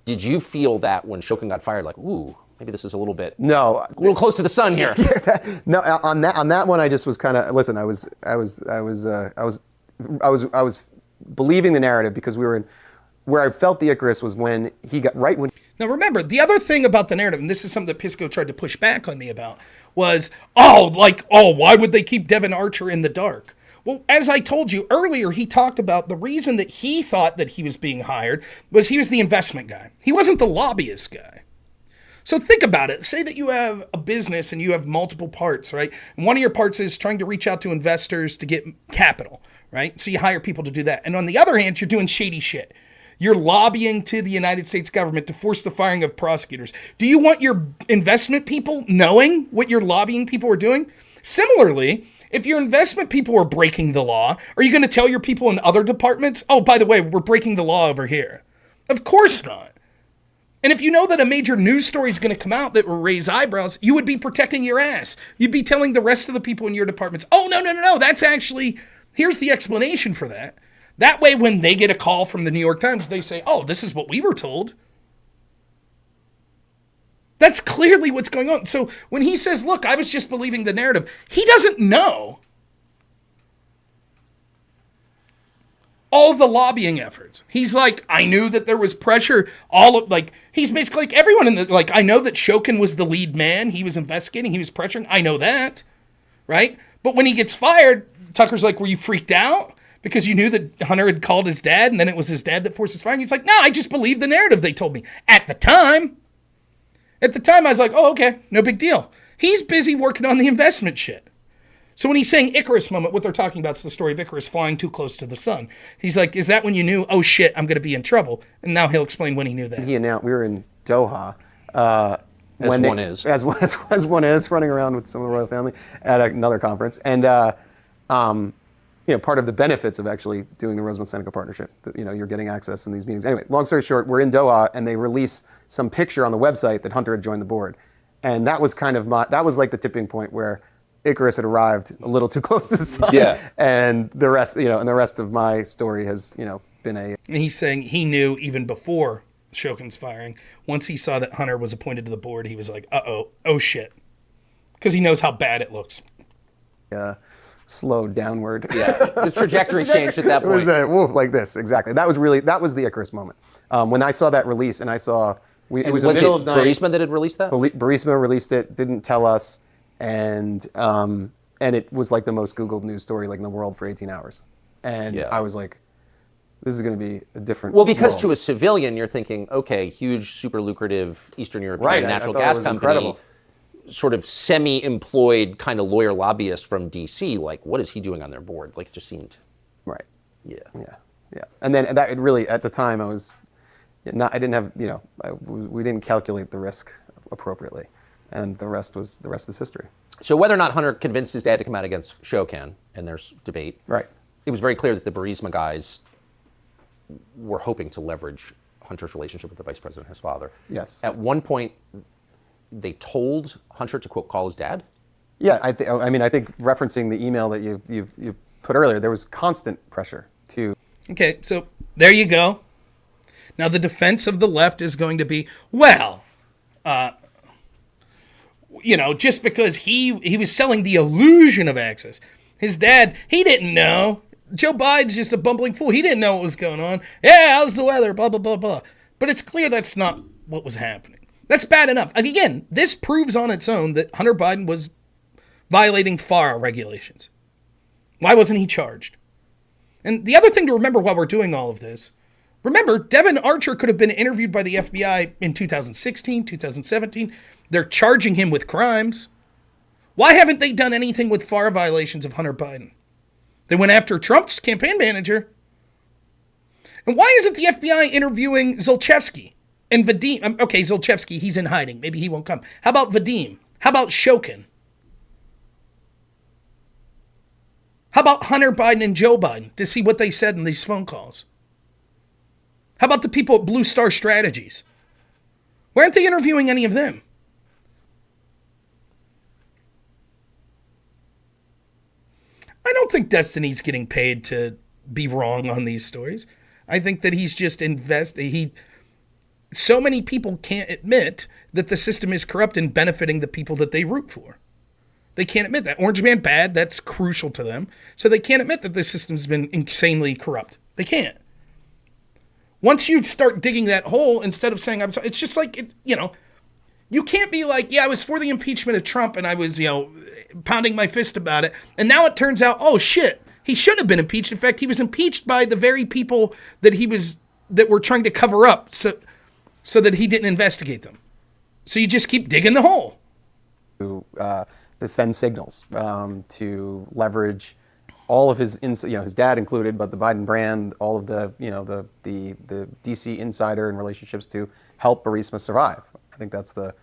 Did you feel that when Shokin got fired, ooh, maybe this is a little close to the sun here? No, on that one, I just was kind of listen. I was believing the narrative because we were in where I felt the Icarus was when he got right when. Now remember, the other thing about the narrative, and this is something that Pisco tried to push back on me about, was why would they keep Devon Archer in the dark? Well, as I told you earlier, he talked about the reason that he thought that he was being hired was he was the investment guy. He wasn't the lobbyist guy. So think about it. Say that you have a business and you have multiple parts, right? And one of your parts is trying to reach out to investors to get capital, right? So you hire people to do that. And on the other hand, you're doing shady shit. You're lobbying to the United States government to force the firing of prosecutors. Do you want your investment people knowing what your lobbying people are doing? Similarly, if your investment people are breaking the law, are you going to tell your people in other departments, oh, by the way, we're breaking the law over here? Of course not. And if you know that a major news story is going to come out that will raise eyebrows, you would be protecting your ass. You'd be telling the rest of the people in your departments, oh, no, that's actually, here's the explanation for that. That way, when they get a call from the New York Times, they say, oh, this is what we were told. That's clearly what's going on. So when he says, look, I was just believing the narrative, he doesn't know all the lobbying efforts. He's like, I knew that there was pressure. He's basically like everyone in the, I know that Shokin was the lead man. He was investigating. He was pressuring. I know that, right? But when he gets fired, Tucker's like, were you freaked out? Because you knew that Hunter had called his dad and then it was his dad that forced his firing. He's like, no, I just believed the narrative they told me. At the time, I was like, oh, okay, no big deal. He's busy working on the investment shit. So when he's saying Icarus moment, what they're talking about is the story of Icarus flying too close to the sun. He's like, is that when you knew, oh shit, I'm going to be in trouble? And now he'll explain when he knew that. He announced, we were in Doha. As one is, running around with some of the royal family at another conference. And, part of the benefits of actually doing the Rosemont-Seneca partnership, you're getting access in these meetings. Anyway, long story short, we're in Doha and they release some picture on the website that Hunter had joined the board. And that was that was like the tipping point where Icarus had arrived a little too close to the sun. Yeah. And the rest, and the rest of my story has, been a... And he's saying he knew even before Shokin's firing, once he saw that Hunter was appointed to the board, he was like, oh shit. Because he knows how bad it looks. slowed downward. Yeah, the trajectory changed at that It was point. like this, exactly. That was the Icarus moment. When I saw that release, and I saw it was the Was it middle of night. Burisma that had released that? Burisma released it, didn't tell us, and it was like the most Googled news story like in the world for 18 hours, and Yeah. I was like, this is going to be a different. Well, because world. to a civilian, you're thinking, okay, huge, super lucrative Eastern European Right, I natural thought it gas was company, incredible. sort of semi-employed kind of lawyer lobbyist from DC. Like, what is he doing on their board? Like, it just seemed, right. yeah. Yeah. And then that it really, at the time, I didn't have, we didn't calculate the risk appropriately, and the rest is history. So whether or not Hunter convinced his dad to come out against Shokin, and there's debate, Right. it was very clear that the Burisma guys were hoping to leverage Hunter's relationship with the vice president, his father. Yes. At one point, they told Hunter to, quote, call his dad. Yeah, I think referencing the email that you put earlier, there was constant pressure to. Okay, so there you go. Now the defense of the left is going to be, well, just because he was selling the illusion of access. His dad, he didn't know. Joe Biden's just a bumbling fool. He didn't know what was going on. Yeah, how's the weather? Blah, blah, blah, blah. But it's clear that's not what was happening. That's bad enough. And again, this proves on its own that Hunter Biden was violating FARA regulations. Why wasn't he charged? And the other thing to remember while we're doing all of this, remember, Devon Archer could have been interviewed by the FBI in 2016, 2017. They're charging him with crimes. Why haven't they done anything with FARA violations of Hunter Biden? They went after Trump's campaign manager. And why isn't the FBI interviewing Zlochevsky and Vadim? Okay, Zlochevsky, he's in hiding. Maybe he won't come. How about Vadim? How about Shokin? How about Hunter Biden and Joe Biden to see what they said in these phone calls? How about the people at Blue Star Strategies? Why aren't they interviewing any of them? I don't think Destiny's getting paid to be wrong on these stories. I think that he's just so many people can't admit that the system is corrupt and benefiting the people that they root for. They can't admit that. Orange Man bad, that's crucial to them. So they can't admit that the system's been insanely corrupt. They can't. Once you start digging that hole, instead of saying, I'm sorry, it's just like, you can't be like, yeah, I was for the impeachment of Trump and I was, pounding my fist about it. And now it turns out, oh shit, he shouldn't have been impeached. In fact, he was impeached by the very people that were trying to cover up so that he didn't investigate them. So you just keep digging the hole. To send signals, to leverage all of his dad included, but the Biden brand, all of the DC insider and relationships to help Burisma survive. I think that's at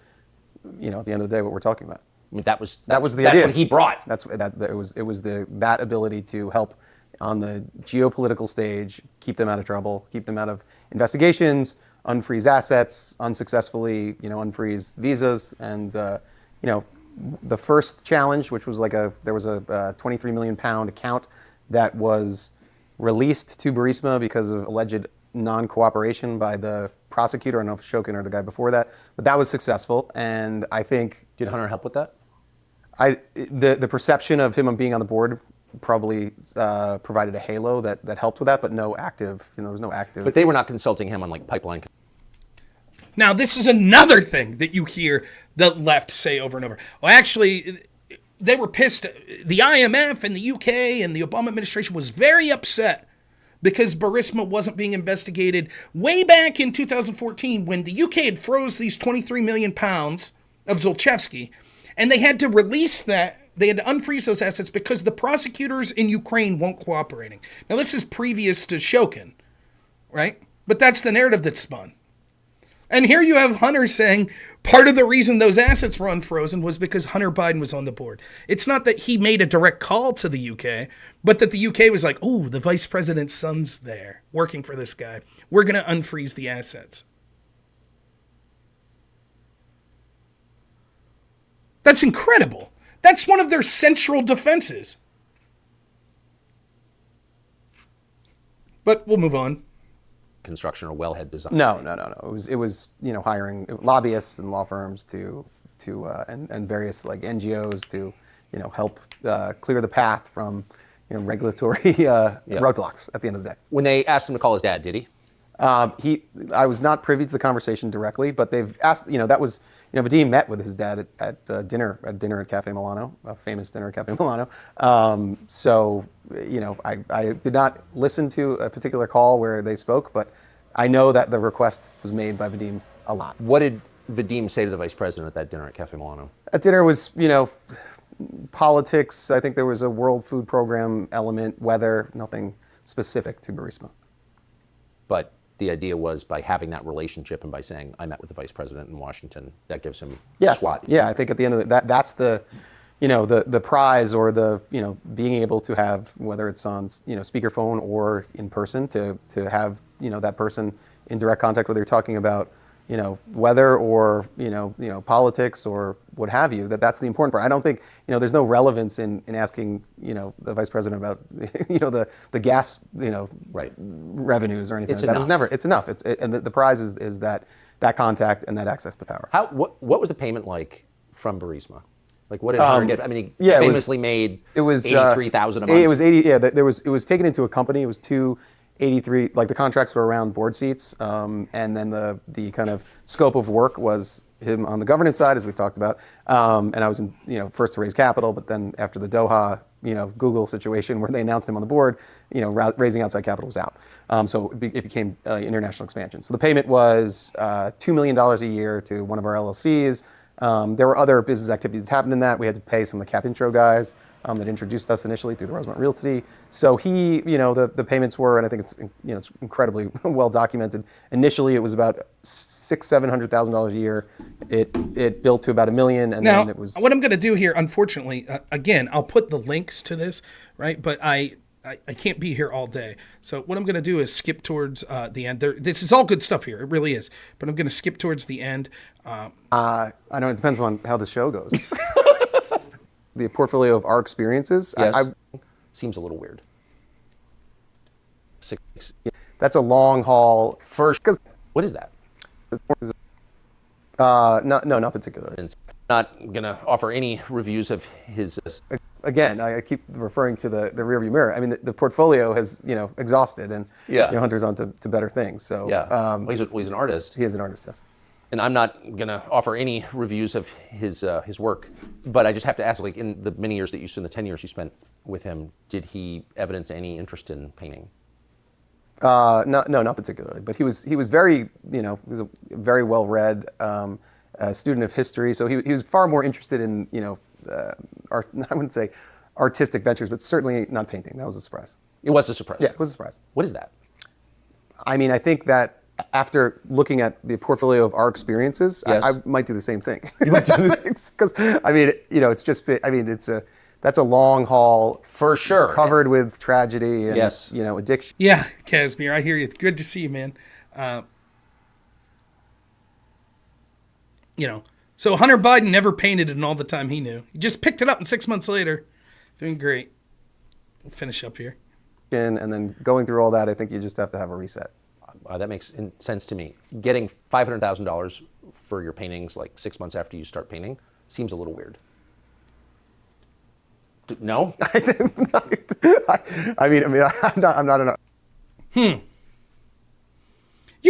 the end of the day what we're talking about. I mean, that was the idea. That's what he brought. It was that ability to help on the geopolitical stage, keep them out of trouble, keep them out of investigations, unfreeze assets, unsuccessfully, unfreeze visas, and the first challenge, which was there was a 23 million pound account that was released to Burisma because of alleged non-cooperation by the prosecutor. I don't know if Shokin or the guy before that, but that was successful, and I think. Did Hunter help with that? The perception of him being on the board probably provided a halo that helped with that, but no active, there was no active. But they were not consulting him on pipeline. Now, this is another thing that you hear the left say over and over. Well, actually, they were pissed. The IMF and the UK and the Obama administration was very upset because Burisma wasn't being investigated way back in 2014 when the UK had froze these 23 million pounds of Zlochevsky, and they had to release that. They had to unfreeze those assets because the prosecutors in Ukraine weren't cooperating. Now, this is previous to Shokin, right? But that's the narrative that's spun. And here you have Hunter saying part of the reason those assets were unfrozen was because Hunter Biden was on the board. It's not that he made a direct call to the UK, but that the UK was like, oh, the vice president's son's there working for this guy. We're going to unfreeze the assets. That's incredible. That's one of their central defenses. But we'll move on. Construction or wellhead design. No. It was hiring lobbyists and law firms to and various NGOs to help clear the path from regulatory roadblocks at the end of the day. When they asked him to call his dad, did he? I was not privy to the conversation directly, but they've asked. That was Vadim met with his dad at dinner at Cafe Milano, a famous dinner at Cafe Milano. So I did not listen to a particular call where they spoke, but I know that the request was made by Vadim a lot. What did Vadim say to the vice president at that dinner at Cafe Milano? At dinner was politics. I think there was a World Food Program element, weather, nothing specific to Burisma. But the idea was by having that relationship and by saying, I met with the vice president in Washington, that gives him SWAT. Yeah, I think at the end of that's the, the prize, or the, being able to have, whether it's on, speakerphone or in person, to have, that person in direct contact, whether you're talking about, weather or, politics or what have you, that's the important part. I don't think, there's no relevance in asking, the vice president about, the gas, revenues or anything. It's enough. And the prize is that contact and that access to power. What was the payment like from Burisma? Like, what did Hunter get? I mean, he famously made $83,000 a month. It was 80. Yeah, it was taken into a company. It was 283. Like, the contracts were around board seats, and then the kind of scope of work was him on the governance side, as we've talked about. And I was first to raise capital, but then after the Doha Google situation where they announced him on the board, raising outside capital was out. So it became international expansion. So the payment was $2 million a year to one of our LLCs. There were other business activities that happened in that. We had to pay some of the cap intro guys that introduced us initially through the Rosemont Realty. So he, the payments were, and I think it's incredibly well documented. Initially, it was about $700,000 a year. It built to about $1 million, and then it was. What I'm going to do here, unfortunately, again, I'll put the links to this, right? But I can't be here all day. So what I'm going to do is skip towards the end. This is all good stuff here. It really is. But I'm going to skip towards the end. I know it depends on how the show goes. The portfolio of our experiences. Yes. Seems a little weird. That's a long haul. What is that? No, not particularly. And not going to offer any reviews of his. Again, I keep referring to the rearview mirror. I mean, the portfolio has exhausted, and Hunter's on to better things. So well, he's an artist. He is an artist, yes. And I'm not going to offer any reviews of his work, but I just have to ask, like, in the many years that you spent, the 10 years you spent with him, did he evidence any interest in painting? No, not particularly. But he was very, he was a very well-read student of history. So he was far more interested in, I wouldn't say artistic ventures, but certainly not painting. That was a surprise. It was a surprise? Yeah, it was a surprise. What is that? I mean, I think that after looking at the portfolio of our experiences, yes. I might do the same thing. You might do because I mean, it's just. I mean, that's a long haul for sure, covered with tragedy and yes. Addiction. Yeah, Casimir, I hear you. Good to see you, man. So Hunter Biden never painted in all the time he knew. He just picked it up, and 6 months later, doing great. We'll finish up here. And then going through all that, I think you just have to have a reset. That makes sense to me. Getting $500,000 for your paintings like 6 months after you start painting seems a little weird. No? I mean, I'm not enough. You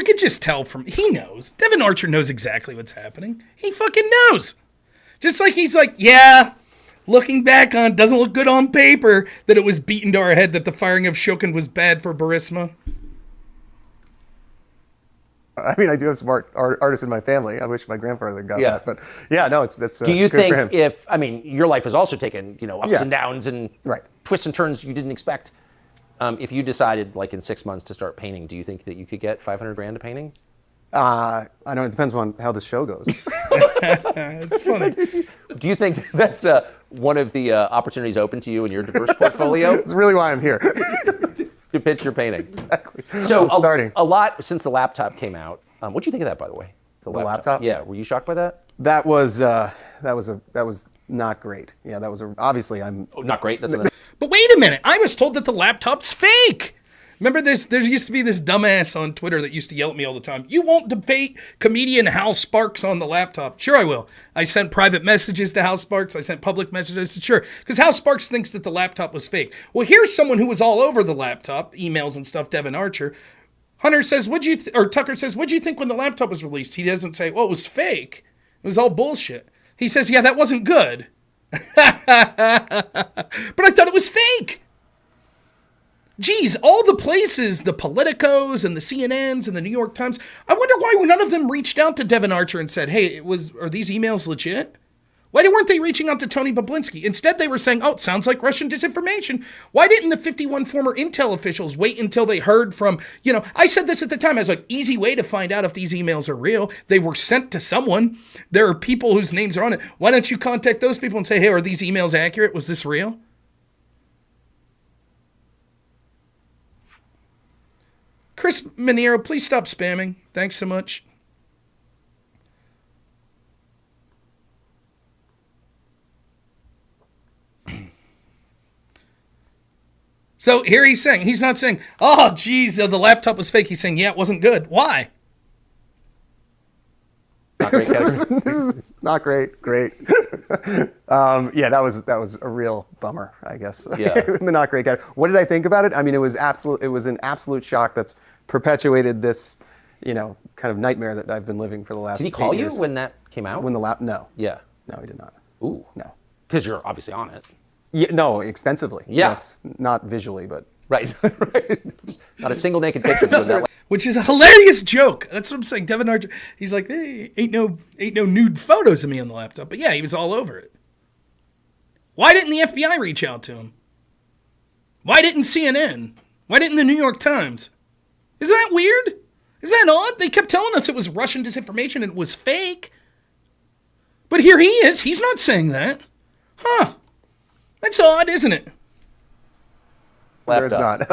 could just tell he knows. Devon Archer knows exactly what's happening. He fucking knows. Just like he's like, yeah, looking back on, doesn't look good on paper that it was beaten to our head that the firing of Shokin was bad for Burisma. I mean, I do have some artists in my family. I wish my grandfather got that, but yeah, no, that's. Do you good for him. think your life has also taken ups and downs and right. twists and turns you didn't expect? If you decided like in 6 months to start painting, do you think that you could get $500,000 to painting? I know it depends on how the show goes. It's funny. Do you think that's one of the opportunities open to you in your diverse portfolio? That's really why I'm here. To pitch your painting. Exactly. So starting a lot since the laptop came out. What do you think of that, by the way? The laptop? Yeah. Were you shocked by that? That was not great. Yeah, that was obviously I'm. Oh, not great. That's But wait a minute. I was told that the laptop's fake. Remember this? There used to be this dumbass on Twitter that used to yell at me all the time. You won't debate comedian Hal Sparks on the laptop. Sure, I will. I sent private messages to Hal Sparks. I sent public messages. Sure, because Hal Sparks thinks that the laptop was fake. Well, here's someone who was all over the laptop, emails and stuff, Devon Archer. Hunter says, Tucker says, what'd you think when the laptop was released? He doesn't say, well, it was fake. It was all bullshit. He says, yeah, that wasn't good. But I thought it was fake. Geez, all the places, the Politicos and the CNNs and the New York Times, I wonder why none of them reached out to Devon Archer and said, hey, are these emails legit? Why weren't they reaching out to Tony Bobulinski? Instead, they were saying, oh, it sounds like Russian disinformation. Why didn't the 51 former Intel officials wait until they heard from, I said this at the time, as an easy way to find out if these emails are real. They were sent to someone. There are people whose names are on it. Why don't you contact those people and say, hey, are these emails accurate? Was this real? Chris Manero, please stop spamming. Thanks so much. So here he's saying, he's not saying, oh, geez, the laptop was fake. He's saying, yeah, it wasn't good. Why? Not great. This is not great. Great. Yeah, that was a real bummer, I guess. Yeah. The not great guy. What did I think about it? I mean, it was an absolute shock that's perpetuated this, kind of nightmare that I've been living for the last 8 years. Did he call you when that came out? No. Yeah. No, he did not. Ooh. No. Because you're obviously on it. Yeah, no, extensively. Yeah. Yes, not visually, but. Right. Not a single naked picture of you in that way. Which is a hilarious joke. That's what I'm saying. Devon Archer, he's like, hey, ain't no nude photos of me on the laptop. But yeah, he was all over it. Why didn't the FBI reach out to him? Why didn't CNN? Why didn't the New York Times? Isn't that weird? Isn't that odd? They kept telling us it was Russian disinformation and it was fake. But here he is. He's not saying that. Huh. That's odd, isn't it? There's not.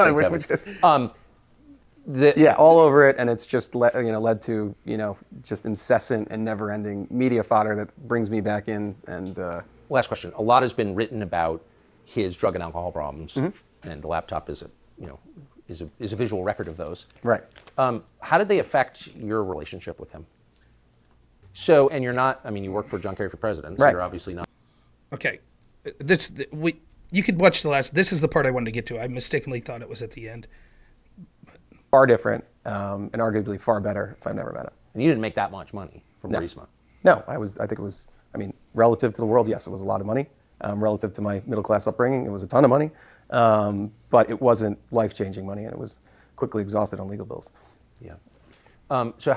Yeah, all over it, and it's just led to just incessant and never-ending media fodder that brings me back in. And last question: a lot has been written about his drug and alcohol problems, and the laptop is a visual record of those. Right. How did they affect your relationship with him? So, and you're not. I mean, you work for John Kerry for president, so right. You're obviously not. Okay, you could watch the last. This is the part I wanted to get to. I mistakenly thought it was at the end. Far different, and arguably far better if I've never met him. And you didn't make that much money from Burisma. No, I think it was. I mean, relative to the world, yes, it was a lot of money. Relative to my middle class upbringing, it was a ton of money. But it wasn't life-changing money, and it was quickly exhausted on legal bills. Yeah. So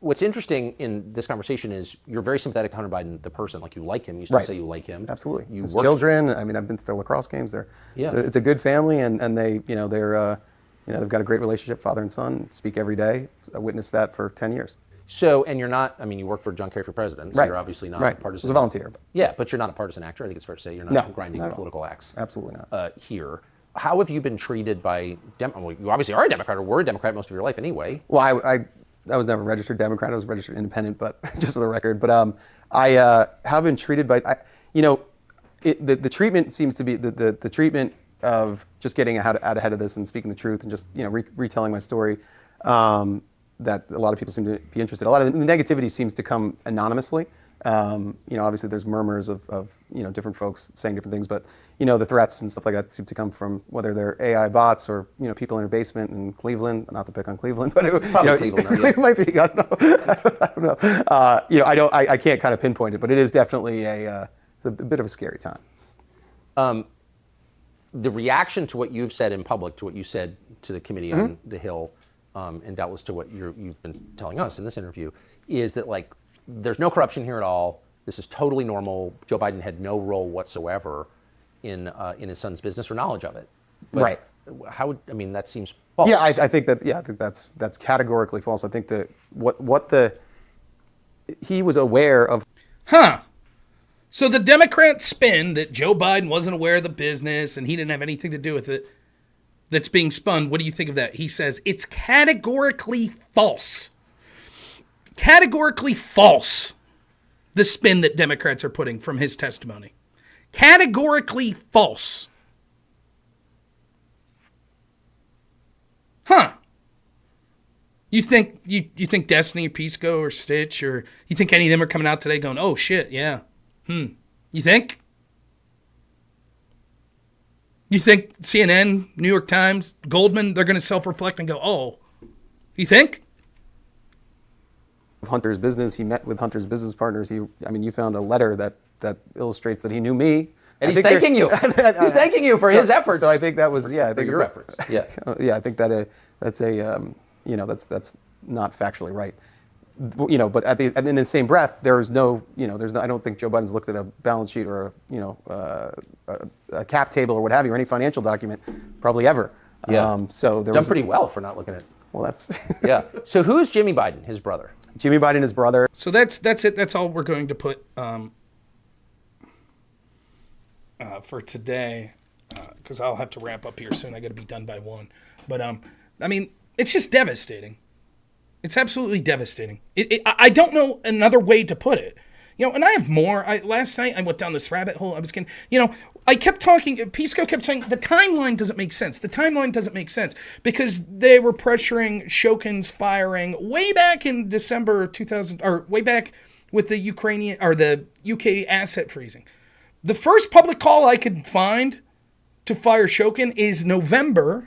what's interesting in this conversation is you're very sympathetic to Hunter Biden, the person. Like, you like him. You still say you like him. Absolutely. His children. I mean, I've been to their lacrosse games. Yeah. It's a good family, and they, they've got a great relationship, father and son. Speak every day. I witnessed that for 10 years. So, and you're not. I mean, you work for John Kerry for president. So right. You're obviously not right. a partisan. I was a volunteer. Yeah, but you're not a partisan actor. I think it's fair to say you're not grinding political axe. Absolutely not. Here. How have you been treated by well, you obviously are a Democrat, or were a Democrat most of your life anyway. Well, I was never a registered Democrat. I was registered independent, but just for the record. But I have been treated by, the treatment seems to be the treatment of just getting out ahead of this and speaking the truth and just retelling my story. That a lot of people seem to be interested. A lot of the negativity seems to come anonymously. Obviously there's murmurs of different folks saying different things, but the threats and stuff like that seem to come from whether they're AI bots or people in a basement in Cleveland. Not to pick on Cleveland, but it might be. I don't know. I don't know. I can't kind of pinpoint it, but it is definitely a bit of a scary time. The reaction to what you've said in public, to what you said to the committee on the Hill, and doubtless to what you've been telling us in this interview, is that there's no corruption here at all. This is totally normal. Joe Biden had no role whatsoever in his son's business or knowledge of it. But right. That seems false. Yeah, I think that's categorically false. I think that he was aware of. Huh. So the Democrat spin that Joe Biden wasn't aware of the business and he didn't have anything to do with it, that's being spun, what do you think of that? He says it's categorically false. Categorically false, the spin that Democrats are putting from his testimony. Categorically false. You think you think Destiny, Pisco, or Stitch, or you think any of them are coming out today going, oh shit, yeah. You think? You think CNN, New York Times, Goldman, they're going to self-reflect and go, oh, you think? Hunter's business, he met with Hunter's business partners. You found a letter that illustrates that he knew me. And he's thanking you. He's thanking you for his efforts. So I think that was, I think your efforts. Yeah. Yeah, I think that that's that's not factually right. But in the same breath, there's no, I don't think Joe Biden's looked at a balance sheet or a cap table or what have you, or any financial document, probably ever. Yeah. So there done was, pretty well for not looking at it. Well, that's yeah. So who's Jimmy Biden, his brother? Jimmy Biden, his brother. So that's it. That's all we're going to put for today, because I'll have to wrap up here soon. I got to be done by 1. But it's just devastating. It's absolutely devastating. I don't know another way to put it. And I have more. Last night I went down this rabbit hole. I was getting, I kept talking. Pisco kept saying the timeline doesn't make sense. The timeline doesn't make sense because they were pressuring Shokin's firing way back in December 2000, or way back with the Ukrainian or the UK asset freezing. The first public call I could find to fire Shokin is November.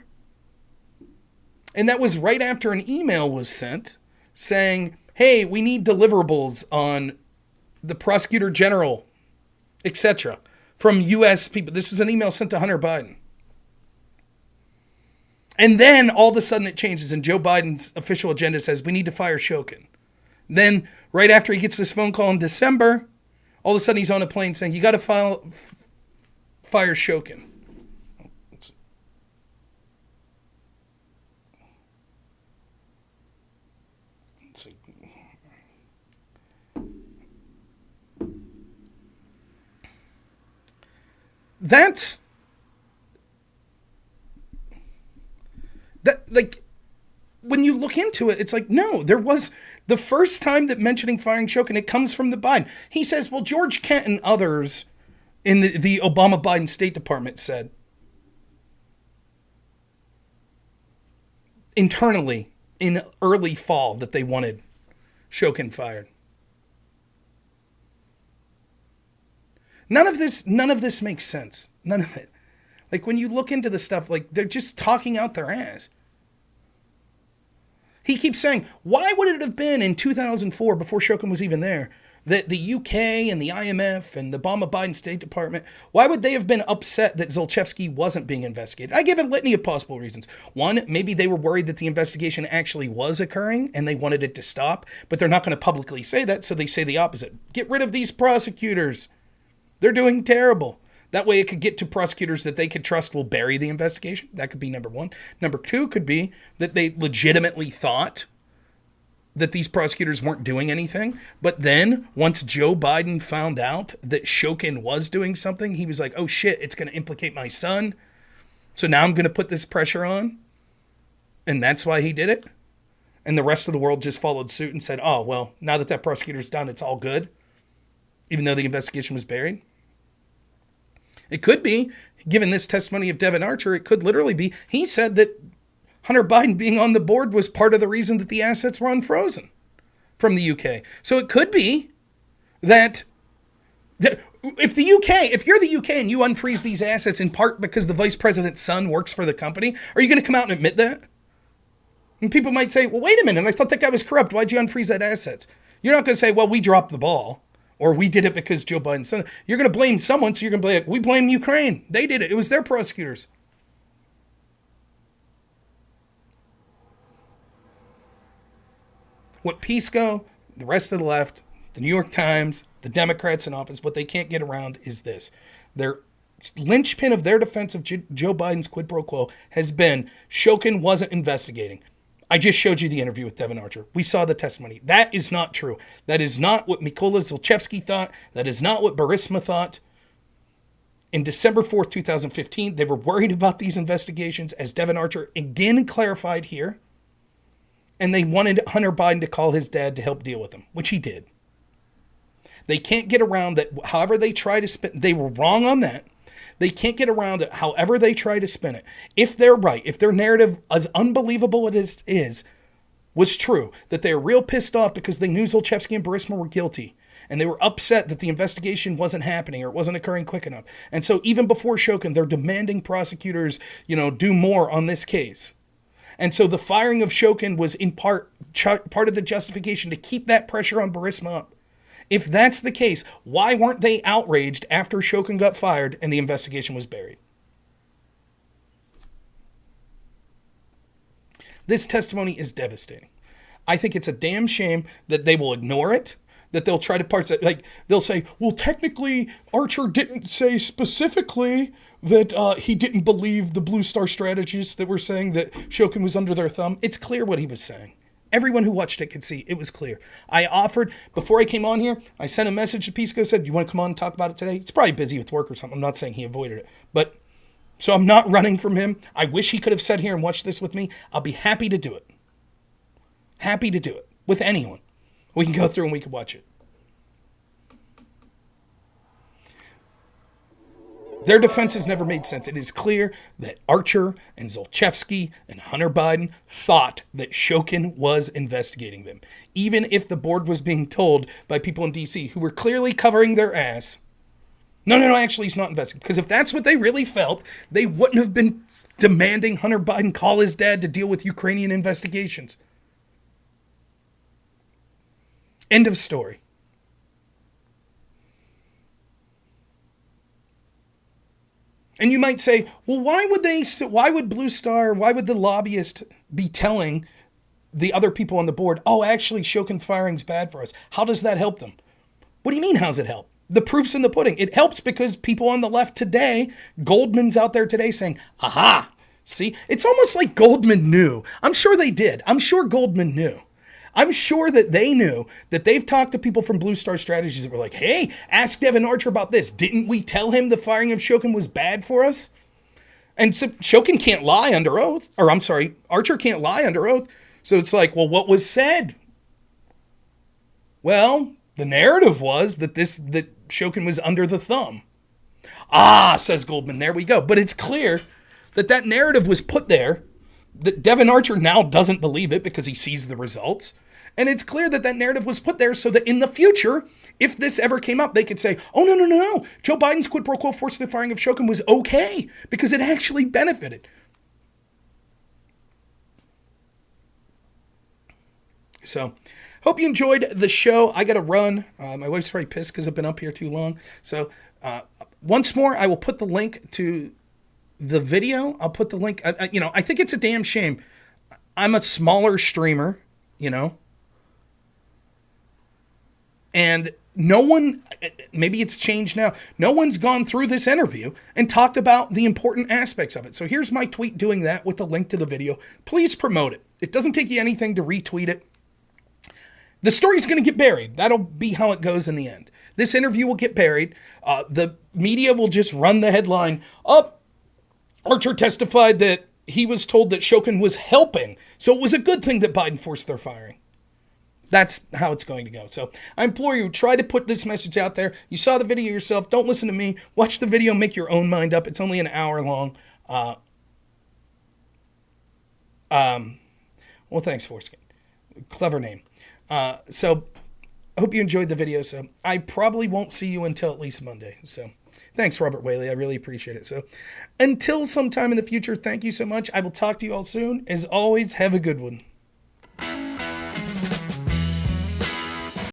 And that was right after an email was sent saying, hey, we need deliverables on the prosecutor general, etc. from U.S. people. This was an email sent to Hunter Biden. And then all of a sudden it changes and Joe Biden's official agenda says we need to fire Shokin. Then right after he gets this phone call in December, all of a sudden he's on a plane saying you got to fire Shokin. That's that, like, when you look into it, it's like, no, there was the first time that mentioning firing Shokin, it comes from the Biden. He says, well, George Kent and others in the Obama Biden State Department said internally in early fall that they wanted Shokin fired. None of this makes sense. None of it. Like, when you look into the stuff, like, they're just talking out their ass. He keeps saying, why would it have been in 2004, before Shokin was even there, that the UK and the IMF and the Obama Biden State Department, why would they have been upset that Zlochevsky wasn't being investigated? I give a litany of possible reasons. One, maybe they were worried that the investigation actually was occurring and they wanted it to stop, but they're not going to publicly say that, so they say the opposite. Get rid of these prosecutors. They're doing terrible. That way it could get to prosecutors that they could trust will bury the investigation. That could be number one. Number two could be that they legitimately thought that these prosecutors weren't doing anything. But then once Joe Biden found out that Shokin was doing something, he was like, oh shit, it's going to implicate my son. So now I'm going to put this pressure on. And that's why he did it. And the rest of the world just followed suit and said, oh, well, now that prosecutor's done, it's all good. Even though the investigation was buried. It could be, given this testimony of Devon Archer, it could literally be, he said that Hunter Biden being on the board was part of the reason that the assets were unfrozen from the UK. So it could be that if you're the UK and you unfreeze these assets in part because the vice president's son works for the company, are you going to come out and admit that? And people might say, well, wait a minute, I thought that guy was corrupt. Why'd you unfreeze that assets? You're not going to say, well, we dropped the ball. Or we did it because Joe Biden's son. You're going to blame someone, so you're going to be like, we blame Ukraine. They did it. It was their prosecutors. What Pisco, the rest of the left, the New York Times, the Democrats in office, what they can't get around is this. Their linchpin of their defense of Joe Biden's quid pro quo has been Shokin wasn't investigating. I just showed you the interview with Devon Archer. We saw the testimony. That is not true. That is not what Mykola Zlochevsky thought. That is not what Burisma thought. In December 4th, 2015, they were worried about these investigations, as Devon Archer again clarified here. And they wanted Hunter Biden to call his dad to help deal with them, which he did. They can't get around that. However they try to spin, they were wrong on that. They can't get around it however they try to spin it. If they're right, if their narrative, as unbelievable as it is, was true, that they were real pissed off because they knew Zlochevsky and Burisma were guilty, and they were upset that the investigation wasn't happening or it wasn't occurring quick enough. And so even before Shokin, they're demanding prosecutors, do more on this case. And so the firing of Shokin was in part of the justification to keep that pressure on Burisma up. If that's the case, why weren't they outraged after Shokin got fired and the investigation was buried? This testimony is devastating. I think it's a damn shame that they will ignore it, that they'll try to parse it. Like, they'll say, well, technically, Archer didn't say specifically that he didn't believe the Blue Star strategists that were saying that Shokin was under their thumb. It's clear what he was saying. Everyone who watched it could see it was clear. I offered, before I came on here, I sent a message to Pisco, said, you want to come on and talk about it today? He's probably busy with work or something. I'm not saying he avoided it. But, so I'm not running from him. I wish he could have sat here and watched this with me. I'll be happy to do it. Happy to do it. With anyone. We can go through and we can watch it. Their defenses never made sense. It is clear that Archer and Zlochevsky and Hunter Biden thought that Shokin was investigating them. Even if the board was being told by people in D.C. who were clearly covering their ass, no, actually he's not investigating. Because if that's what they really felt, they wouldn't have been demanding Hunter Biden call his dad to deal with Ukrainian investigations. End of story. And you might say, well, why would Blue Star, why would the lobbyist be telling the other people on the board, oh, actually, Shokin firing's bad for us? How does that help them? What do you mean, how's it help? The proof's in the pudding. It helps because people on the left today, Goldman's out there today saying, aha, see? It's almost like Goldman knew. I'm sure they did. I'm sure Goldman knew. I'm sure that they knew that they've talked to people from Blue Star Strategies that were like, hey, ask Devon Archer about this. Didn't we tell him the firing of Shokin was bad for us? And so Shokin can't lie under oath. Or I'm sorry, Archer can't lie under oath. So it's like, well, what was said? Well, the narrative was that Shokin was under the thumb. Ah, says Goldman, there we go. But it's clear that narrative was put there, that Devon Archer now doesn't believe it because he sees the results. And it's clear that narrative was put there so that in the future, if this ever came up, they could say, oh, no. Joe Biden's quid pro quo forced the firing of Shokin was okay because it actually benefited. So, hope you enjoyed the show. I got to run. My wife's probably pissed because I've been up here too long. So, once more, I will put the link to the video. I'll put the link. I think it's a damn shame. I'm a smaller streamer, and no one, maybe it's changed now, no one's gone through this interview and talked about the important aspects of it. So here's my tweet doing that with a link to the video. Please promote it. It doesn't take you anything to retweet it. The story's going to get buried. That'll be how it goes in the end. This interview will get buried. The media will just run the headline up. Archer testified that he was told that Shokin was helping. So it was a good thing that Biden forced their firing. That's how it's going to go. So I implore you, try to put this message out there. You saw the video yourself. Don't listen to me. Watch the video. Make your own mind up. It's only an hour long. Well, thanks, Foreskin. Clever name. So I hope you enjoyed the video. So I probably won't see you until at least Monday. So thanks, Robert Whaley. I really appreciate it. So until sometime in the future, thank you so much. I will talk to you all soon. As always, have a good one.